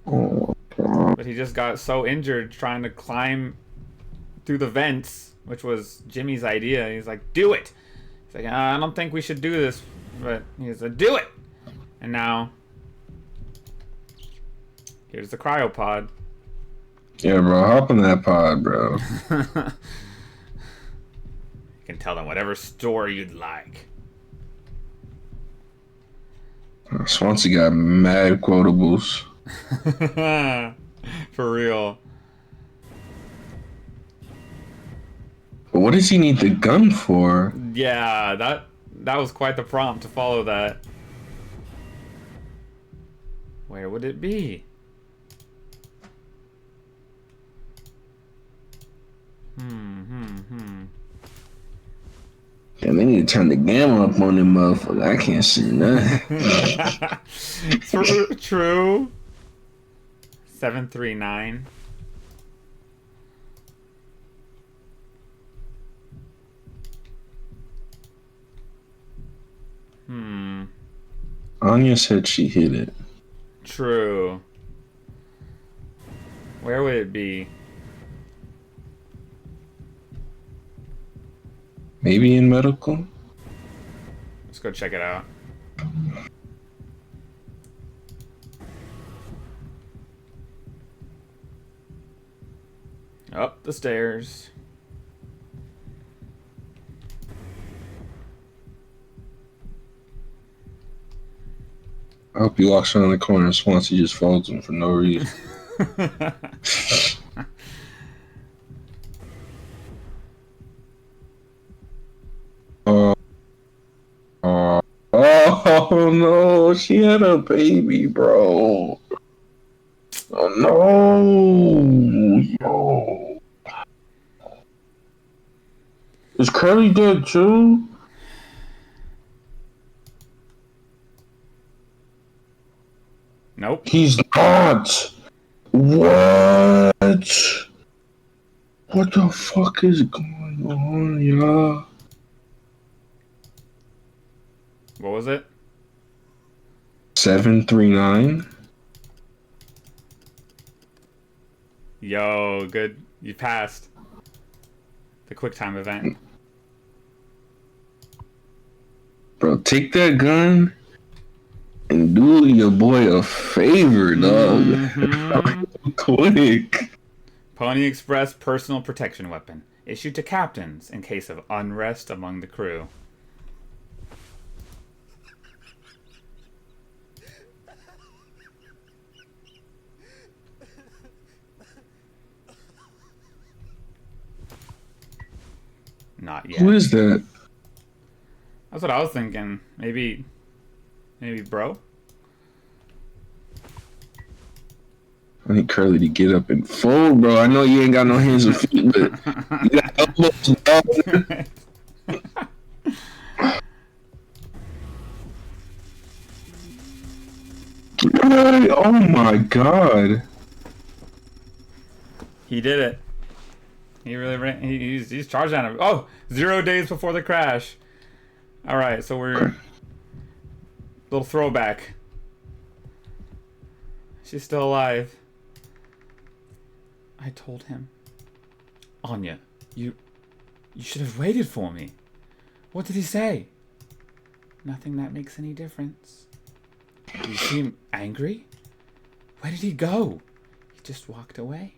Oh my god. But he just got so injured trying to climb through the vents, which was Jimmy's idea. He's like, do it. He's like, I don't think we should do this. But he said, do it. And now, here's the cryopod. Yeah, bro, hop in that pod, bro. You can tell them whatever story you'd like. Swansea got mad quotables. For real. But what does he need the gun for? Yeah, that was quite the prompt to follow that. Where would it be? Damn, they need to turn the gamma up on them motherfuckers. I can't see nothing. True. 739. Anya said she hit it. True. Where would it be? Maybe in medical? Let's go check it out. Up the stairs. I hope he walks around the corner and Swansea just folds him for no reason. Oh no, she had a baby, bro. Oh no, yo. Is Curly dead too? Nope. He's not. What? What the fuck is going on, y'all? What was it? 739. Yo, good. You passed the QuickTime event. Bro, take that gun and do your boy a favor, dog. Mm-hmm. Quick. Pony Express personal protection weapon. Issued to captains in case of unrest among the crew. Not yet. Who is that? That's what I was thinking. Maybe bro? I need Curly to get up and fold, bro. I know you ain't got no hands or feet, but you got elbows, dog. Oh my god. He did it. He really ran. He's charged at him. Oh, 0 days before the crash. All right, so we're little throwback. She's still alive. I told him, Anya, you should have waited for me. What did he say? Nothing that makes any difference. You seem angry? Where did he go? He just walked away.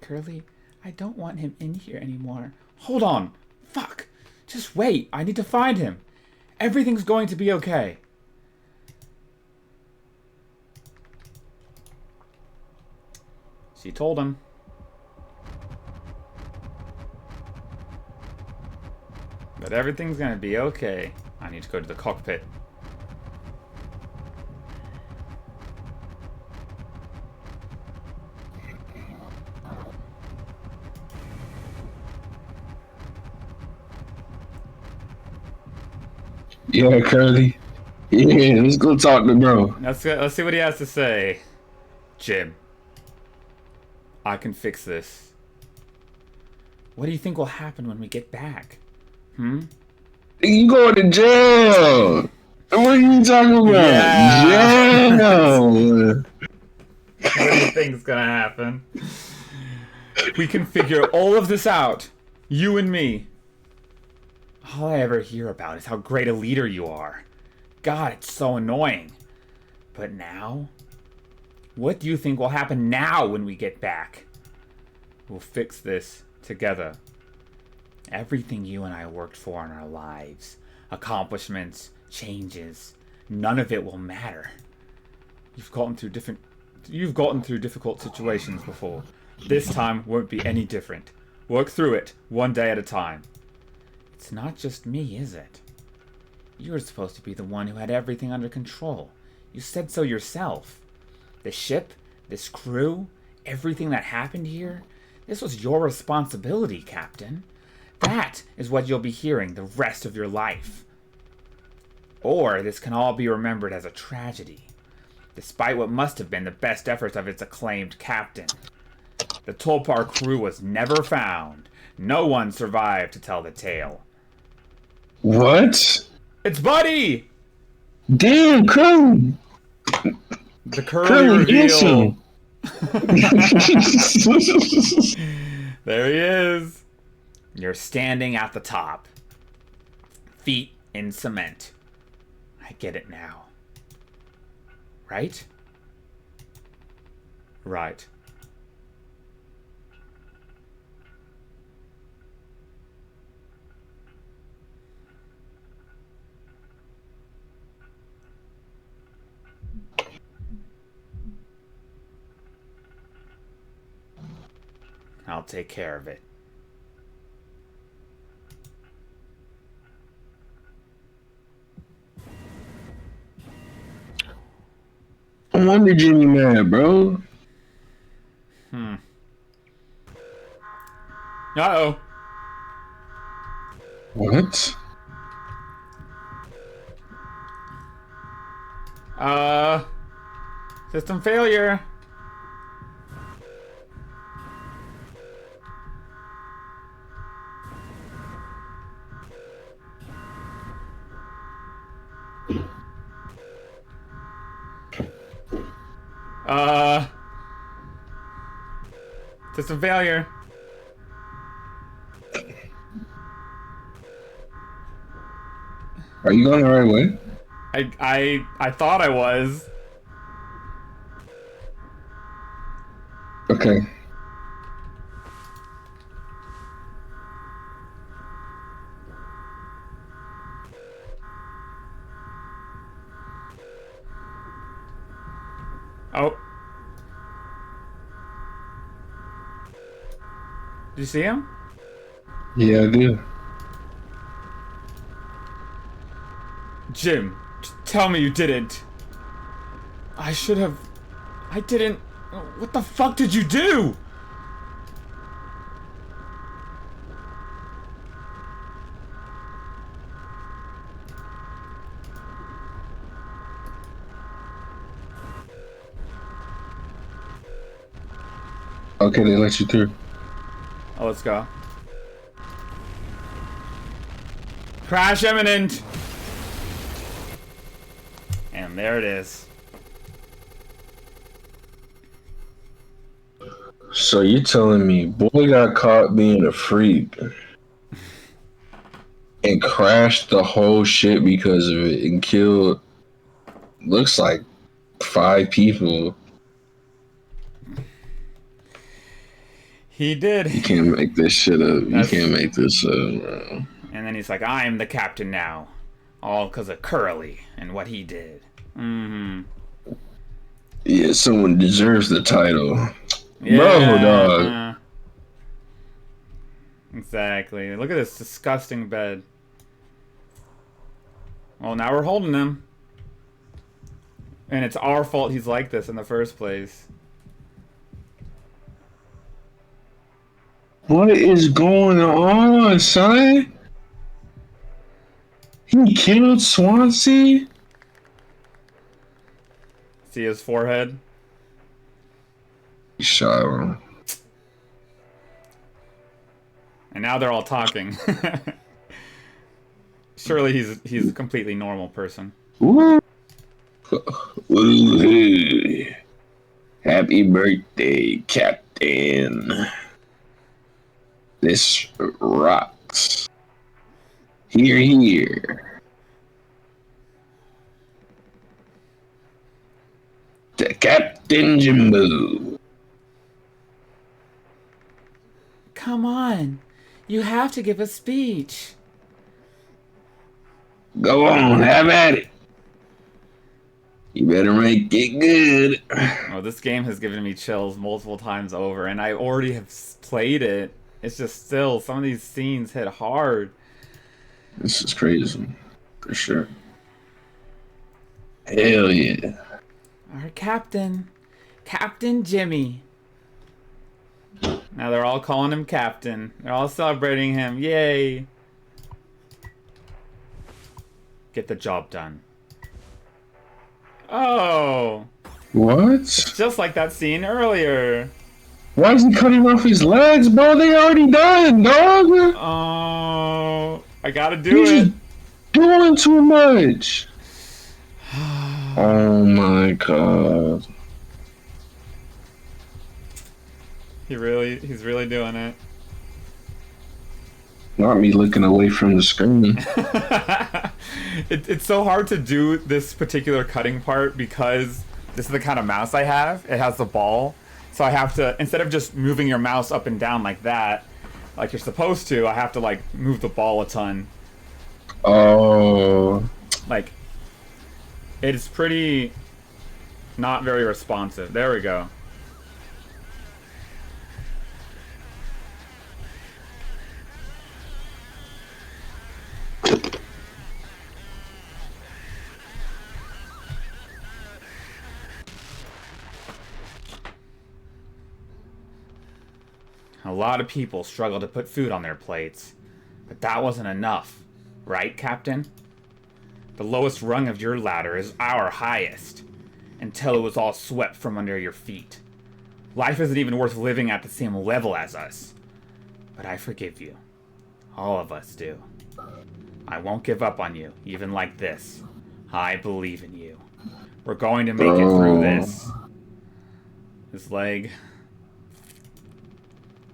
Curly, I don't want him in here anymore. Hold on. Fuck. Just wait. I need to find him. Everything's going to be okay. She told him. But everything's going to be okay. I need to go to the cockpit. Yeah, Curly. Yeah, let's go talk to bro. Let's see what he has to say. Jim, I can fix this. What do you think will happen when we get back? You going to jail. What are you talking about? Yeah. Jail. What do you think's gonna happen? We can figure all of this out. You and me. All I ever hear about is how great a leader you are. God, it's so annoying. But now? What do you think will happen now when we get back? We'll fix this together. Everything you and I worked for in our lives, accomplishments, changes, none of it will matter. You've gotten through difficult situations before. This time won't be any different. Work through it, one day at a time. It's not just me, is it? You were supposed to be the one who had everything under control. You said so yourself. The ship, this crew, everything that happened here, this was your responsibility, Captain. That is what you'll be hearing the rest of your life. Or this can all be remembered as a tragedy, despite what must have been the best efforts of its acclaimed captain. The Tulpar crew was never found. No one survived to tell the tale. What? It's Buddy! Damn, Curly. The curly Curly reveal. handsome. There he is. You're standing at the top. Feet in cement. I get it now. Right? Right. I'll take care of it. No wonder Jimmy mad, bro. Uh-oh. What? System failure. System failure. Are you going the right way? I thought I was. Okay. Oh. Did you see him? Yeah, I do. Jim, tell me you didn't. I should have... I didn't... What the fuck did you do? Okay, they let you through. Oh, let's go. Crash imminent! And there it is. So you're telling me boy got caught being a freak and crashed the whole shit because of it and killed, looks like 5 people. He did. You can't make this shit up. You That's- can't make this up, bro. And then he's like, I'm the captain now. All because of Curly and what he did. Mm-hmm. Yeah, someone deserves the title. Yeah. Bro, dog. Exactly. Look at this disgusting bed. Well, now we're holding him. And it's our fault he's like this in the first place. What is going on, son? He killed Swansea? See his forehead? He shot him. And now they're all talking. Surely he's a completely normal person. Woo. Woo-hoo. Happy birthday, Captain. This rocks. Here, here. To Captain Jimbo. Come on. You have to give a speech. Go on, have at it. You better make it good. Oh, this game has given me chills multiple times over, and I already have played it. It's just still, some of these scenes hit hard. This is crazy. For sure. Hell yeah. Our captain. Captain Jimmy. Now they're all calling him Captain. They're all celebrating him. Yay. Get the job done. Oh. What? Just like that scene earlier. Why is he cutting off his legs, bro? They already done, dog. Oh. I gotta do You're it. just doing too much. Oh my god. He's really doing it. Not me looking away from the screen. It's so hard to do this particular cutting part because this is the kind of mouse I have. It has the ball. So I have to, instead of just moving your mouse up and down like that, like you're supposed to, I have to like move the ball a ton. Oh. Like, it's pretty not very responsive. There we go. A lot of people struggle to put food on their plates, but that wasn't enough, right, Captain? The lowest rung of your ladder is our highest, until it was all swept from under your feet. Life isn't even worth living at the same level as us. But I forgive you. All of us do. I won't give up on you, even like this. I believe in you. We're going to make it through this. This leg.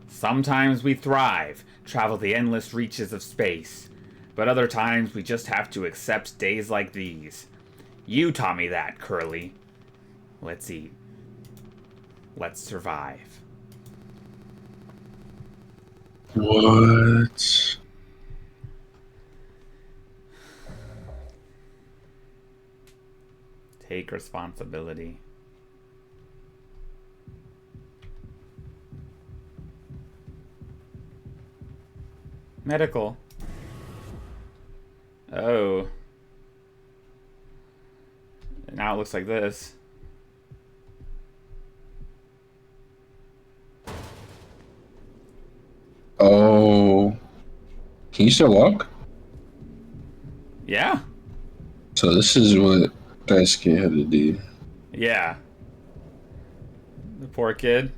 Sometimes we thrive, travel the endless reaches of space. But other times we just have to accept days like these. You taught me that, Curly. Let's eat. Let's survive. What? Take responsibility. Medical. Oh. Now it looks like this. Oh. Can you still walk? Yeah. So this is what that kid had to do. Yeah. The poor kid.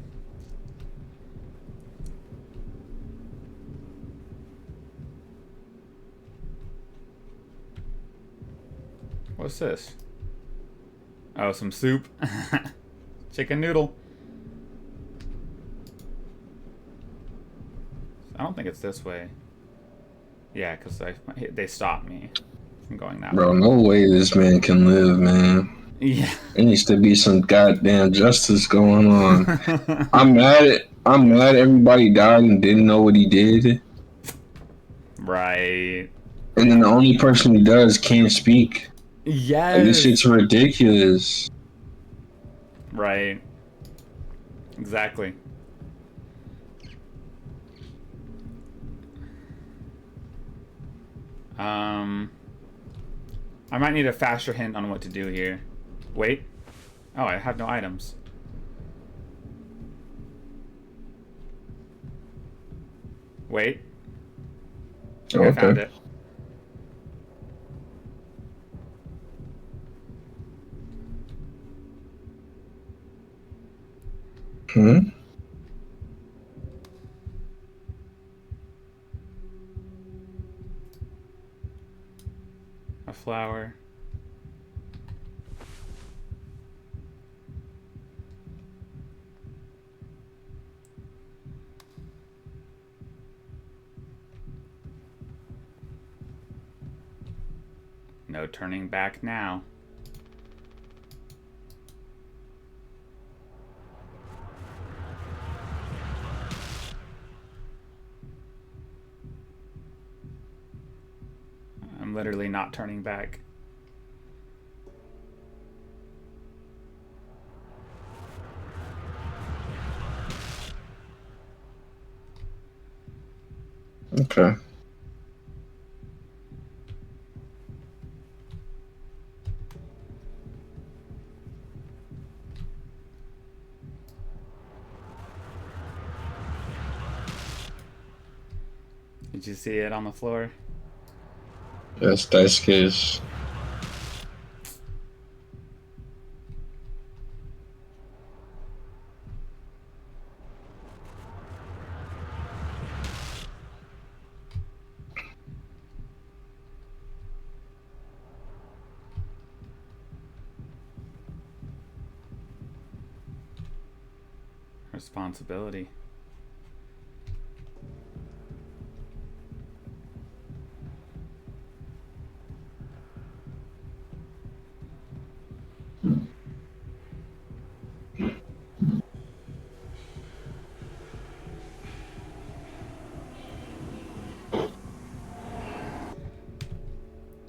What's this? Oh, some soup. Chicken noodle. I don't think it's this way. Yeah, because they stopped me from going that Bro, way. no way this man can live, man. Yeah. There needs to be some goddamn justice going on. I'm mad everybody died and didn't know what he did. Right. And then the only person who does can't speak. Like, this Yes. shit's ridiculous. Right. Exactly. I might need a faster hint on what to do here. Wait. Oh, I have no items. Wait. Okay, I found it. Hmm? A flower. No turning back now. I'm literally not turning back. Okay. Did you see it on the floor? Yes, that's case. Responsibility.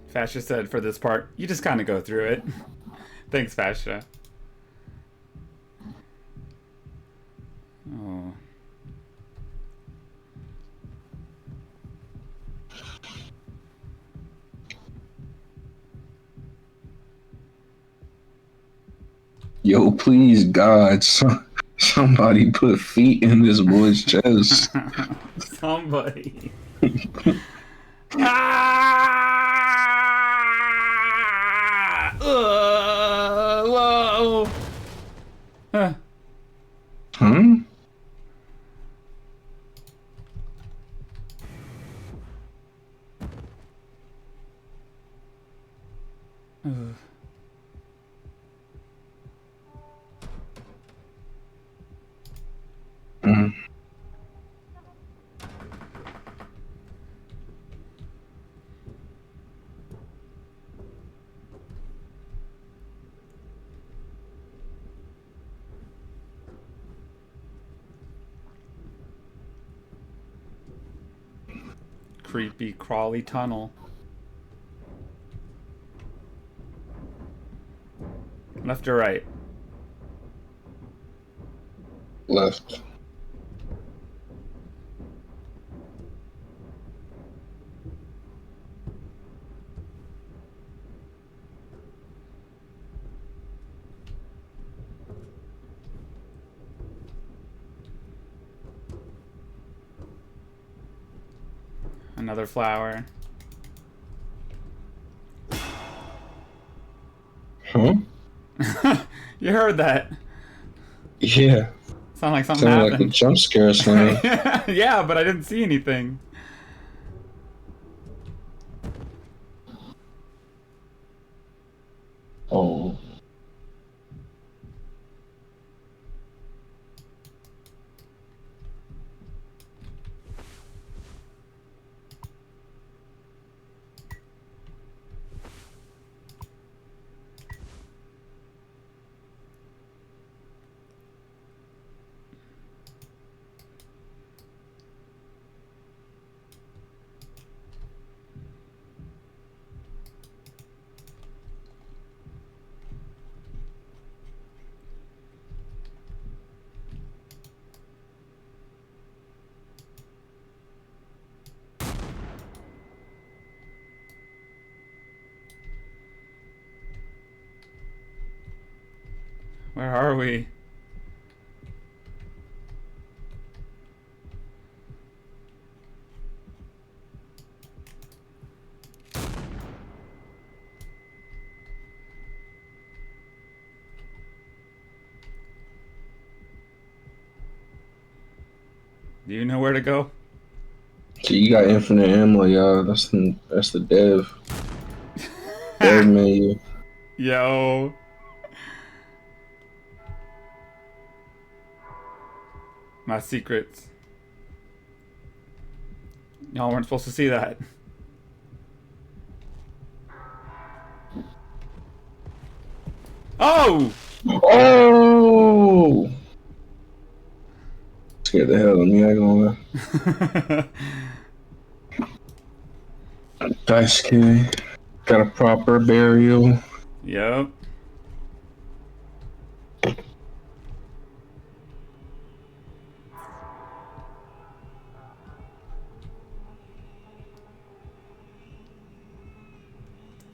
Fascia said for this part, you just kind of go through it. Thanks, Fascia. Oh. Yo, please, God, somebody put feet in this boy's chest. Somebody. Ah! Whoa! Huh. Huh? Ugh. Mhm. Creepy crawly tunnel. Left or right? Left. Another flower. Huh? You heard that. Yeah. Sound like something Sounded like a happened. jump scare sound. Yeah, but I didn't see anything. Oh. Where are we? Do you know where to go? So you got infinite ammo, y'all. That's the dev menu. Yo. My secrets. Y'all weren't supposed to see that. Oh! Oh! Scared the hell out of me, I ain't gonna lie. Dice K. Got a proper burial. Yep.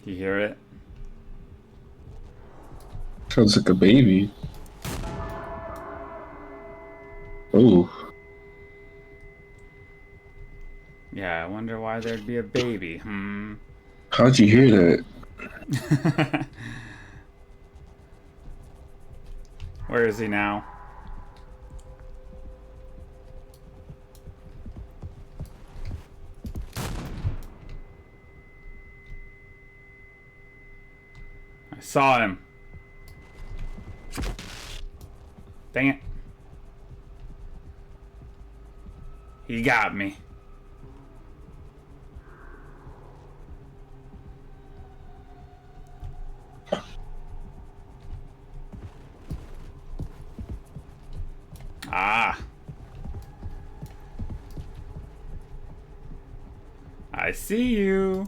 You hear it? Sounds like a baby. Ooh. Yeah, I wonder why there'd be a baby. How'd you hear that? Where is he now? I saw him. Dang it. He got me. Ah. I see you.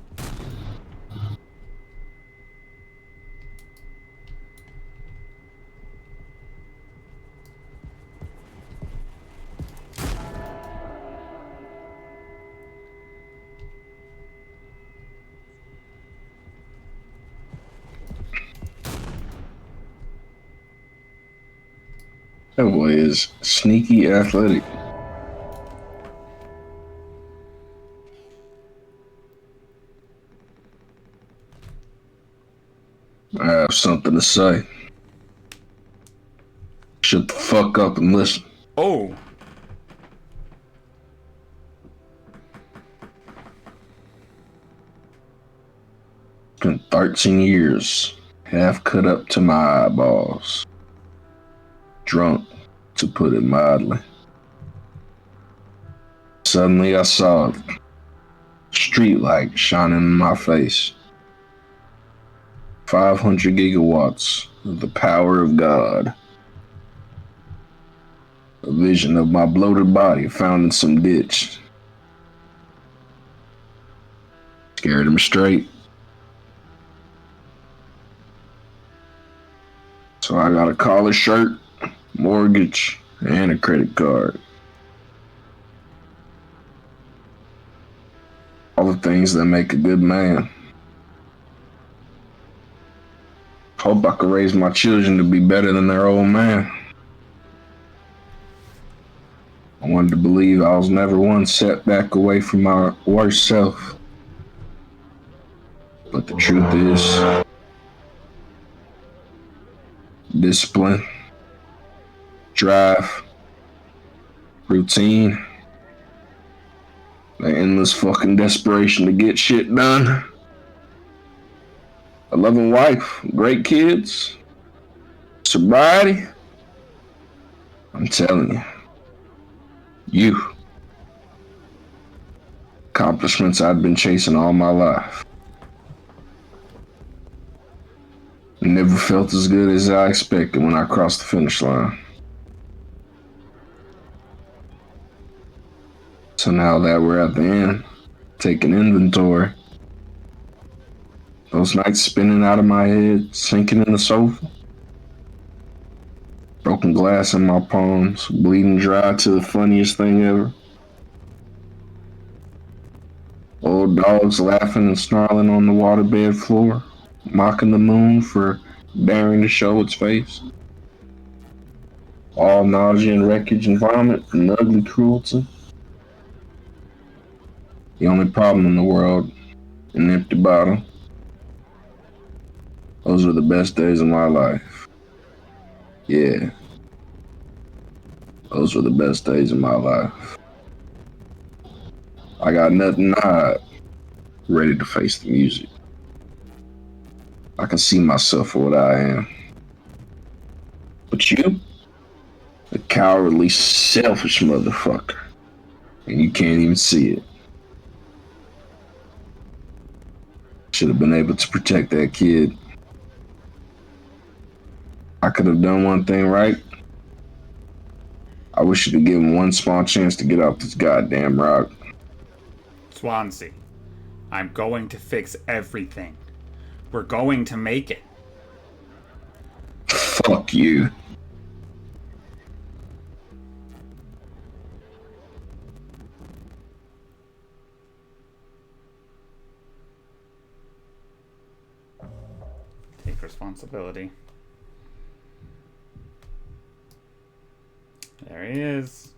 That boy is sneaky athletic. I have something to say. Shut the fuck up and listen. Oh. Been 13 years, half cut up to my eyeballs. Drunk, to put it mildly. Suddenly I saw a street light shining in my face. 500 gigawatts of the power of God. A vision of my bloated body found in some ditch. Scared him straight. So I got a collar shirt, mortgage, and a credit card. All the things that make a good man. Hope I could raise my children to be better than their old man. I wanted to believe I was never one setback away from my worst self. But the truth is, discipline, drive, routine, the endless fucking desperation to get shit done. A loving wife, great kids, sobriety. I'm telling you, accomplishments I'd been chasing all my life. Never felt as good as I expected when I crossed the finish line. So now that we're at the end, taking inventory, those nights spinning out of my head, sinking in the sofa, broken glass in my palms, bleeding dry to the funniest thing ever. Old dogs laughing and snarling on the waterbed floor, mocking the moon for daring to show its face. All nausea and wreckage and vomit and ugly cruelty. The only problem in the world, an empty bottle. Those were the best days of my life. Yeah. Those were the best days of my life. I got nothing to hide, ready to face the music. I can see myself for what I am. But you? A cowardly, selfish motherfucker. And you can't even see it. Should have been able to protect that kid. I could have done one thing right. I wish you'd have given one small chance to get off this goddamn rock. Swansea, I'm going to fix everything. We're going to make it. Fuck you. Take responsibility. There he is.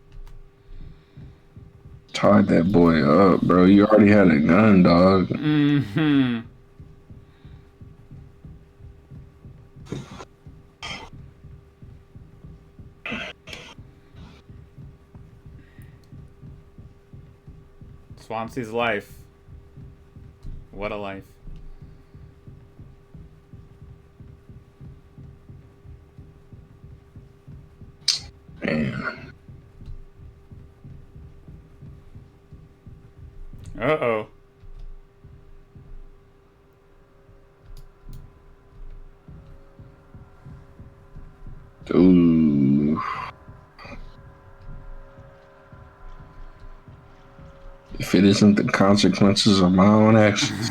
Tied that boy up, bro. You already had a gun, dog. Mm-hmm. Swansea's life. What a life. Man. Uh-oh. Ooh. If it isn't the consequences of my own actions.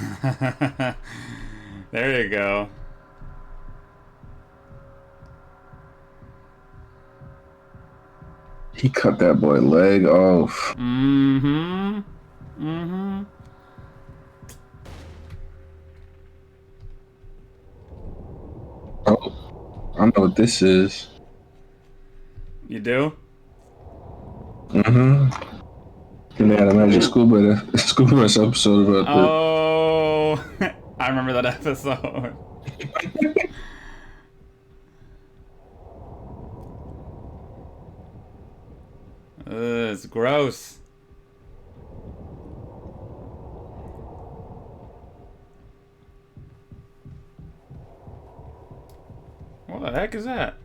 There you go. He cut that boy leg off. Mm-hmm. Mm-hmm. Oh, I know what this is. You do? Mm-hmm. And they had a Magic School Bus episode about that. Oh, I remember that episode. Ugh, it's gross. What the heck is that?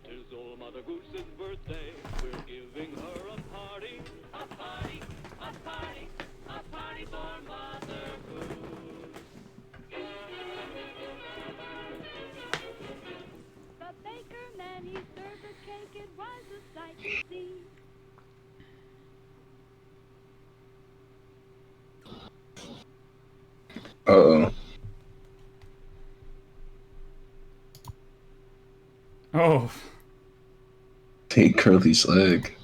Tis old Mother Goose's birthday. We're giving her a party. A party, a party, a party for Mother Goose. The baker man, he served a cake, it was a sight to see. Uh-oh. Oh. Take Curly's leg.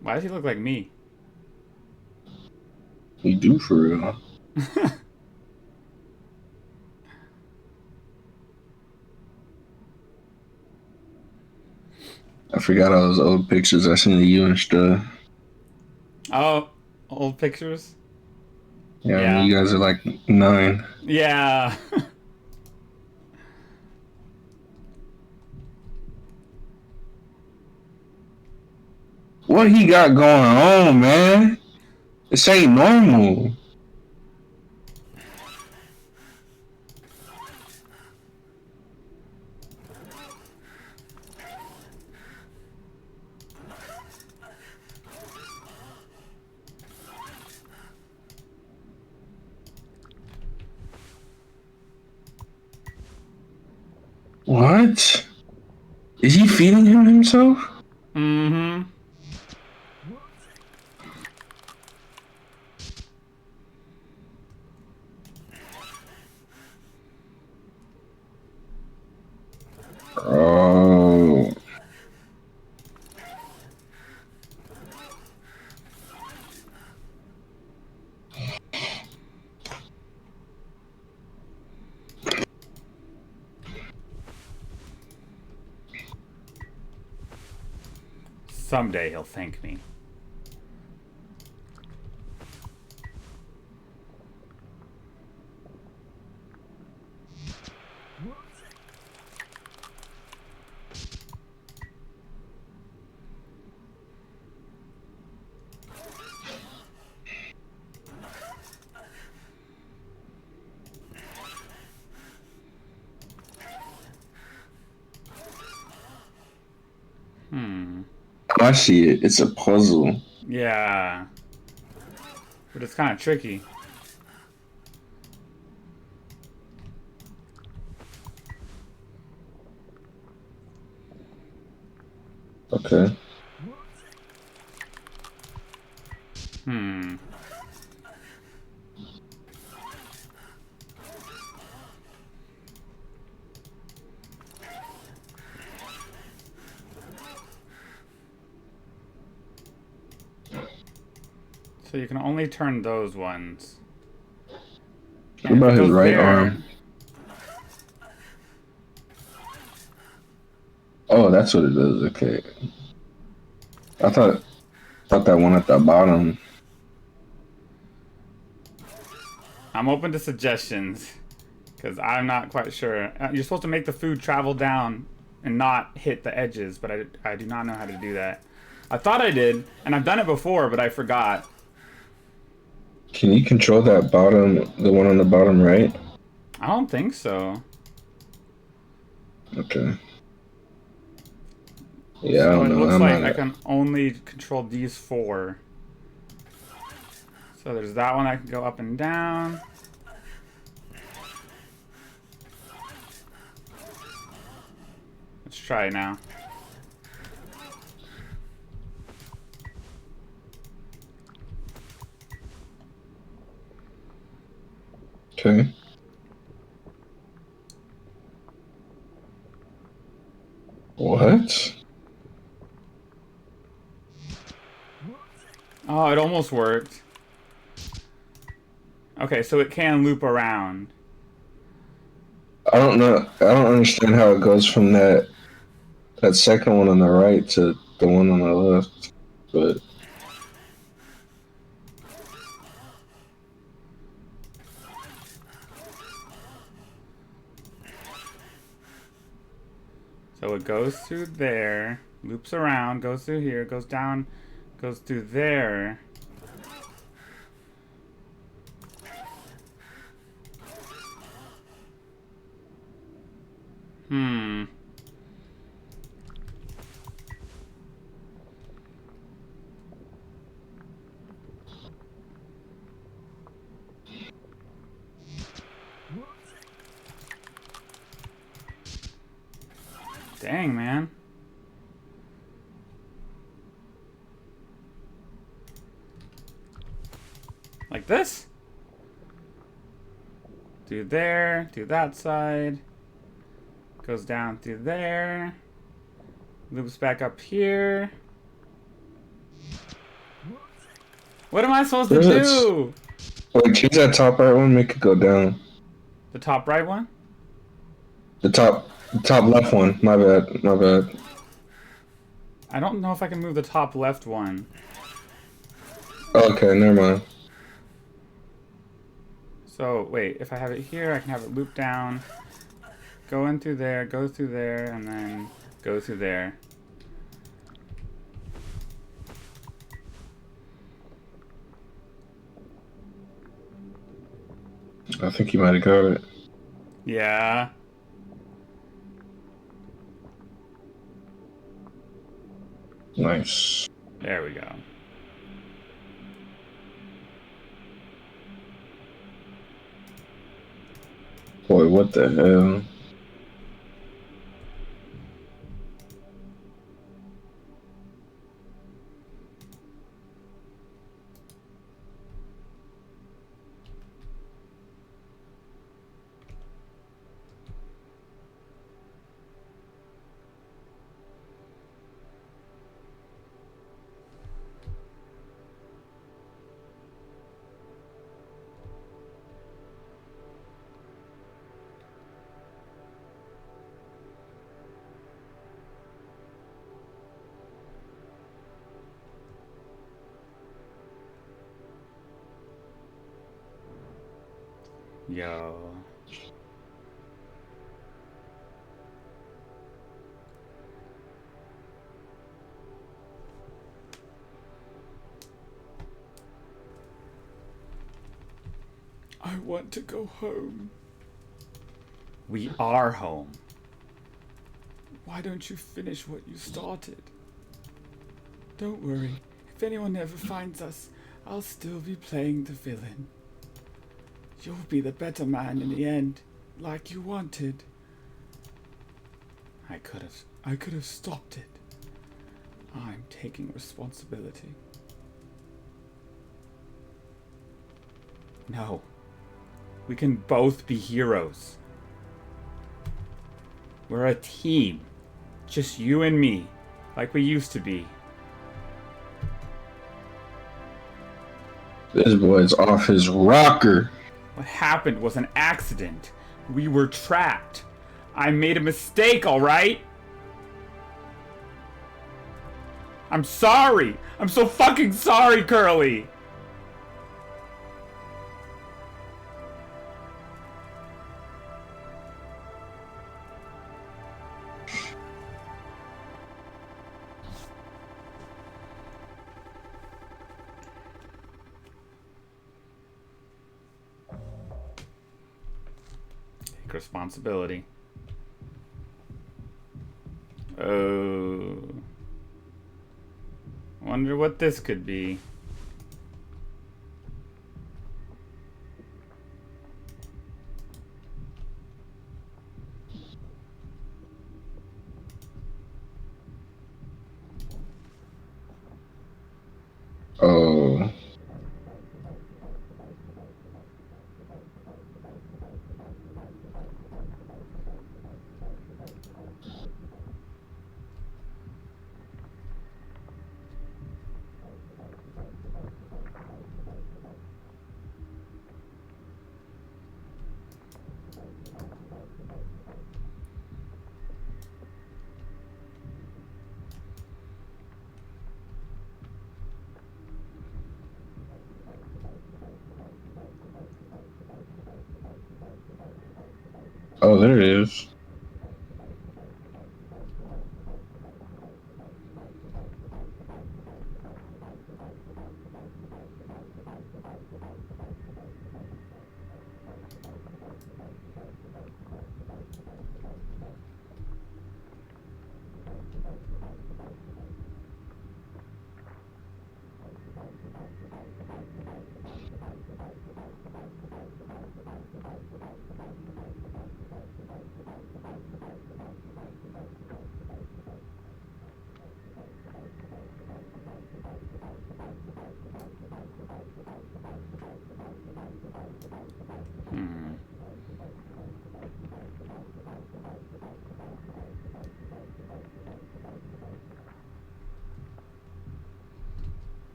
Why does he look like me? You do for real. I forgot all those old pictures I seen of you and stuff. Oh, old pictures? Yeah, Yeah. when you guys are like 9. Yeah. What he got going on, man? This ain't normal. What? Is he feeding him himself? Mm-hmm. Oh. Someday he'll thank me. I see it. It's a puzzle. Yeah. But it's kind of tricky. Okay. So you can only turn those ones. What about if it his goes right there- arm? Oh, that's what it is. Okay. I thought that one at the bottom. I'm open to suggestions. Because I'm not quite sure. You're supposed to make the food travel down and not hit the edges, but I do not know how to do that. I thought I did, and I've done it before, but I forgot. Can you control that bottom, the one on the bottom right? I don't think so. Okay. Yeah, I So don't it know. looks I'm like not. I can only control these 4. So there's that one I can go up and down. Let's try it now. Okay. What? Oh, it almost worked. Okay, so it can loop around. I don't know. I don't understand how it goes from that that second one on the right to the one on the left. But So it goes through there, loops around, goes through here, goes down, goes through there. Hmm. Dang, man. Like this? Do there, do that side. Goes down through there. Loops back up here. What am I supposed to do? wait, change that top right one, make it go down. The top right one? The top left one. My bad. My bad. I don't know if I can move the top left one. Okay, never mind. So, wait, if I have it here, I can have it loop down. Go in through there, go through there, and then go through there. I think you might have got it. Yeah. Nice. There we go. Boy, what the hell? Yo. I want to go home. We are home. Why don't you finish what you started? Don't worry. If anyone ever finds us, I'll still be playing the villain. You'll be the better man in the end, like you wanted. I could have stopped it. I'm taking responsibility. No. We can both be heroes. We're a team. Just you and me, like we used to be. This boy's off his rocker. What happened was an accident. We were trapped. I made a mistake, alright? I'm sorry. I'm so fucking sorry, Curly. Take responsibility. Oh. Wonder what this could be. Oh. Oh, there it is.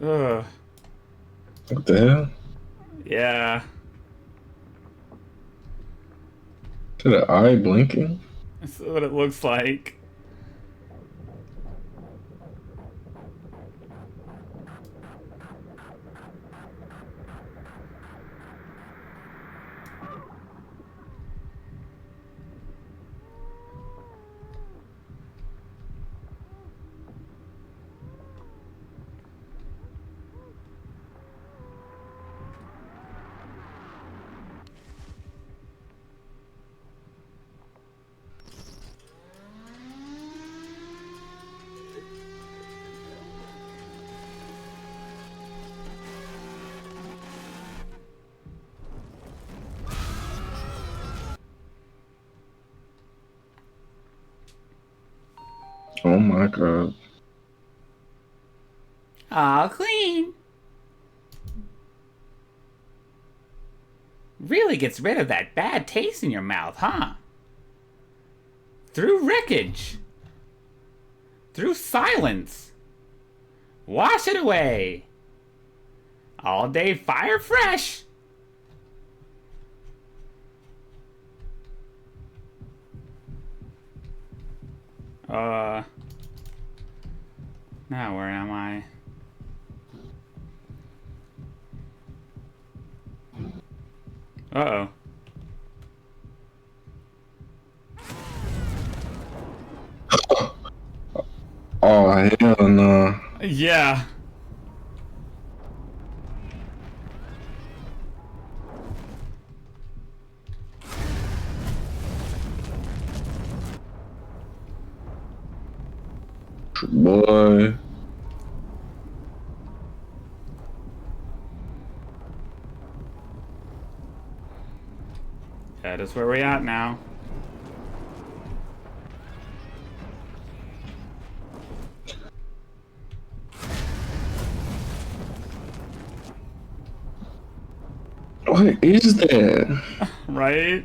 Ugh. What the hell? Yeah. Is that an eye blinking? That's what it looks like. Oh my god. All clean. Really gets rid of that bad taste in your mouth, huh? Through wreckage. Through silence. Wash it away. All day fire fresh. Now where am I? Uh-oh. Oh, hell no. Yeah. Boy. That is where we at now. What is that? Right?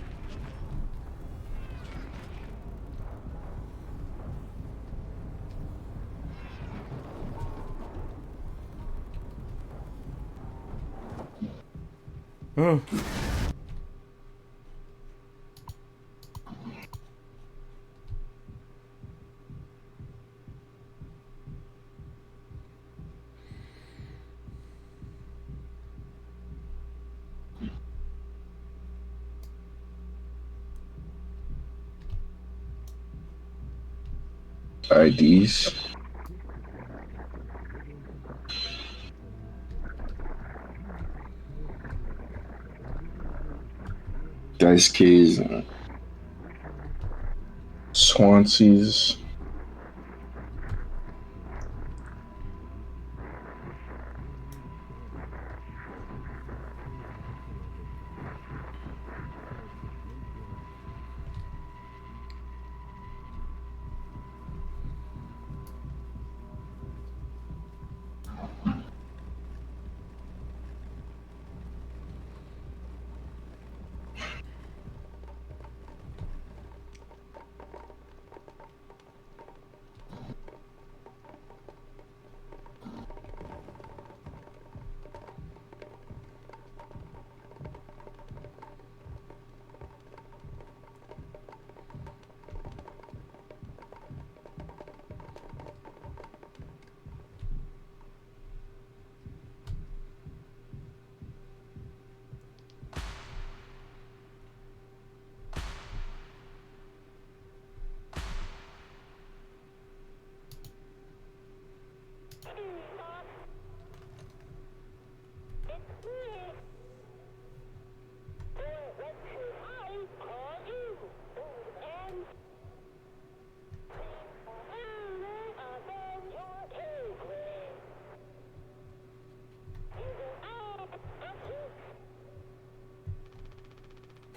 Oh. IDs. Dice keys. Swansea's.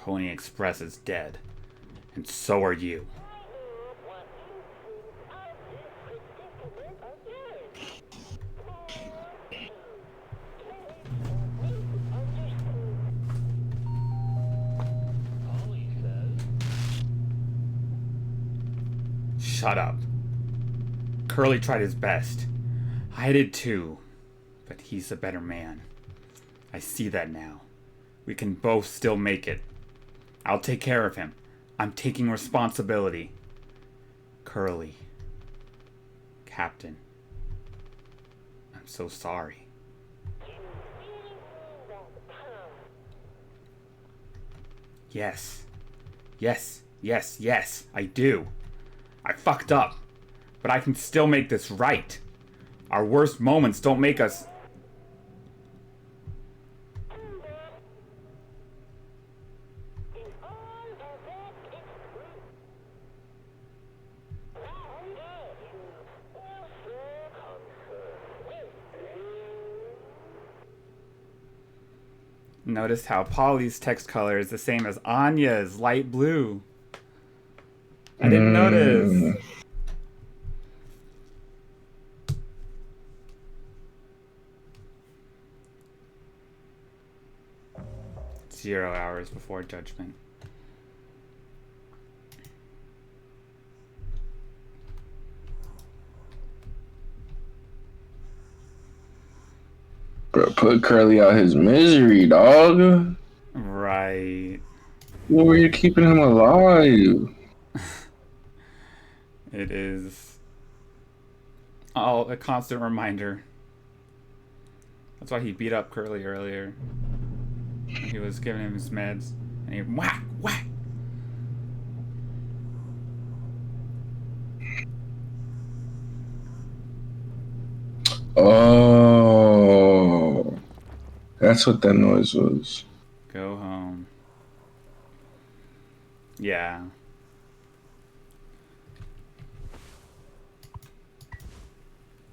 Pony Express is dead. And so are you. Polly says, Shut up. Curly tried his best. I did too. But he's a better man. I see that now. We can both still make it. I'll take care of him. I'm taking responsibility. Curly. Captain. I'm so sorry. Yes. Yes, yes, yes, I do. I fucked up. But I can still make this right. Our worst moments don't make us... Notice how Polly's text color is the same as Anya's, light blue. I didn't notice. Zero hours before judgment. Bro, put Curly out his misery, dog. Right. What were you keeping him alive? It is all a constant reminder. That's why he beat up Curly earlier. He was giving him his meds, and he whack, whack. Oh, that's what that noise was. Go home. Yeah.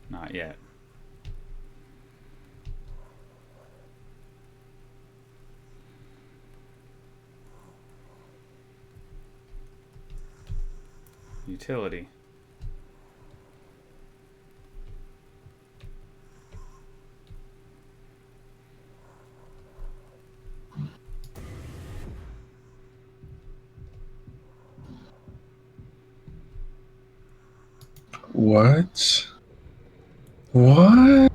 Not yet. Utility. What? What?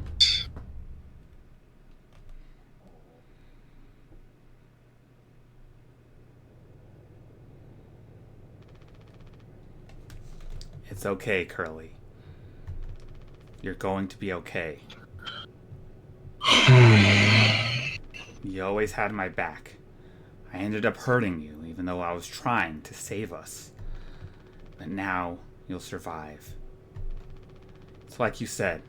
It's okay, Curly. You're going to be okay. You always had my back. I ended up hurting you, even though I was trying to save us. But now, you'll survive. It's like you said.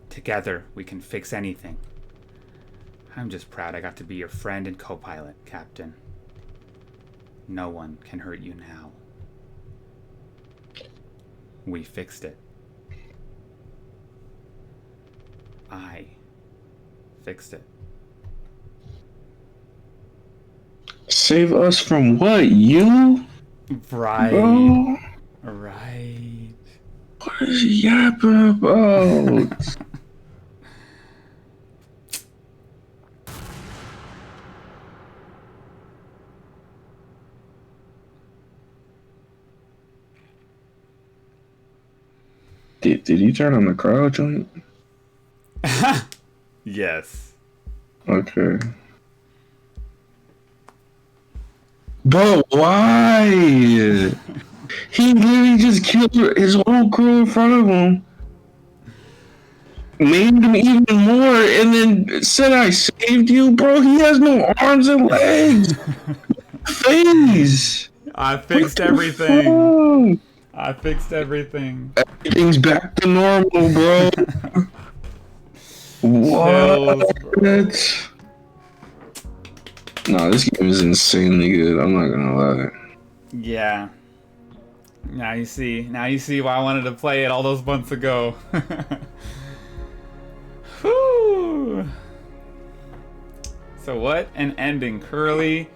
Together, we can fix anything. I'm just proud I got to be your friend and co-pilot, Captain. No one can hurt you now. We fixed it. I fixed it. Save us from what? You? Right. Bro? Right. What is he yapping about? Did he turn on the crowd joint? Yes. Okay. But why? He literally just killed his whole crew in front of him. Maimed him even more and then said I saved you, bro. He has no arms and legs. Face. I fixed What the everything. fuck? I fixed everything. Everything's back to normal, bro. Chills, bro. What? No, this game is insanely good. I'm not gonna lie. Yeah. Now you see why I wanted to play it all those months ago. Whew. So what an ending. Curly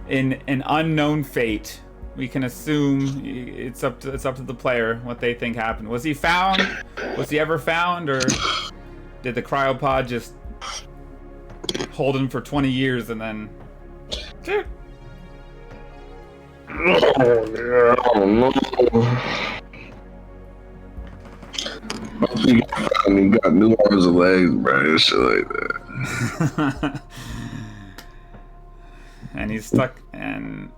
in an unknown fate. We can assume it's up to the player what they think happened. Was he found? Was he ever found, or did the cryopod just hold him for 20 years and then Oh no. He got new arms and legs, bro. And shit like that. and he's stuck. And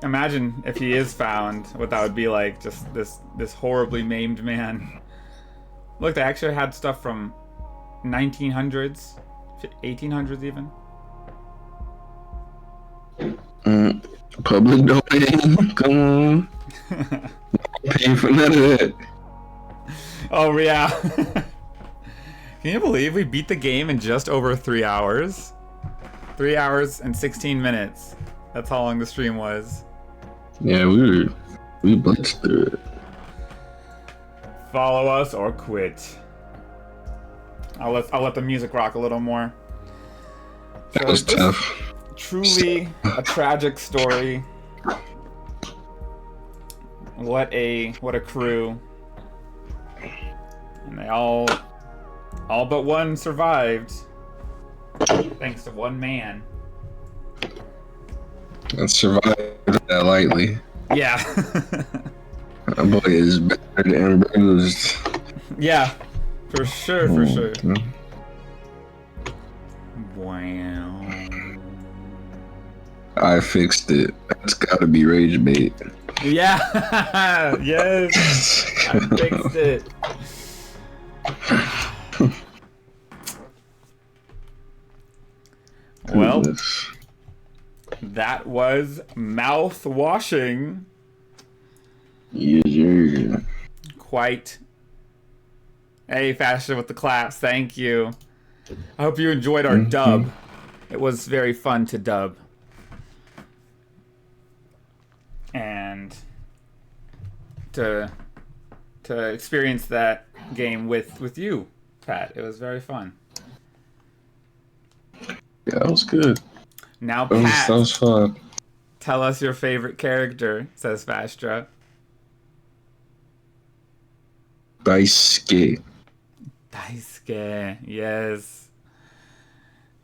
imagine if he is found, what that would be like. Just this horribly maimed man. Look, they actually had stuff from 1900s, 1800s even. Public domain. Come on. Pay for none of that. Oh yeah. Can you believe we beat the game in just over 3 hours? 3 hours and 16 minutes. That's how long the stream was. Yeah, we blitzed through it. Follow us or quit. I'll let the music rock a little more. That was tough. Truly a tragic story. What a crew. And they all but one survived. Thanks to one man. And survived that lightly. Yeah. That boy is battered and bruised. Yeah. For sure. Wow. I fixed it. That's gotta be rage bait. Yeah. Yes. I fixed it. Well, that was Mouthwashing. Yeah. Quite. Hey, Fashion with the claps. Thank you. I hope you enjoyed our dub. It was very fun to dub. And to experience that game with you, Pat. It was very fun. Yeah, that was good. Now, Pat, That was fun. tell us your favorite character, says Fastra. Daisuke. Daisuke, yes.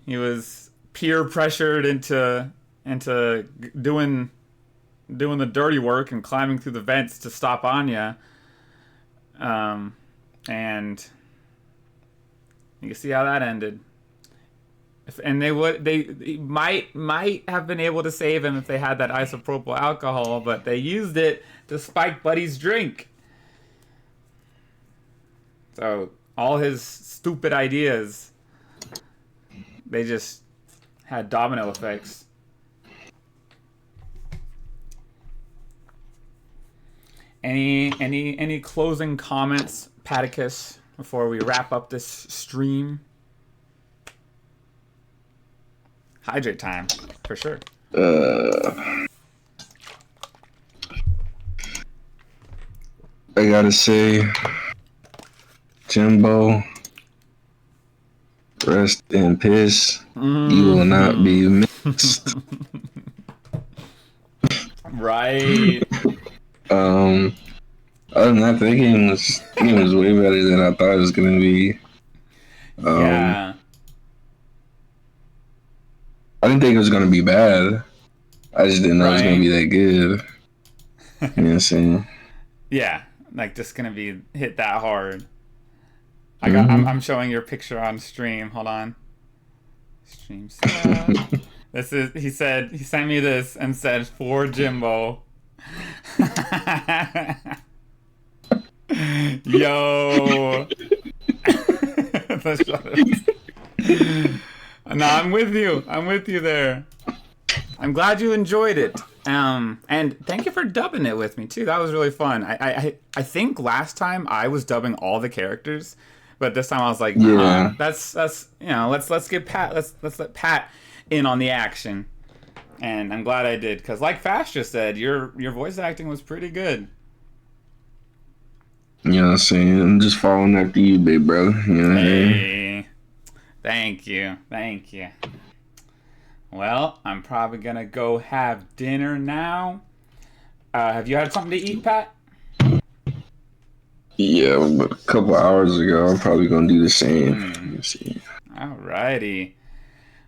He was peer pressured into doing the dirty work and climbing through the vents to stop Anya. And you can see how that ended. And they might have been able to save him if they had that isopropyl alcohol, but they used it to spike Buddy's drink. So all his stupid ideas, they just had domino effects. Any closing comments, Paticus, before we wrap up this stream? Hydrate time, for sure. I gotta say, Jimbo, rest in peace. You will not be missed. Right. Other than that, the game was way better than I thought it was gonna be. Yeah. I didn't think it was gonna be bad. I just didn't know it was gonna be that good. You know what I'm saying? Yeah, like just gonna be hit that hard. I'm showing your picture on stream. Hold on. Stream set. This is he sent me this and said for Jimbo. Yo. No, I'm with you there. I'm glad you enjoyed it. And thank you for dubbing it with me too. That was really fun. I think last time I was dubbing all the characters, But this time I was like, Yeah. that's let's get Pat, let's let Pat in on the action. And I'm glad I did, because like Fast just said, your voice acting was pretty good. You know what I'm saying? I'm just following after you, big brother. You know what I mean? Hey, thank you. Well, I'm probably gonna go have dinner now. Have you had something to eat, Pat? Yeah, but a couple hours ago, I'm probably gonna do the same. Let me see. Alrighty.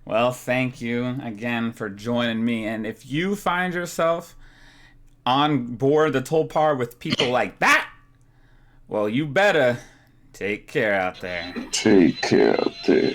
Well, thank you again for joining me. And if you find yourself on board the Tulpar with people like that, well, you better take care out there. Take care out there.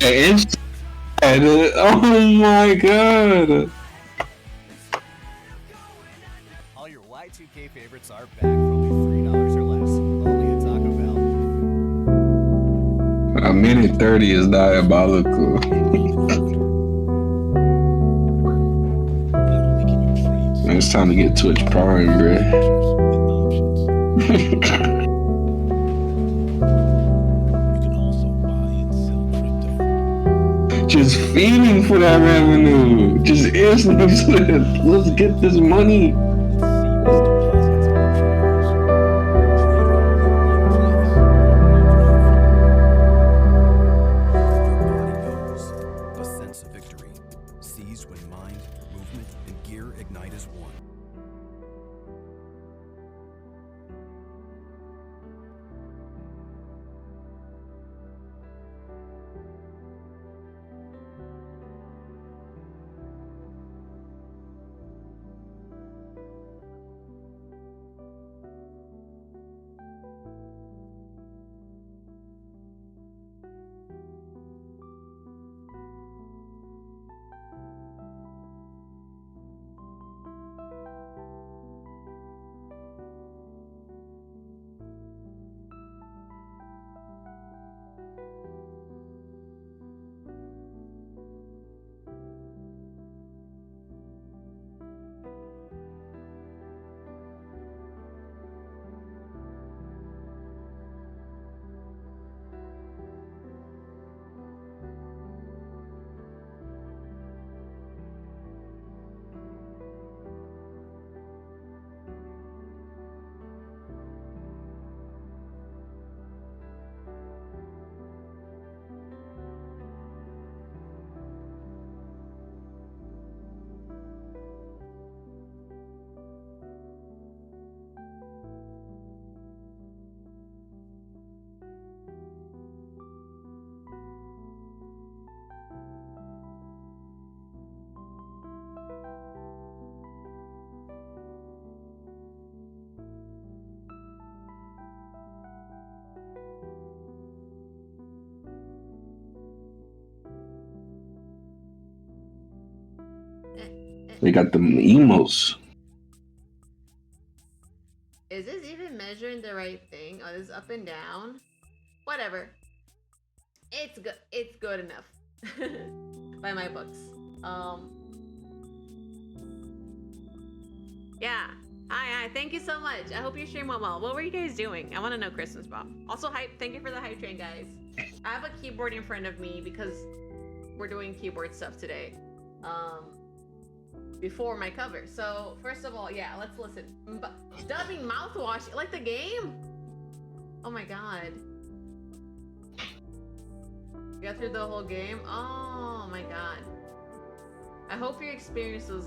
It's oh my god. All your Y2K favorites are back for only $3 or less. Only at Taco Bell. A minute 30 is diabolical. It's time to get Twitch Prime, bruh. Just feeding for that revenue. Just let's get this money. A sense of victory, seized when mind, movement, and gear ignite as one. They got the emotes. Is this even measuring the right thing? Oh, this is up and down. Whatever. It's good. It's good enough. By my books. Yeah. Hi. Thank you so much. I hope your stream went well. What were you guys doing? I want to know, Christmas Bob. Also, hype. Thank you for the hype train, guys. I have a keyboard in front of me because we're doing keyboard stuff today. Before my cover. So, first of all, yeah, let's listen. Dubbing Mouthwashing. Like the game? Oh my god. You got through the whole game? Oh my god. I hope your experience was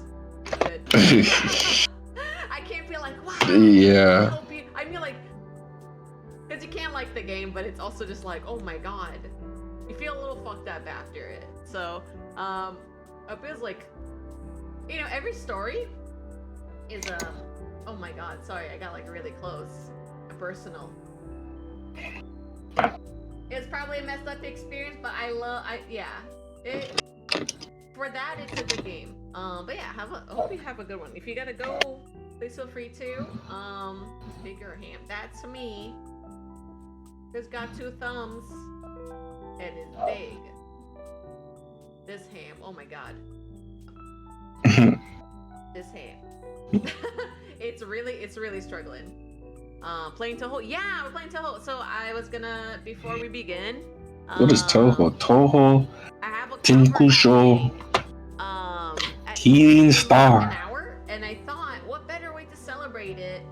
good. I can't feel like, wow. Yeah. I mean, like, because you can't like the game, but it's also just like, oh my god. You feel a little fucked up after it. So, it feels like, you know, every story is, oh my god, sorry, I got like really close. Personal. It's probably a messed up experience, but for that, it's a good game. But yeah, I hope you have a good one. If you gotta go, please feel free to. Bigger ham. That's me. It's got 2 thumbs. And it's big. This ham. Oh my god. This ham. It's really struggling. Playing Toho. Yeah, we're playing Toho. So I was gonna, before we begin. What is Toho? Toho. I have a Tenkusho. Teen Star. An hour, and I thought, what better way to celebrate it?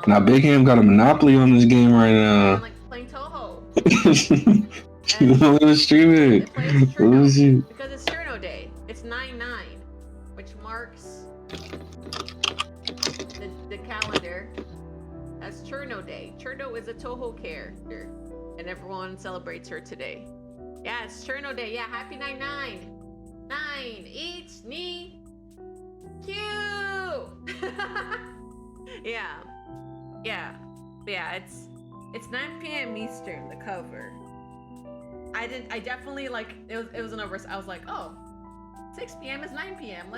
Now Big Ham got a monopoly on this game right now. I'm like playing Toho. You want to stream it? Because it's Cherno Day. It's 9/9, which marks the calendar as Cherno Day. Cherno is a Toho character, and everyone celebrates her today. Yeah, it's Cherno Day. Yeah, happy 9/9. 9 each knee. Q. Yeah. It's 9 p.m. Eastern. The cover. I definitely like it was an over. I was like, oh, 6 p.m. is 9 p.m.